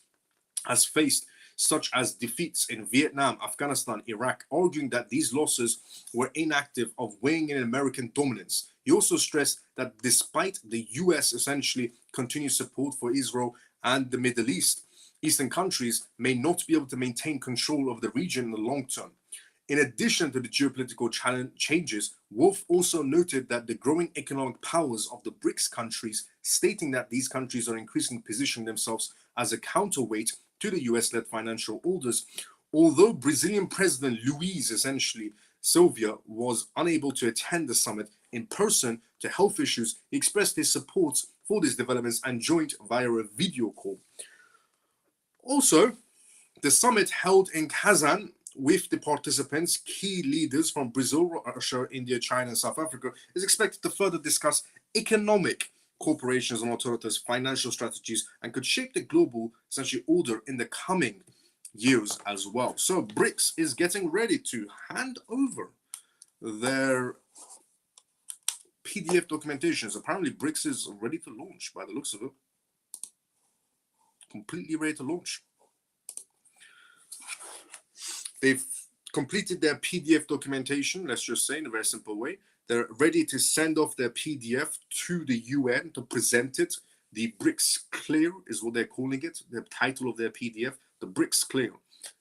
has faced, such as defeats in Vietnam, Afghanistan, Iraq, arguing that these losses were inactive of weighing in American dominance. He also stressed that despite the US essentially continued support for Israel and the Middle East, Eastern countries may not be able to maintain control of the region in the long term. In addition to the geopolitical changes, Wolf also noted that the growing economic powers of the BRICS countries, stating that these countries are increasingly positioning themselves as a counterweight to the US-led financial orders. Although Brazilian President Luiz, essentially Silva, was unable to attend the summit in person to health issues, he expressed his support for these developments and joined via a video call. Also, the summit held in Kazan with the participants, key leaders from Brazil, Russia, India, China, and South Africa, is expected to further discuss economic cooperations on alternatives, financial strategies, and could shape the global, essentially, order in the coming years as well. So Brics is getting ready to hand over their PDF documentations. Apparently Brics is ready to launch by the looks of it. Completely ready to launch. They've completed their PDF documentation, let's just say, in a very simple way. They're ready to send off their PDF to the UN to present it. The Brics Clear is what they're calling it, the title of their PDF, the Brics Clear,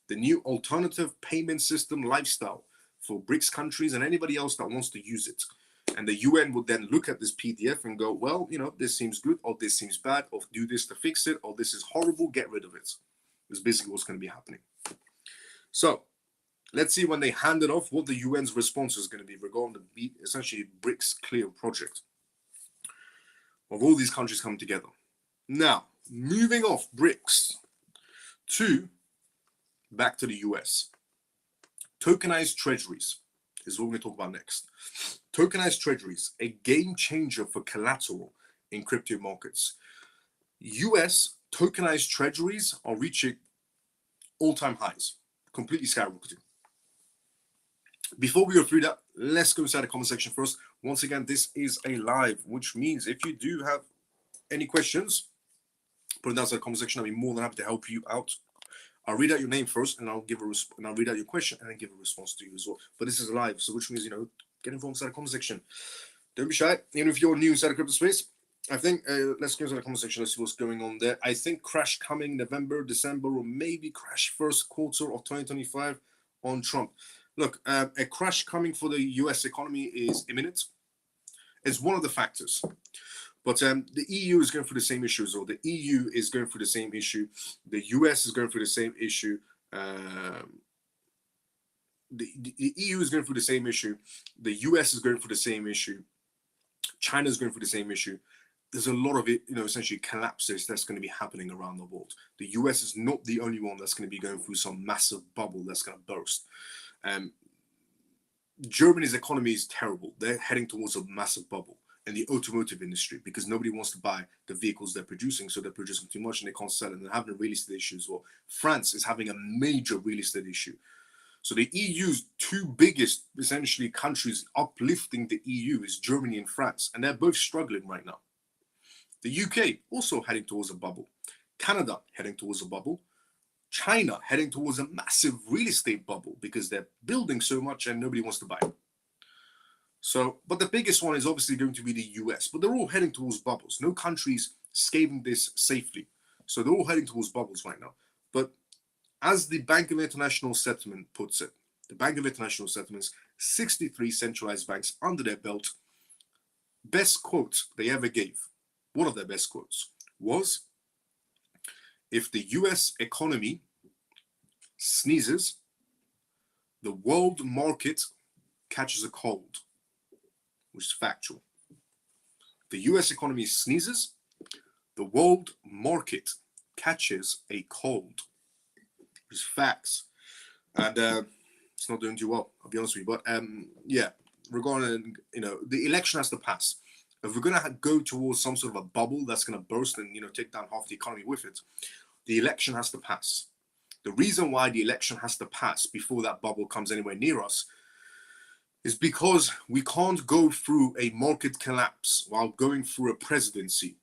the new alternative payment system lifestyle for Brics countries and anybody else that wants to use it. And the UN would then look at this PDF and go, well, you know, this seems good, or this seems bad, or do this to fix it, or this is horrible, get rid of it. That's basically what's going to be happening. So let's see when they hand it off what the UN's response is going to be regarding the essentially Brics Clear project of all these countries coming together. Now, moving off Brics back to the US. Tokenized treasuries is what we're going to talk about next. Tokenized treasuries, a game changer for collateral in crypto markets. US tokenized treasuries are reaching all-time highs, completely skyrocketing. Before we go through that, let's go inside the comment section first. Once again, this is a live, which means if you do have any questions, put it down in the comment section. I'll be more than happy to help you out. I'll read out your name first, and I'll read out your question, and then give a response to you as well. But this is live, so which means, you know, get involved inside the comment section. Don't be shy, even if you're new inside the crypto space. I think let's go inside the comment section. Let's see what's going on there. I think crash coming November, December, or maybe crash first quarter of 2025 on Trump. Look, a crash coming for the US economy is imminent. It's one of the factors. But the EU is going through the same issues, or the EU is going through the same issue. The US is going through the same issue. The EU is going through the same issue. The US is going through the same issue. China is going through the same issue. There's a lot of it, you know, essentially collapses that's going to be happening around the world. The US is not the only one that's going to be going through some massive bubble that's going to burst. Germany's economy is terrible. They're heading towards a massive bubble in the automotive industry because nobody wants to buy the vehicles they're producing, so they're producing too much and they can't sell it, and they're having a real estate issue as well. France is having a major real estate issue. So the EU's two biggest, essentially, countries uplifting the EU is Germany and France, and they're both struggling right now. The UK also heading towards a bubble. Canada heading towards a bubble. China heading towards a massive real estate bubble because they're building so much and nobody wants to buy it. So, but the biggest one is obviously going to be the US, but they're all heading towards bubbles. No country's escaping this safely. So they're all heading towards bubbles right now. But as the Bank of International Settlement puts it, the Bank of International Settlements, 63 centralized banks under their belt, best quote they ever gave, one of their best quotes was, if the US economy sneezes, the world market catches a cold, which is factual. The US economy sneezes, the world market catches a cold, which is facts. And it's not doing too well, I'll be honest with you. But yeah, regarding, you know, the election has to pass. If we're going to go towards some sort of a bubble that's going to burst and, you know, take down half the economy with it, the election has to pass. The reason why the election has to pass before that bubble comes anywhere near us is because we can't go through a market collapse while going through a presidency.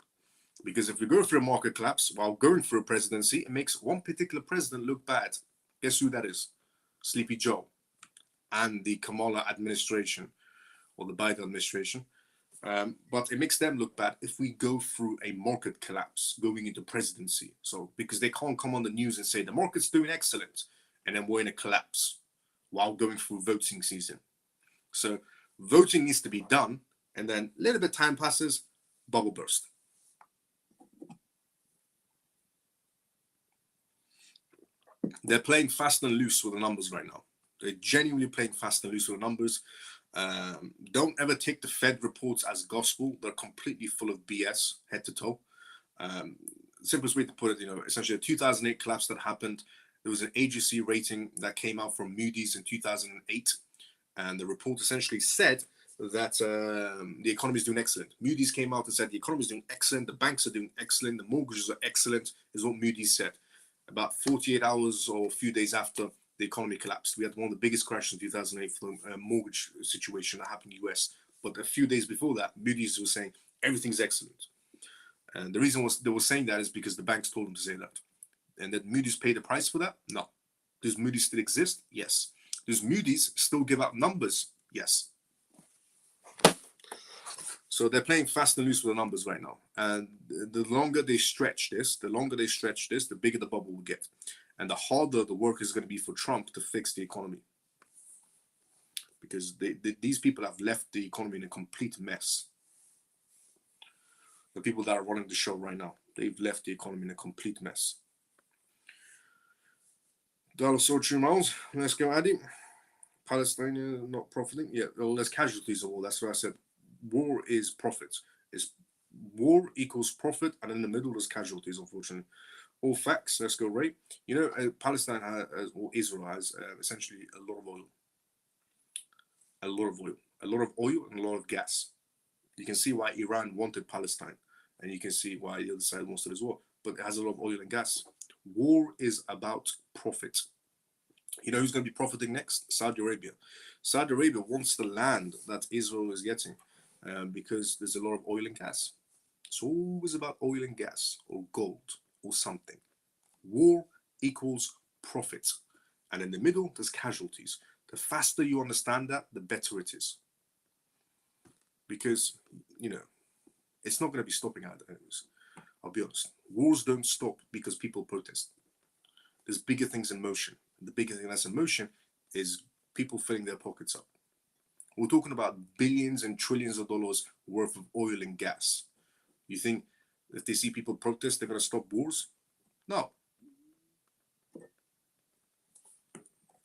Because if we go through a market collapse while going through a presidency, it makes one particular president look bad. Guess who that is? Sleepy Joe and the Kamala administration, or the Biden administration. But it makes them look bad if we go through a market collapse going into presidency. So because they can't come on the news and say the market's doing excellent and then we're in a collapse. while going through voting season. So voting needs to be done, and then a little bit time passes, bubble burst. They're playing fast and loose with the numbers right now. They're genuinely playing fast and loose with the numbers. Don't ever take the Fed reports as gospel. They're completely full of BS, head to toe. Simplest way to put it, essentially the 2008 collapse that happened, there was an agency rating that came out from Moody's in 2008. And the report essentially said that the economy is doing excellent. Moody's came out and said the economy is doing excellent. The banks are doing excellent. The mortgages are excellent, is what Moody's said. About 48 hours or a few days after the economy collapsed, we had one of the biggest crashes in 2008 for the mortgage situation that happened in the US. But a few days before that, Moody's was saying everything's excellent. And the reason they were saying that is because the banks told them to say that. And did Moody's pay the price for that? No. Does Moody's still exist? Yes. Does Moody's still give out numbers? Yes. So they're playing fast and loose with the numbers right now. And the longer they stretch this, the bigger the bubble will get. And the harder the work is going to be for Trump to fix the economy. Because these people have left the economy in a complete mess. The people that are running the show right now, they've left the economy in a complete mess. Dollar saw 2 miles. Let's go, Addy. Palestine not profiting. Yeah, well, there's casualties of war. That's what I said. War is profit. War equals profit, and in the middle there's casualties, unfortunately. All facts. Let's go, Ray. Palestine has, or Israel has, essentially a lot of oil. A lot of oil and a lot of gas. You can see why Iran wanted Palestine, and you can see why the other side wants it as well. But it has a lot of oil and gas. War is about profit. You know who's going to be profiting next? Saudi Arabia. Saudi Arabia wants the land that Israel is getting because there's a lot of oil and gas. It's always about oil and gas or gold or something. War equals profit. And in the middle, there's casualties. The faster you understand that, the better it is. Because, it's not going to be stopping out there. I'll be honest. Wars don't stop because people protest. There's bigger things in motion. The bigger thing that's in motion is people filling their pockets up. We're talking about billions and trillions of dollars worth of oil and gas. You think if they see people protest, they're going to stop wars? No.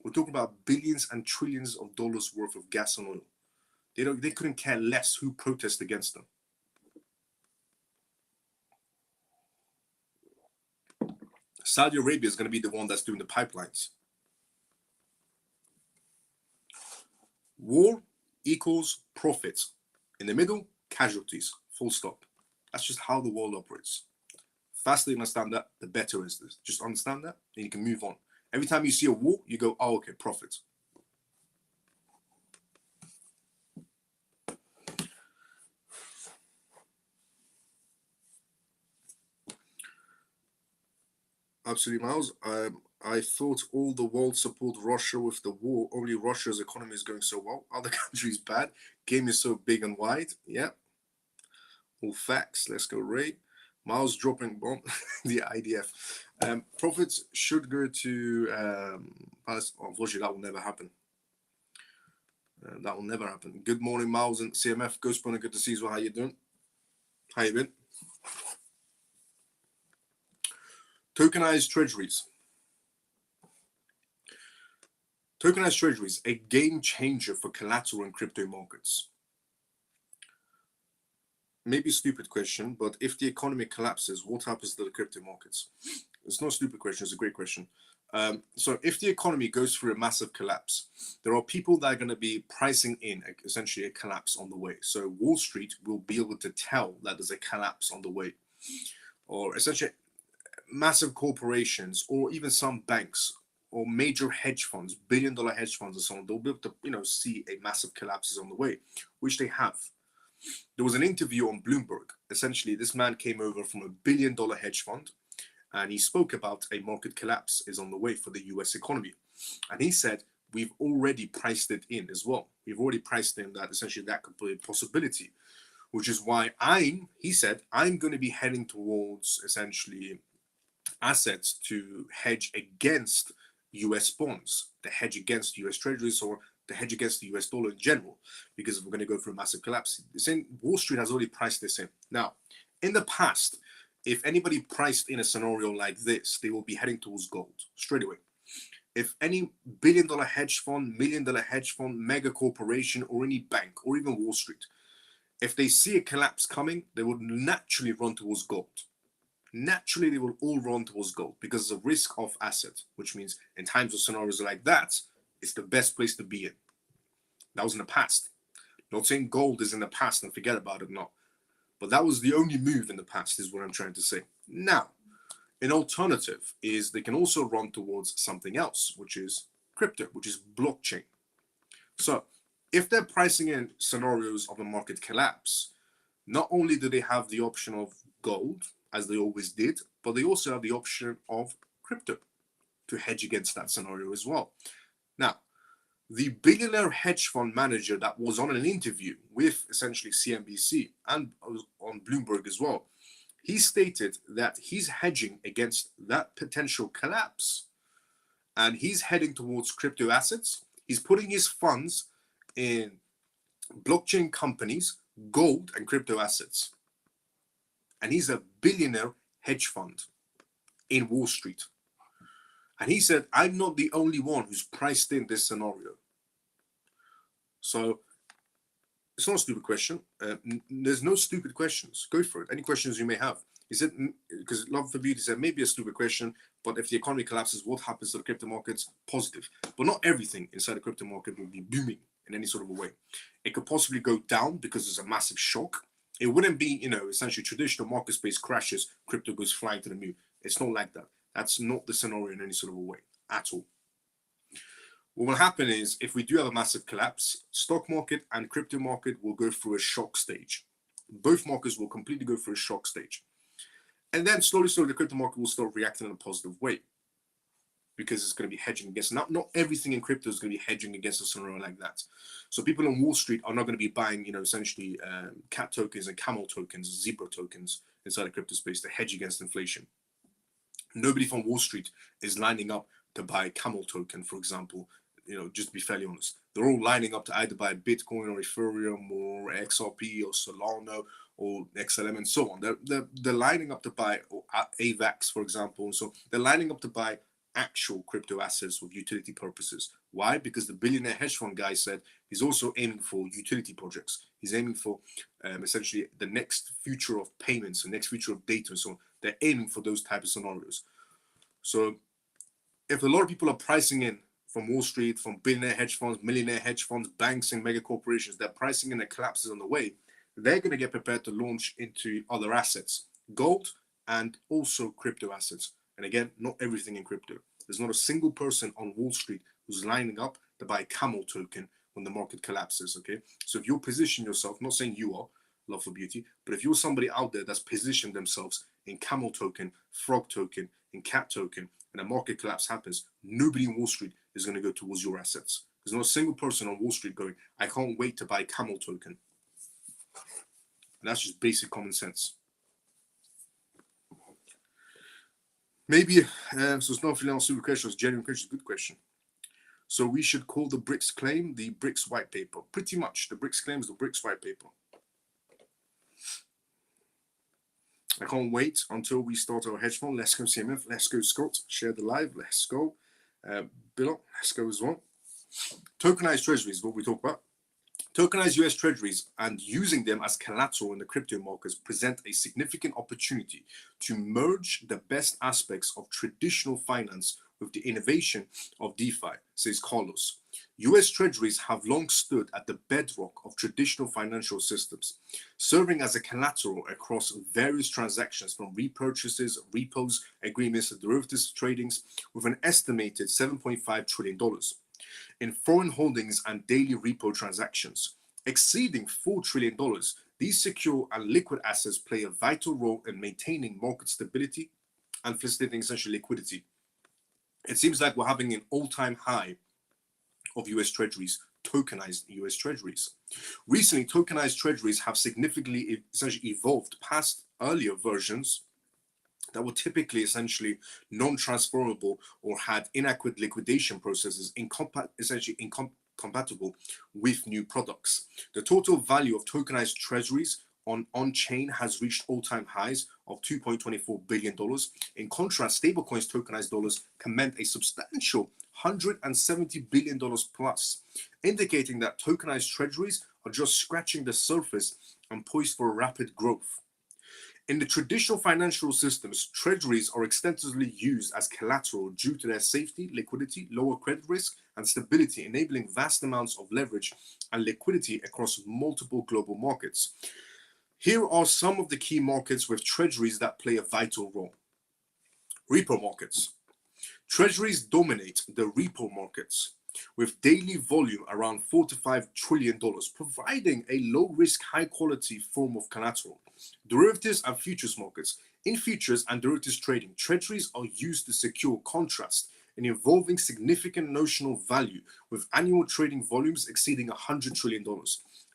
We're talking about billions and trillions of dollars worth of gas and oil. They couldn't care less who protests against them. Saudi Arabia is going to be the one that's doing the pipelines. War equals profit. In the middle, casualties. Full stop. That's just how the world operates. Faster you understand that, the better is this. Just understand that, and you can move on. Every time you see a war, you go, oh, okay, profit. Absolutely, Miles. I thought all the world support Russia with the war. Only Russia's economy is going so well. Other countries bad. Game is so big and wide. Yeah. All facts. Let's go, Ray. Miles dropping bomb. The IDF. Profits should go to Palestine. Unfortunately, that will never happen. That will never happen. Good morning, Miles and CMF. Ghost Runner, good to see you. How you doing? How you been? Tokenized treasuries. Tokenized treasuries, a game changer for collateral in crypto markets. Maybe a stupid question, but if the economy collapses, what happens to the crypto markets? It's not a stupid question, it's a great question. So if the economy goes through a massive collapse, there are people that are going to be pricing in essentially a collapse on the way. So Wall Street will be able to tell that there's a collapse on the way. Or essentially massive corporations or even some banks or major hedge funds, billion-dollar hedge funds and so on, they'll be able to, see a massive collapses on the way, which they have. There was an interview on Bloomberg. Essentially, this man came over from a billion-dollar hedge fund, and he spoke about a market collapse is on the way for the US economy. And he said, we've already priced it in as well. We've already priced in that essentially that could be a possibility, which is why he said, I'm going to be heading towards essentially assets to hedge against US bonds, the hedge against US treasuries, or the hedge against the US dollar in general, because if we're going to go through a massive collapse. It's saying Wall Street has already priced this in. Now, in the past, if anybody priced in a scenario like this, they will be heading towards gold straight away. If any billion-dollar hedge fund, million-dollar hedge fund, mega corporation, or any bank, or even Wall Street, if they see a collapse coming, they would naturally run towards gold. Naturally, they will all run towards gold because it's a risk-off asset, which means in times of scenarios like that, it's the best place to be in. That was in the past. Not saying gold is in the past and forget about it, no. But that was the only move in the past, is what I'm trying to say. Now, an alternative is they can also run towards something else, which is crypto, which is blockchain. So if they're pricing in scenarios of a market collapse, not only do they have the option of gold, as they always did, but they also have the option of crypto to hedge against that scenario as well. Now, the billionaire hedge fund manager that was on an interview with essentially CNBC and on Bloomberg as well, he stated that he's hedging against that potential collapse and he's heading towards crypto assets. He's putting his funds in blockchain companies, gold, and crypto assets. And he's a billionaire hedge fund in Wall Street. And he said, I'm not the only one who's priced in this scenario. So it's not a stupid question. There's no stupid questions. Go for it. Any questions you may have. He said, because Love for Beauty said, maybe a stupid question, but if the economy collapses, what happens to the crypto markets? Positive. But not everything inside the crypto market will be booming in any sort of a way. It could possibly go down because there's a massive shock. It wouldn't be, essentially traditional market space crashes, crypto goes flying to the moon. It's not like that. That's not the scenario in any sort of a way at all. What will happen is, if we do have a massive collapse, stock market and crypto market will go through a shock stage. Both markets will completely go through a shock stage. And then slowly, the crypto market will start reacting in a positive way because it's going to be hedging against. Not everything in crypto is going to be hedging against a scenario like that. So people on Wall Street are not going to be buying, essentially cat tokens and camel tokens, zebra tokens inside the crypto space to hedge against inflation. Nobody from Wall Street is lining up to buy a camel token, for example, just to be fairly honest. They're all lining up to either buy Bitcoin or Ethereum or XRP or Solana or XLM and so on. They're lining up to buy AVAX, for example. And so they're lining up to buy actual crypto assets with utility purposes. Why? Because the billionaire hedge fund guy said he's also aiming for utility projects. He's aiming for essentially the next future of payments, the next future of data and so on. They're aiming for those type of scenarios. So if a lot of people are pricing in from Wall Street, from billionaire hedge funds, millionaire hedge funds, banks and mega corporations, they're pricing in the collapses on the way, they're going to get prepared to launch into other assets, gold and also crypto assets. And again, not everything in crypto. There's not a single person on Wall Street who's lining up to buy a camel token when the market collapses, okay? So if you position yourself, not saying you are, Love for Beauty, but if you're somebody out there that's positioned themselves in camel token, frog token, in cat token, and a market collapse happens, nobody in Wall Street is going to go towards your assets. There's not a single person on Wall Street going, I can't wait to buy a camel token. And that's just basic common sense. Maybe, so it's not really a super question, it's a genuine question, good question. So we should call the Brics claim the Brics white paper. Pretty much, the Brics claim is the Brics white paper. I can't wait until we start our hedge fund. Let's go CMF. Let's go Scott. Share the live. Let's go. Bill, let's go as well. Tokenized treasuries, what we talk about. Tokenized US treasuries and using them as collateral in the crypto markets present a significant opportunity to merge the best aspects of traditional finance with the innovation of DeFi, says Carlos. US treasuries have long stood at the bedrock of traditional financial systems, serving as a collateral across various transactions from repurchases, repos, agreements, and derivatives tradings, with an estimated $7.5 trillion in foreign holdings and daily repo transactions. Exceeding $4 trillion, these secure and liquid assets play a vital role in maintaining market stability and facilitating essential liquidity. It seems like we're having an all-time high of US treasuries, tokenized US treasuries. Recently, tokenized treasuries have significantly essentially evolved past earlier versions that were typically essentially non-transferable or had inadequate liquidation processes incompatible with new products. The total value of tokenized treasuries on-chain has reached all-time highs of $2.24 billion. In contrast, stablecoins tokenized dollars command a substantial $170 billion plus, indicating that tokenized treasuries are just scratching the surface and poised for rapid growth. In the traditional financial systems, treasuries are extensively used as collateral due to their safety, liquidity, lower credit risk, and stability, enabling vast amounts of leverage and liquidity across multiple global markets. Here are some of the key markets with treasuries that play a vital role. Repo markets. Treasuries dominate the repo markets with daily volume around $4 to $5 trillion, providing a low-risk, high-quality form of collateral. Derivatives and futures markets. In futures and derivatives trading, treasuries are used to secure contracts involving significant notional value, with annual trading volumes exceeding $100 trillion.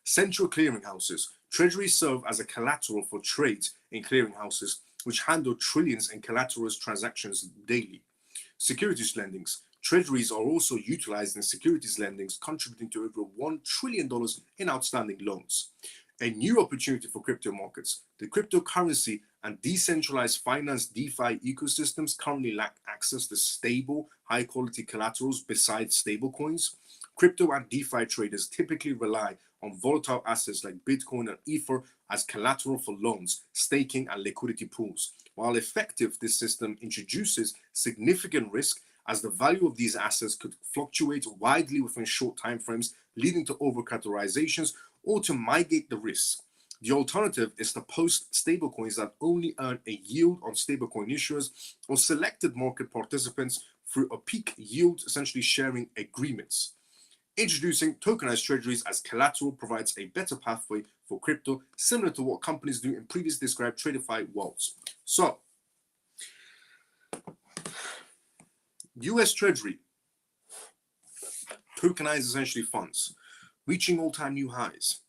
Central clearinghouses. Treasuries serve as a collateral for trades in clearinghouses, which handle trillions in collateralized transactions daily. Securities lendings. Treasuries are also utilized in securities lendings, contributing to over $1 trillion in outstanding loans. A new opportunity for crypto markets. The cryptocurrency and decentralized finance DeFi ecosystems currently lack access to stable, high-quality collaterals besides stablecoins. Crypto and DeFi traders typically rely on volatile assets like Bitcoin and Ether as collateral for loans, staking, and liquidity pools. While effective, this system introduces significant risk as the value of these assets could fluctuate widely within short timeframes, leading to overcapitalizations or to mitigate the risk. The alternative is to post stablecoins that only earn a yield on stablecoin issuers or selected market participants through a peak yield, essentially sharing agreements. Introducing tokenized treasuries as collateral provides a better pathway for crypto, similar to what companies do in previously described TradFi worlds. So, US Treasury tokenized essentially funds, reaching all-time new highs.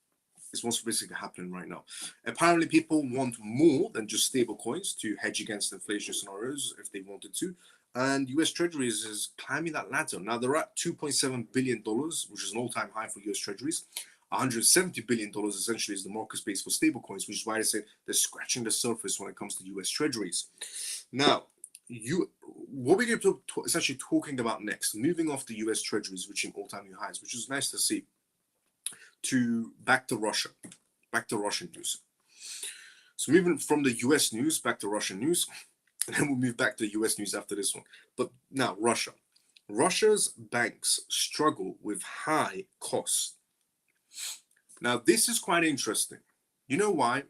Is what's basically happening right now. Apparently, people want more than just stable coins to hedge against inflation scenarios if they wanted to. And US Treasuries is climbing that ladder. Now they're at $2.7 billion, which is an all-time high for US Treasuries. $170 billion essentially is the market space for stablecoins, which is why I say they're scratching the surface when it comes to US Treasuries. Now, what we're going to essentially talking about next, moving off the US Treasuries reaching all-time new highs, which is nice to see, to back to Russia, back to Russian news. So moving from the US news back to Russian news, and then we'll move back to US news after this one. But now, Russia. Russia's banks struggle with high costs. Now, this is quite interesting. You know why?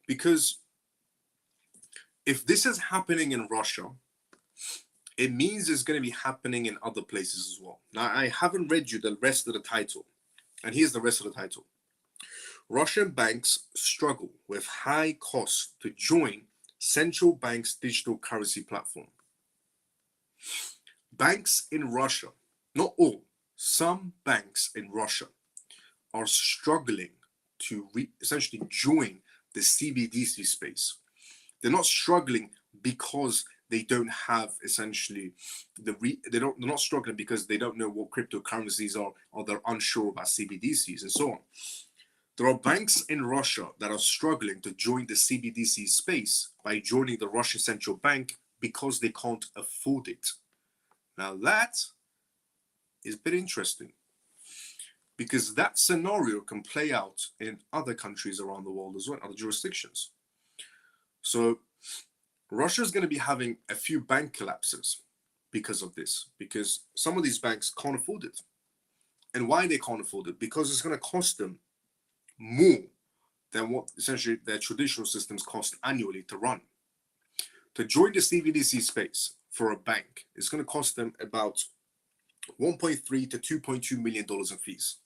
Because if this is happening in Russia, it means it's going to be happening in other places as well. Now, I haven't read you the rest of the title. And here's the rest of the title. Russian banks struggle with high costs to join central bank's digital currency platform. Banks in Russia, not all, some banks in Russia are struggling to essentially join the CBDC space. They're not struggling because they don't have essentially they're not struggling because they don't know what cryptocurrencies are, or they're unsure about CBDCs and so on. There are banks in Russia that are struggling to join the CBDC space by joining the Russian central bank because they can't afford it. Now that is a bit interesting, because that scenario can play out in other countries around the world as well, other jurisdictions. So Russia is going to be having a few bank collapses because of this, because some of these banks can't afford it. And why they can't afford it? Because it's going to cost them more than what essentially their traditional systems cost annually to run. To join the CBDC space for a bank, it's going to cost them about $1.3 to $2.2 million in fees.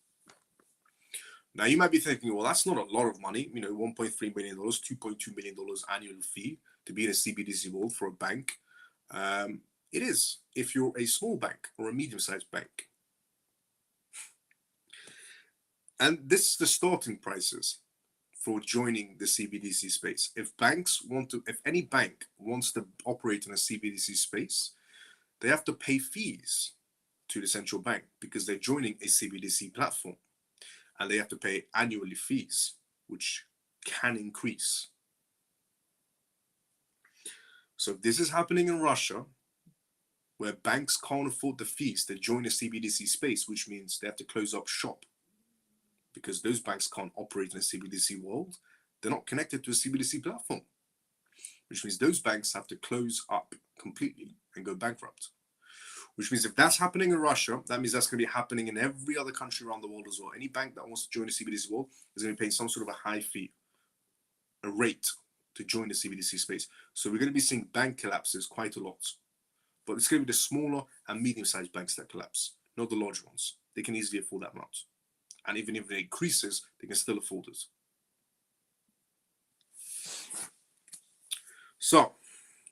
Now, you might be thinking, well, that's not a lot of money, $1.3 million, $2.2 million annual fee to be in a CBDC world for a bank. It is, if you're a small bank or a medium-sized bank. And this is the starting prices for joining the CBDC space. If any bank wants to operate in a CBDC space, they have to pay fees to the central bank because they're joining a CBDC platform, and they have to pay annually fees, which can increase. So if this is happening in Russia, where banks can't afford the fees to join a CBDC space, which means they have to close up shop because those banks can't operate in a CBDC world. They're not connected to a CBDC platform, which means those banks have to close up completely and go bankrupt. Which means if that's happening in Russia, that means that's going to be happening in every other country around the world as well. Any bank that wants to join the CBDC world is going to be paying some sort of a high fee, a rate to join the CBDC space. So we're going to be seeing bank collapses quite a lot. But it's going to be the smaller and medium-sized banks that collapse, not the large ones. They can easily afford that amount. And even if it increases, they can still afford it. So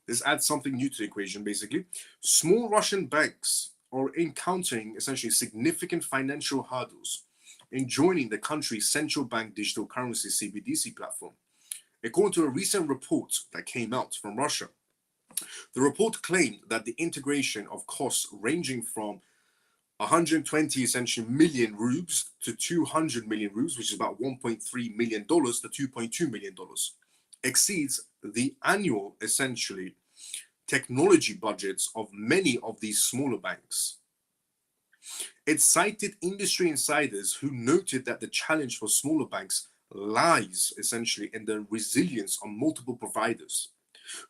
this adds something new to the equation, basically. Small Russian banks are encountering essentially significant financial hurdles in joining the country's central bank digital currency CBDC platform. According to a recent report that came out from Russia, the report claimed that the integration of costs ranging from 120 essentially million rubles to 200 million rubles, which is about $1.3 million to $2.2 million, exceeds the annual essentially technology budgets of many of these smaller banks. It cited industry insiders who noted that the challenge for smaller banks lies essentially in the resilience on multiple providers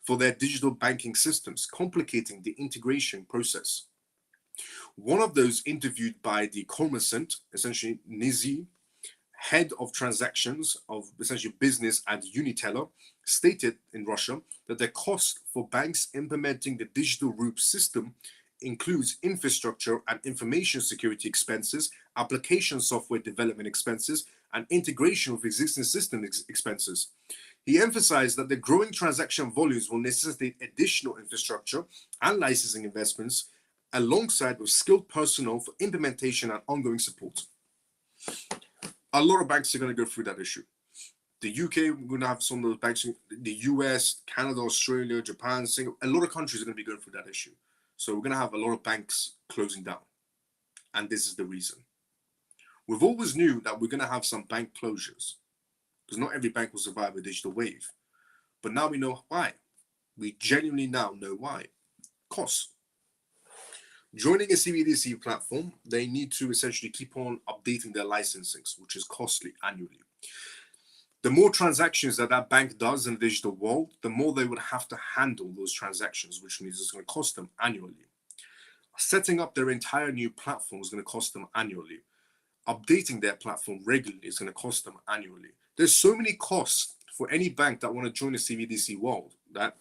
for their digital banking systems, complicating the integration process. One of those interviewed by the Cormorant, essentially Nizi, head of transactions of essentially business at Uniteller, stated in Russia that the cost for banks implementing the digital ruble system includes infrastructure and information security expenses, application software development expenses, and integration with existing system expenses. He emphasized that the growing transaction volumes will necessitate additional infrastructure and licensing investments, alongside with skilled personnel for implementation and ongoing support. A lot of banks are going to go through that issue. The UK, we're going to have some of those banks, the US, Canada, Australia, Japan, Singapore, a lot of countries are going to be going through that issue. So we're going to have a lot of banks closing down. And this is the reason. We've always knew that we're going to have some bank closures, because not every bank will survive a digital wave. But now we know why. We genuinely now know why. Costs. Joining a CBDC platform, they need to essentially keep on updating their licensings, which is costly annually. The more transactions that bank does in the digital world, the more they would have to handle those transactions, which means it's going to cost them annually. Setting up their entire new platform is going to cost them annually. Updating their platform regularly is going to cost them annually. There's so many costs for any bank that want to join the CBDC world that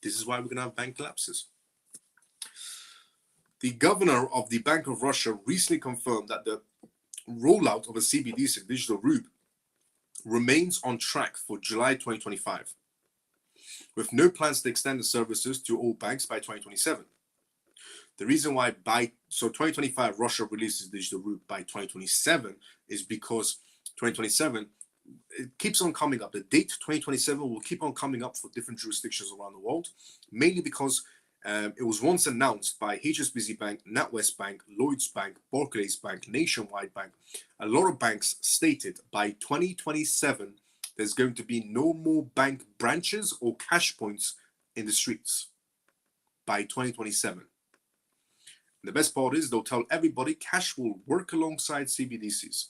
this is why we're going to have bank collapses. The governor of the Bank of Russia recently confirmed that the rollout of a CBDC digital ruble remains on track for July 2025, with no plans to extend the services to all banks by 2027. The reason why 2025 Russia releases digital ruble by 2027 is because 2027, it keeps on coming up. The date 2027 will keep on coming up for different jurisdictions around the world, mainly because it was once announced by HSBC Bank, NatWest Bank, Lloyds Bank, Barclays Bank, Nationwide Bank. A lot of banks stated by 2027, there's going to be no more bank branches or cash points in the streets by 2027. And the best part is they'll tell everybody cash will work alongside CBDCs.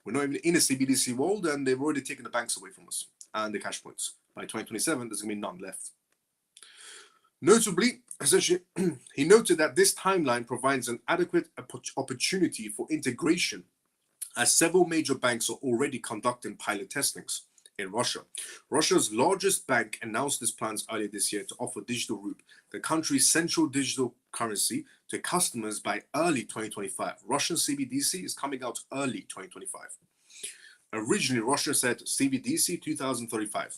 We're not even in a CBDC world, and they've already taken the banks away from us and the cash points. By 2027, there's going to be none left. Notably, essentially, he noted that this timeline provides an adequate opportunity for integration, as several major banks are already conducting pilot testings in Russia. Russia's largest bank announced its plans earlier this year to offer digital ruble, the country's central digital currency, to customers by early 2025. Russian CBDC is coming out early 2025. Originally, Russia said CBDC 2035.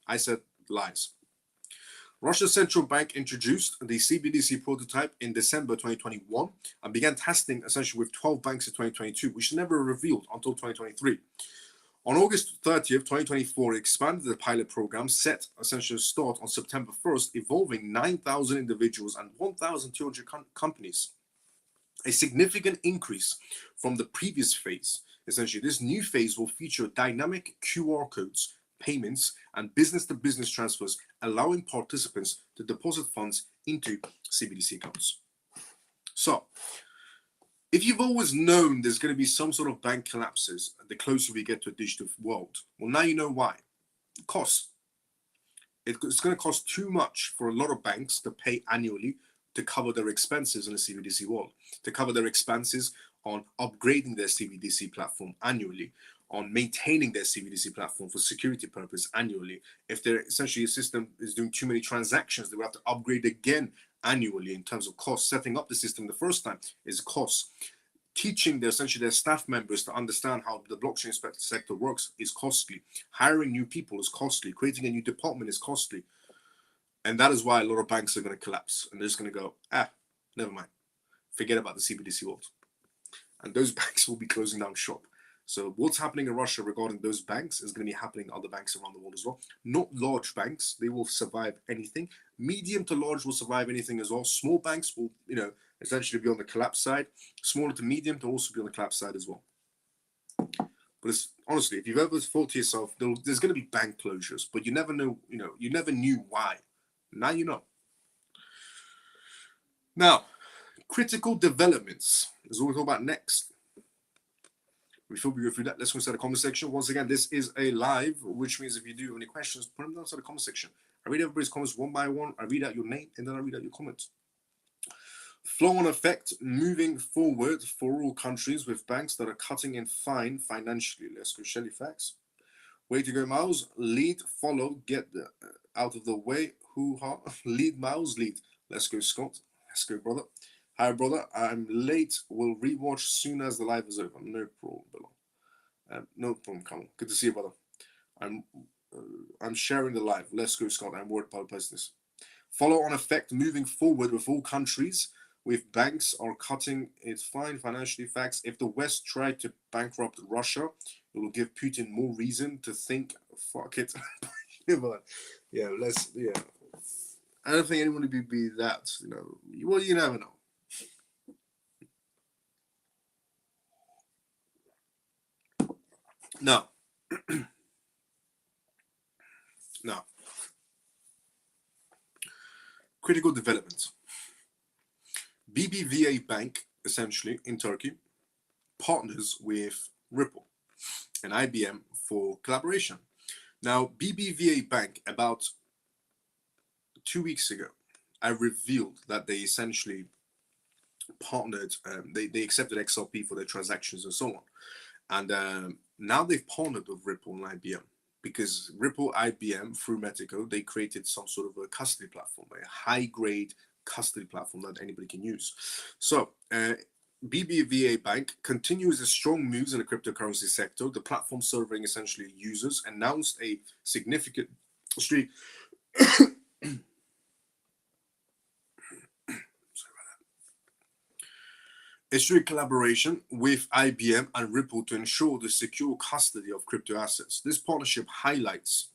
I said lies. Russia's central bank introduced the CBDC prototype in December 2021 and began testing essentially with 12 banks in 2022, which never revealed until 2023. On August 30th, 2024, it expanded the pilot program, set essentially a start on September 1st, involving 9,000 individuals and 1,200 companies. A significant increase from the previous phase. Essentially, this new phase will feature dynamic QR codes, payments, and business-to-business transfers, allowing participants to deposit funds into CBDC accounts. So, if you've always known there's going to be some sort of bank collapses the closer we get to a digital world, well, now you know why. Costs. It's going to cost too much for a lot of banks to pay annually to cover their expenses in the CBDC world, to cover their expenses on upgrading their CBDC platform annually, on maintaining their CBDC platform for security purpose annually. If their essentially a system is doing too many transactions, they will have to upgrade again annually in terms of cost. Setting up the system the first time is cost. Teaching essentially their staff members to understand how the blockchain sector works is costly. Hiring new people is costly. Creating a new department is costly. And that is why a lot of banks are going to collapse. And they're just going to go, never mind. Forget about the CBDC world. And those banks will be closing down shop. So what's happening in Russia regarding those banks is going to be happening in other banks around the world as well. Not large banks. They will survive anything. Medium to large will survive anything as well. Small banks will, essentially be on the collapse side. Smaller to medium to also be on the collapse side as well. But it's, honestly, if you've ever thought to yourself, there's going to be bank closures, but you never know, you never knew why. Now you know. Now, critical developments is what we'll talk about next. Before we go through that, let's go inside the comment section. Once again, this is a live, which means if you do have any questions, put them down inside the comment section. I read everybody's comments one by one. I read out your name, and then I read out your comments. Flow-on effect moving forward for all countries with banks that are cutting in fine financially. Let's go, Shelly Facts. Way to go, Miles. Lead, follow, get out of the way. Hoo-ha. Lead, Miles, lead. Let's go, Scott. Let's go, brother. Hi, brother. I'm late. We'll rewatch soon as the live is over. No problem, Bill. No problem, come on. Good to see you, brother. I'm sharing the live. Let's go, Scott. I'm worried about business. Follow-on effect moving forward with all countries with banks are cutting its fine financially. Facts. If the West tried to bankrupt Russia, it will give Putin more reason to think, fuck it. Yeah, I don't think anyone would be that, well, you never know. Now, critical developments. BBVA Bank, essentially, in Turkey, partners with Ripple and IBM for collaboration. Now, BBVA Bank, about 2 weeks ago, I revealed that they essentially partnered, they accepted XRP for their transactions and so on. And now they've partnered with Ripple and IBM because Ripple, IBM, through Metico, they created some sort of a custody platform, a high-grade custody platform that anybody can use. So BBVA Bank continues its strong moves in the cryptocurrency sector. The platform serving essentially users announced a significant a strict collaboration with IBM and Ripple to ensure the secure custody of crypto assets. This partnership highlights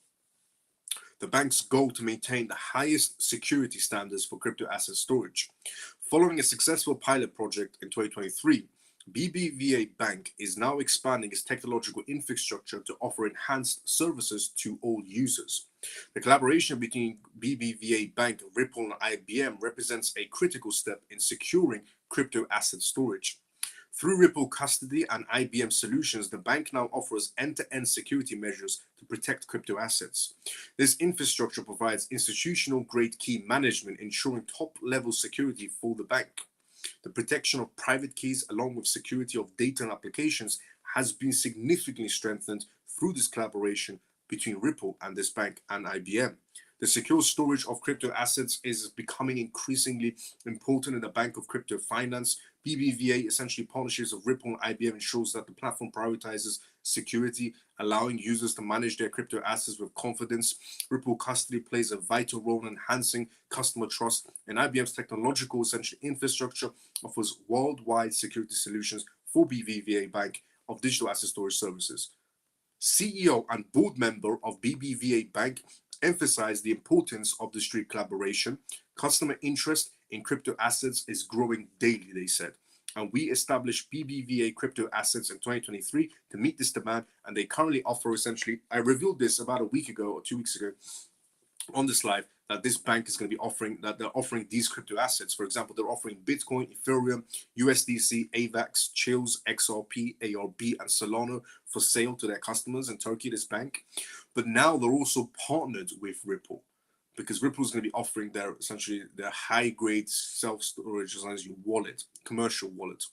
the bank's goal to maintain the highest security standards for crypto asset storage. Following a successful pilot project in 2023, BBVA Bank is now expanding its technological infrastructure to offer enhanced services to all users. The collaboration between BBVA Bank, Ripple, and IBM represents a critical step in securing crypto asset storage. Through Ripple Custody and IBM Solutions, the bank now offers end-to-end security measures to protect crypto assets. This infrastructure provides institutional-grade key management, ensuring top-level security for the bank. The protection of private keys, along with security of data and applications, has been significantly strengthened through this collaboration between Ripple and this bank and IBM. The secure storage of crypto assets is becoming increasingly important in the bank of crypto finance. BBVA, essentially partnerships of Ripple and IBM, ensures that the platform prioritizes security, allowing users to manage their crypto assets with confidence. Ripple Custody plays a vital role in enhancing customer trust, and IBM's technological essential infrastructure offers worldwide security solutions for BBVA Bank of digital asset storage services. CEO and board member of BBVA Bank, emphasized the importance of the street collaboration. Customer interest in crypto assets is growing daily, they said. And we established BBVA crypto assets in 2023 to meet this demand. And they currently offer essentially, I revealed this about a week ago or 2 weeks ago on this live, that this bank is going to be offering, that they're offering these crypto assets. For example, they're offering Bitcoin, Ethereum, USDC, AVAX, Chills, XRP, ARB, and Solana for sale to their customers in Turkey, this bank. But now they're also partnered with Ripple, because Ripple is going to be offering their essentially their high-grade self-storage as your wallet, commercial wallet,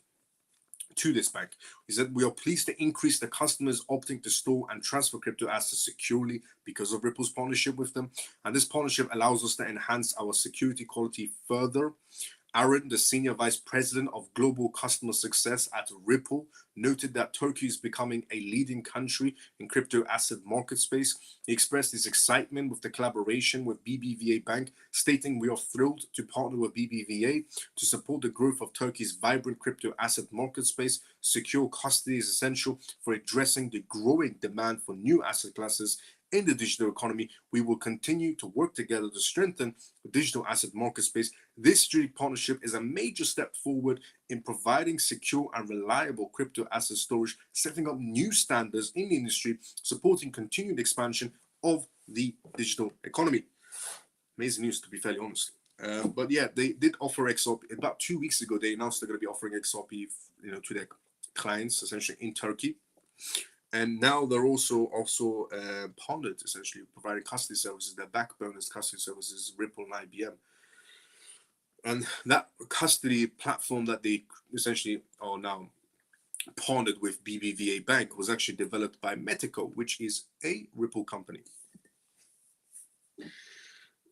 to this bank. He said, we are pleased to increase the customers opting to store and transfer crypto assets securely because of Ripple's partnership with them. And this partnership allows us to enhance our security quality further. Aaron, the Senior Vice President of Global Customer Success at Ripple, noted that Turkey is becoming a leading country in crypto asset market space. He expressed his excitement with the collaboration with BBVA Bank, stating, we are thrilled to partner with BBVA to support the growth of Turkey's vibrant crypto asset market space. Secure custody is essential for addressing the growing demand for new asset classes in the digital economy. We will continue to work together to strengthen the digital asset market space. This strategic partnership is a major step forward in providing secure and reliable crypto asset storage, setting up new standards in the industry, supporting continued expansion of the digital economy. Amazing news, to be fairly honest. But yeah, they did offer XRP. About 2 weeks ago, they announced they're going to be offering XRP, to their clients, essentially in Turkey. And now they're also partnered, essentially, providing custody services. Their backbone is custody services, Ripple and IBM. And that custody platform that they essentially are now partnered with BBVA Bank was actually developed by Metico, which is a Ripple company.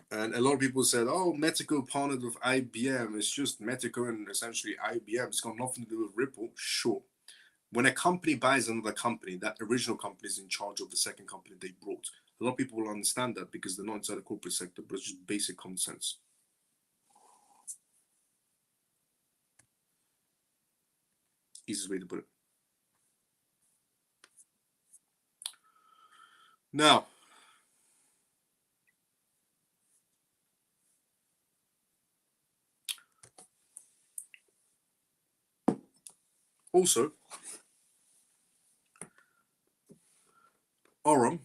And a lot of people said, oh, Metico partnered with IBM. It's just Metico and essentially IBM. It's got nothing to do with Ripple. Sure. When a company buys another company, that original company is in charge of the second company they brought. A lot of people will understand that because they're not inside the corporate sector, but it's just basic common sense. Easiest way to put it. Now, also, Aurum,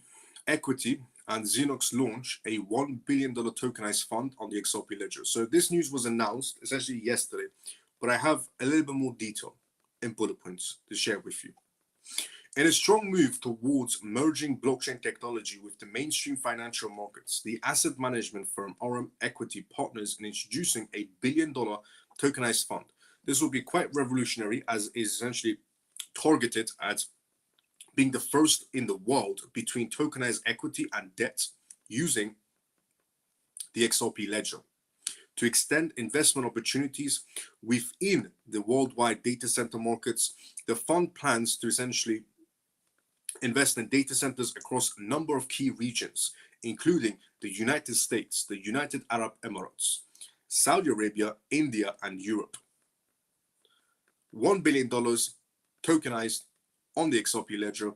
Equity, and Xenox launch a $1 billion tokenized fund on the XRP ledger. So this news was announced essentially yesterday, but I have a little bit more detail in bullet points to share with you. In a strong move towards merging blockchain technology with the mainstream financial markets, the asset management firm Aurum Equity partners in introducing a $1 billion tokenized fund. This will be quite revolutionary, as is essentially targeted at being the first in the world between tokenized equity and debt using the XRP ledger to extend investment opportunities within the worldwide data center markets. The fund plans to essentially invest in data centers across a number of key regions, including the United States, the United Arab Emirates, Saudi Arabia, India, and Europe. $1 billion tokenized on the XRP ledger,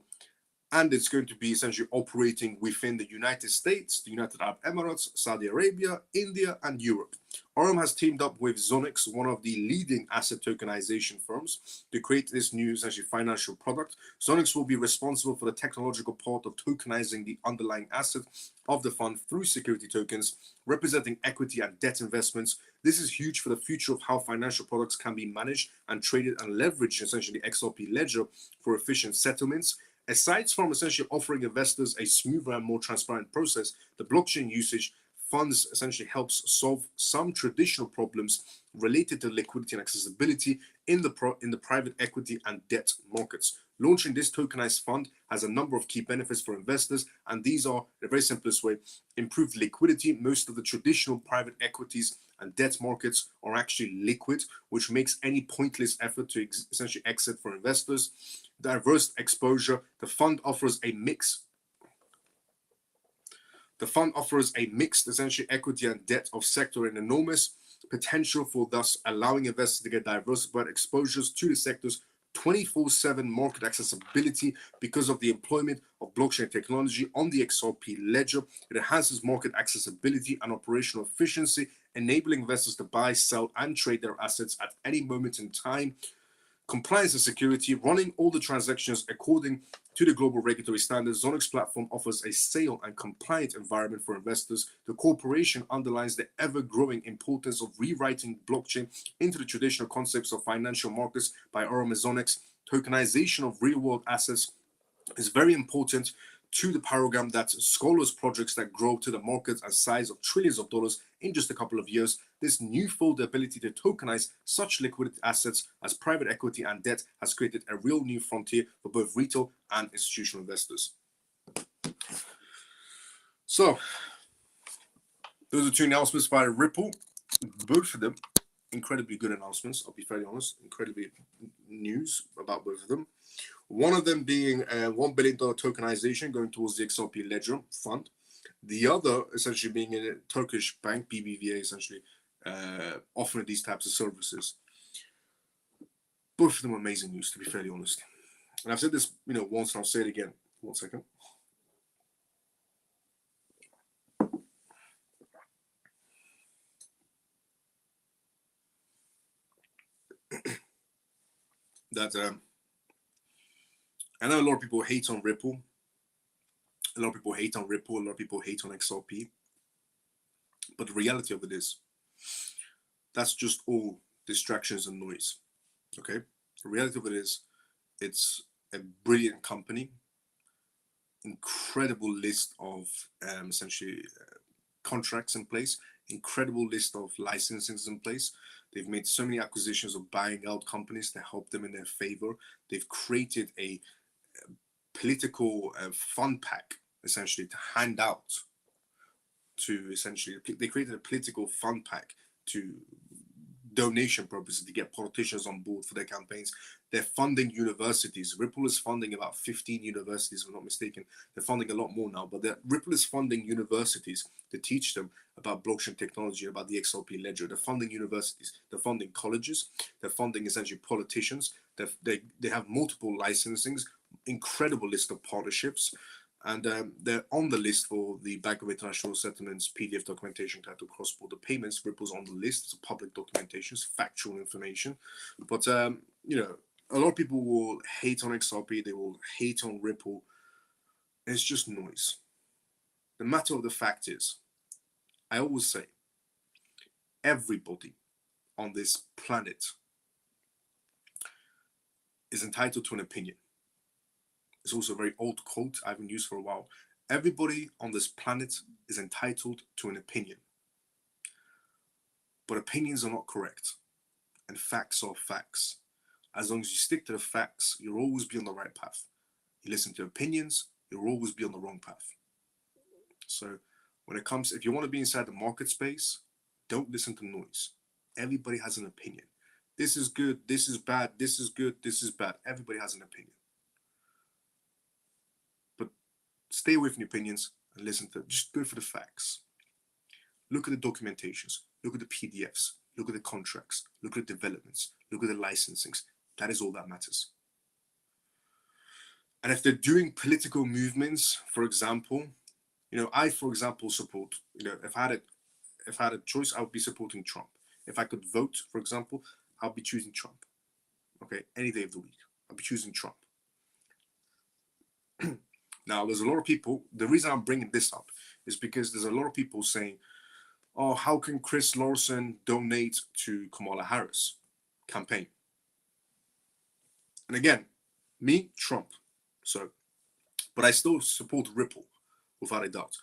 and it's going to be essentially operating within the United States, the United Arab Emirates, Saudi Arabia, India, and Europe. Aurum has teamed up with Xenix, one of the leading asset tokenization firms, to create this new essentially financial product. Xenix will be responsible for the technological part of tokenizing the underlying asset of the fund through security tokens, representing equity and debt investments. This is huge for the future of how financial products can be managed and traded and leveraged, essentially the XRP ledger for efficient settlements. Aside from essentially offering investors a smoother and more transparent process, the blockchain usage funds essentially helps solve some traditional problems related to liquidity and accessibility in the private equity and debt markets. Launching this tokenized fund has a number of key benefits for investors, and these are, in a very simplest way, improved liquidity. Most of the traditional private equities and debt markets are actually liquid, which makes any pointless effort to essentially exit for investors. Diverse exposure. The fund offers a mixed essentially equity and debt of sector and enormous potential for thus allowing investors to get diversified exposures to the sectors 24/7 market accessibility because of the employment of blockchain technology on the XRP ledger. It enhances market accessibility and operational efficiency, enabling investors to buy, sell, and trade their assets at any moment in time. Compliance and security, running all the transactions according to the global regulatory standards. Zonix platform offers a safe and compliant environment for investors. The corporation underlines the ever-growing importance of rewriting blockchain into the traditional concepts of financial markets by Zonix. Tokenization of real-world assets is very important to the program that scholars projects that grow to the market and size of trillions of dollars in just a couple of years. This newfold ability to tokenize such liquid assets as private equity and debt has created a real new frontier for both retail and institutional investors. So those are two announcements by Ripple, both of them incredibly good announcements. I'll be fairly honest, incredibly news about both of them. One of them being a $1 billion tokenization going towards the XRP Ledger fund. The other essentially being a Turkish bank, BBVA, essentially offering these types of services. Both of them amazing news, to be fairly honest. And I've said this, once, and I'll say it again. 1 second. That I know a lot of people hate on Ripple. A lot of people hate on Ripple. A lot of people hate on XRP. But the reality of it is, that's just all distractions and noise. Okay? The reality of it is, it's a brilliant company. Incredible list of essentially contracts in place. Incredible list of licensings in place. They've made so many acquisitions of buying out companies to help them in their favor. They've created a political fund pack, essentially, to hand out to essentially, they created a political fund pack to donation purposes to get politicians on board for their campaigns. They're funding universities. Ripple is funding about 15 universities, if I'm not mistaken. They're funding a lot more now, but Ripple is funding universities to teach them about blockchain technology, about the XRP ledger. They're funding universities. They're funding colleges. They're funding essentially politicians. They have multiple licensings, incredible list of partnerships, and they're on the list for the Bank of International Settlements PDF documentation titled Cross-Border Payments. Ripple's on the list. It's a public documentation, it's factual information. But a lot of people will hate on XRP. They will hate on Ripple. It's just noise. The matter of the fact is, I always say, everybody on this planet is entitled to an opinion. It's also a very old quote I haven't used for a while. Everybody on this planet is entitled to an opinion. But opinions are not correct. And facts are facts. As long as you stick to the facts, you'll always be on the right path. You listen to opinions, you'll always be on the wrong path. So when it comes, if you want to be inside the market space, don't listen to noise. Everybody has an opinion. This is good, this is bad, this is good, this is bad. Everybody has an opinion. But stay away from the opinions and listen to, just go for the facts. Look at the documentations, look at the PDFs, look at the contracts, look at the developments, look at the licensings. That is all that matters. And if they're doing political movements, for example, I, for example, support, if I had a choice, I would be supporting Trump. If I could vote, for example, I'll be choosing Trump. Okay, any day of the week, I'll be choosing Trump. Now, there's a lot of people, the reason I'm bringing this up is because there's a lot of people saying, oh, how can Chris Lawson donate to Kamala Harris campaign? And again, me, Trump. So, but I still support Ripple, without a doubt.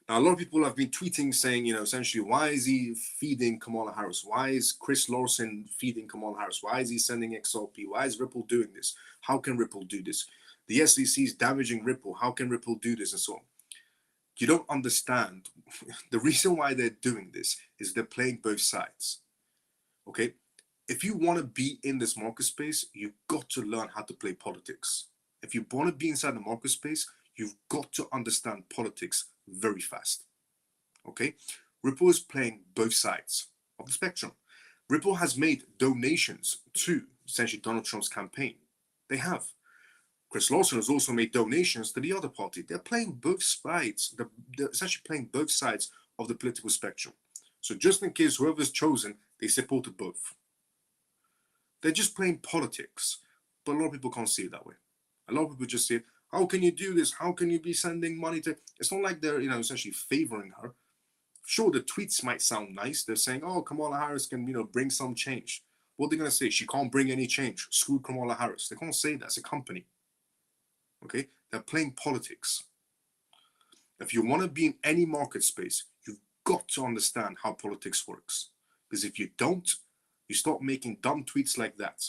Now, a lot of people have been tweeting saying, essentially, why is he feeding Kamala Harris? Why is Chris Lawson feeding Kamala Harris? Why is he sending XRP? Why is Ripple doing this? How can Ripple do this? The SEC is damaging Ripple. How can Ripple do this? And so on. You don't understand. The reason why they're doing this is they're playing both sides. Okay? If you want to be in this market space, you've got to learn how to play politics. If you want to be inside the market space, you've got to understand politics very fast. Okay? Ripple is playing both sides of the spectrum. Ripple has made donations to essentially Donald Trump's campaign. They have. Chris Lawson has also made donations to the other party. They're playing both sides. They're essentially playing both sides of the political spectrum. So just in case whoever's chosen, they supported both. They're just playing politics. But a lot of people can't see it that way. A lot of people just say, how can you do this? How can you be sending money to... It's not like they're, essentially favoring her. Sure, the tweets might sound nice. They're saying, oh, Kamala Harris can, bring some change. What are they going to say? She can't bring any change. Screw Kamala Harris. They can't say that. It's a company. Okay? They're playing politics. If you want to be in any market space, you've got to understand how politics works. Because if you don't, you start making dumb tweets like that.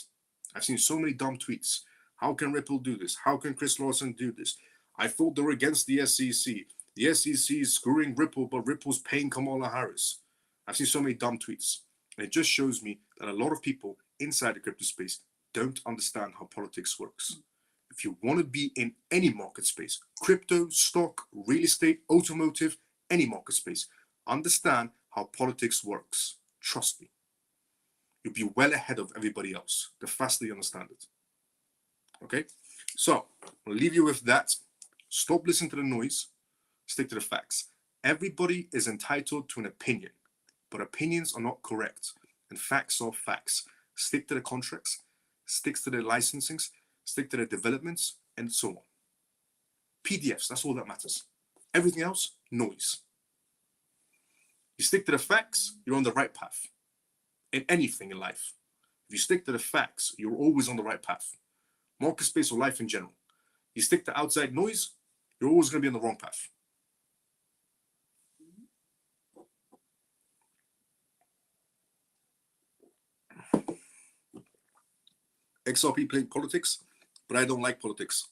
I've seen so many dumb tweets. How can Ripple do this? How can Chris Lawson do this? I thought they were against the SEC. The SEC is screwing Ripple, but Ripple's paying Kamala Harris. I've seen so many dumb tweets. And it just shows me that a lot of people inside the crypto space don't understand how politics works. If you want to be in any market space, crypto, stock, real estate, automotive, any market space, understand how politics works. Trust me. You'll be well ahead of everybody else the faster you understand it. Okay? So, I'll leave you with that. Stop listening to the noise. Stick to the facts. Everybody is entitled to an opinion, but opinions are not correct, and facts are facts. Stick to the contracts, stick to the licensings, stick to the developments, and so on. PDFs, that's all that matters. Everything else, noise. You stick to the facts, you're on the right path. In anything in life. If you stick to the facts, you're always on the right path. Market space or life in general. You stick to outside noise, you're always going to be on the wrong path. XRP playing politics, but I don't like politics.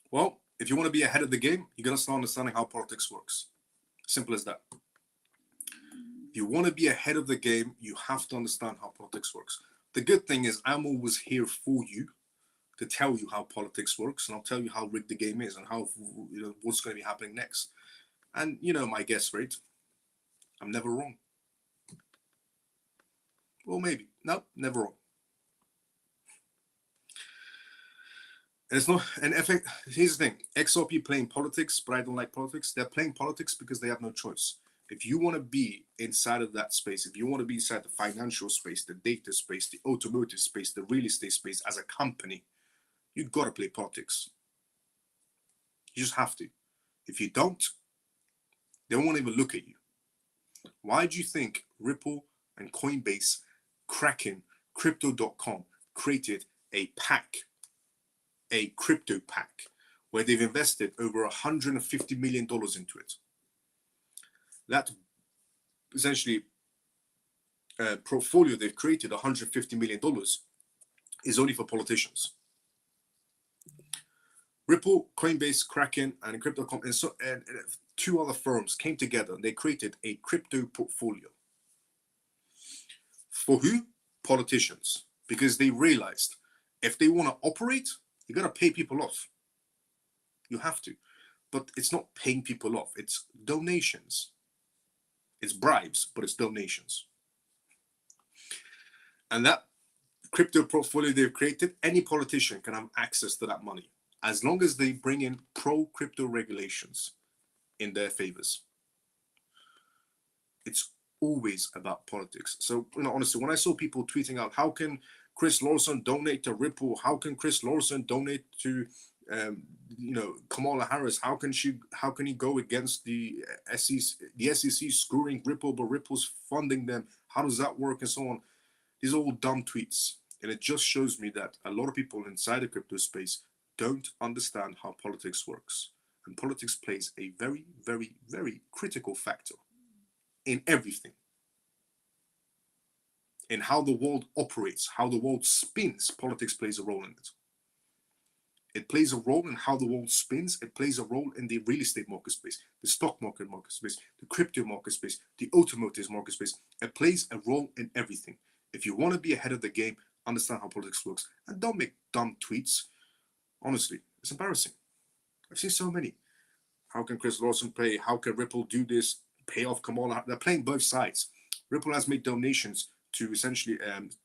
Well, if you want to be ahead of the game, you got to start understanding how politics works. Simple as that. If you want to be ahead of the game, you have to understand how politics works. The good thing is I'm always here for you to tell you how politics works, and I'll tell you how rigged the game is and how what's going to be happening next. And my guess rate, I'm never wrong. Well, maybe. No, never wrong. And it's not an effect. Here's the thing: XRP playing politics, but I don't like politics. They're playing politics because they have no choice. If you want to be inside of that space, if you want to be inside the financial space, the data space, the automotive space, the real estate space as a company, you've got to play politics. You just have to. If you don't, they won't even look at you. Why do you think Ripple and Coinbase, Kraken, Crypto.com created a pack, a crypto pack, where they've invested over $150 million into it? That essentially portfolio they've created, $150 million, is only for politicians. Ripple, Coinbase, Kraken, and Crypto.com, and two other firms came together and they created a crypto portfolio. For who? Politicians. Because they realized if they want to operate, you got to pay people off. You have to. But it's not paying people off, it's donations. It's bribes, but it's donations. And that crypto portfolio they've created, any politician can have access to that money, as long as they bring in pro-crypto regulations in their favors. It's always about politics. So, honestly, when I saw people tweeting out, how can Chris Lawson donate to Ripple? How can Chris Lawson donate to Kamala Harris? How can he go against the SEC? The SEC screwing Ripple, but Ripple's funding them. How does that work? And so on. These are all dumb tweets, and it just shows me that a lot of people inside the crypto space don't understand how politics works, and politics plays a very, very, very critical factor in everything. In how the world operates, how the world spins, politics plays a role in it. It plays a role in how the world spins. It plays a role in the real estate market space, the stock market space, the crypto market space, the automotive market space. It plays a role in everything. If you want to be ahead of the game, understand how politics works, and don't make dumb tweets. Honestly, it's embarrassing. I've seen so many. How can Chris Lawson pay? How can Ripple do this? Pay off Kamala? They're playing both sides. Ripple has made donations to essentially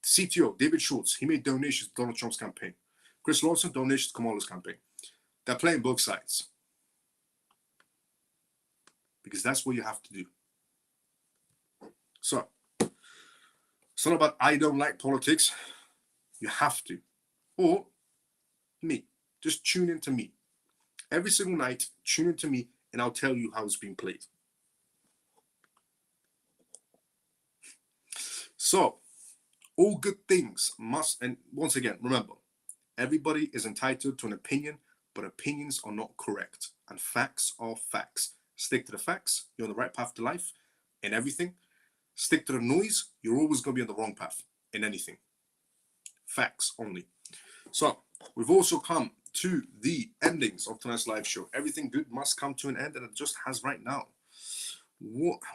CTO David Schwartz. He made donations to Donald Trump's campaign. Chris Lawson, donations to Kamala's campaign. They're playing both sides. Because that's what you have to do. So, it's not about I don't like politics. You have to. Or me. Just tune into me. Every single night, tune into me, and I'll tell you how it's being played. So, all good things must, and once again, remember, everybody is entitled to an opinion, but opinions are not correct, and facts are facts. Stick to the facts, you're on the right path to life in everything. Stick to the noise, you're always going to be on the wrong path in anything. Facts only. So, we've also come to the endings of tonight's live show. Everything good must come to an end, and it just has right now.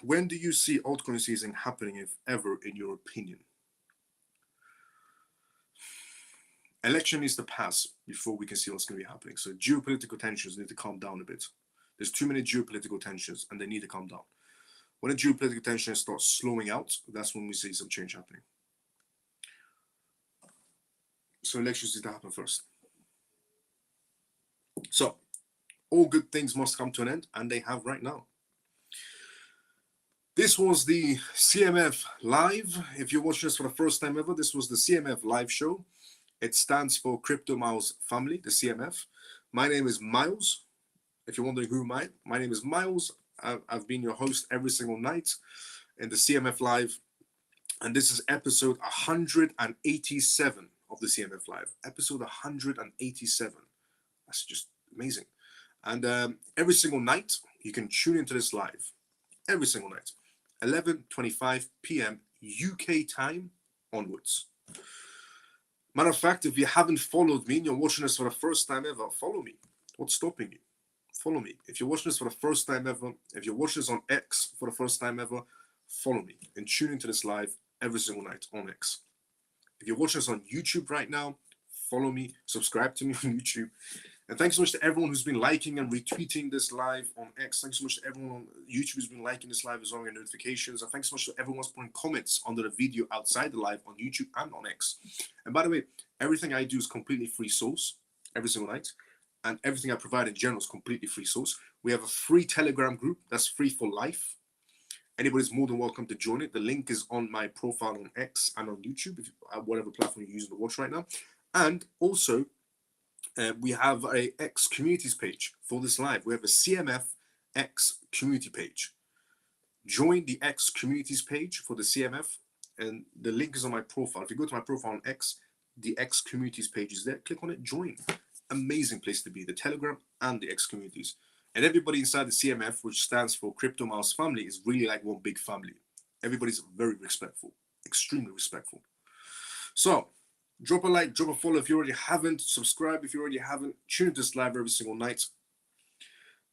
When do you see altcoin season happening, if ever, in your opinion? Election needs to pass before we can see what's going to be happening. So geopolitical tensions need to calm down a bit. There's too many geopolitical tensions, and they need to calm down. When the geopolitical tensions start slowing out, that's when we see some change happening. So elections need to happen first. So all good things must come to an end, and they have right now. This was the CMF Live. If you're watching this for the first time ever, this was the CMF Live show. It stands for Crypto Miles Family, the CMF. My name is Miles. If you're wondering who my name is Miles. I've been your host every single night in the CMF Live. And this is episode 187 of the CMF Live. Episode 187. That's just amazing. And every single night, you can tune into this live. Every single night. 11:25 p.m. UK time onwards. Matter of fact, if you haven't followed me and you're watching this for the first time ever, follow me. What's stopping you? Follow me. If you're watching this for the first time ever, if you're watching this on X for the first time ever, follow me and tune into this live every single night on X. If you're watching this on YouTube right now, follow me, subscribe to me on YouTube. And thanks so much to everyone who's been liking and retweeting this live on X. Thanks so much to everyone on YouTube who's been liking this live as well and notifications. And thanks so much to everyone who's putting comments under the video outside the live on YouTube and on X. And by the way, everything I do is completely free source every single night. And everything I provide in general is completely free source. We have a free Telegram group that's free for life. Anybody's more than welcome to join it. The link is on my profile on X and on YouTube, if whatever platform you're using to watch right now. And also, we have a X communities page for this live. We have a CMF X community page. Join the X communities page for the CMF, and the link is on my profile. If you go to my profile on X, the X communities page is there. Click on it, join. Amazing place to be, the Telegram and the X communities. And everybody inside the CMF, which stands for Crypto Miles Family, is really like one big family. Everybody's very respectful, extremely respectful. So, drop a like, drop a follow if you already haven't. Subscribe if you already haven't. Tune into this live every single night.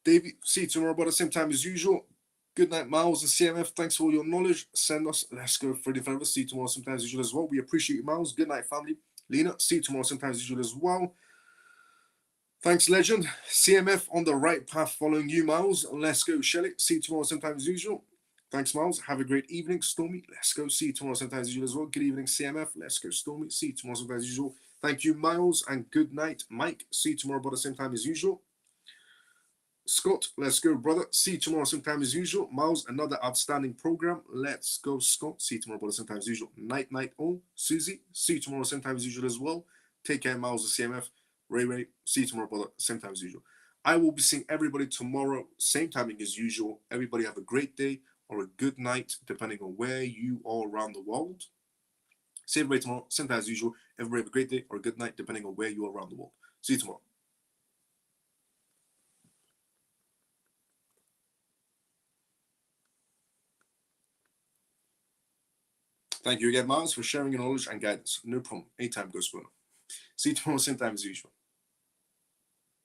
Davey, see you tomorrow about the same time as usual. Good night, Miles and CMF. Thanks for all your knowledge. Send us. Let's go Freddy forever. See you tomorrow sometimes as usual as well. We appreciate you, Miles. Good night, family. Lena, see you tomorrow sometimes as usual as well. Thanks, legend. CMF on the right path following you, Miles. Let's go, Shelly. See you tomorrow sometimes as usual. Thanks, Miles. Have a great evening. Stormy, let's go. See you tomorrow sometimes as usual as well. Good evening, CMF. Let's go, Stormy. See you tomorrow sometimes as usual. Thank you, Miles. And good night, Mike. See you tomorrow about the same time as usual. Scott, let's go, brother. See you tomorrow sometime as usual. Miles, another outstanding program. Let's go, Scott. See you tomorrow about the same time as usual. Night, night, all. Susie, see you tomorrow same time as usual as well. Take care, Miles, the CMF. Ray, see you tomorrow, brother. Same time as usual. I will be seeing everybody tomorrow, same timing as usual. Everybody have a great day or a good night, depending on where you are around the world. See everybody tomorrow, same time as usual. Everybody have a great day or a good night, depending on where you are around the world. See you tomorrow. Thank you again, Miles, for sharing your knowledge and guidance. No problem. Anytime, go Spooner. See you tomorrow, same time as usual.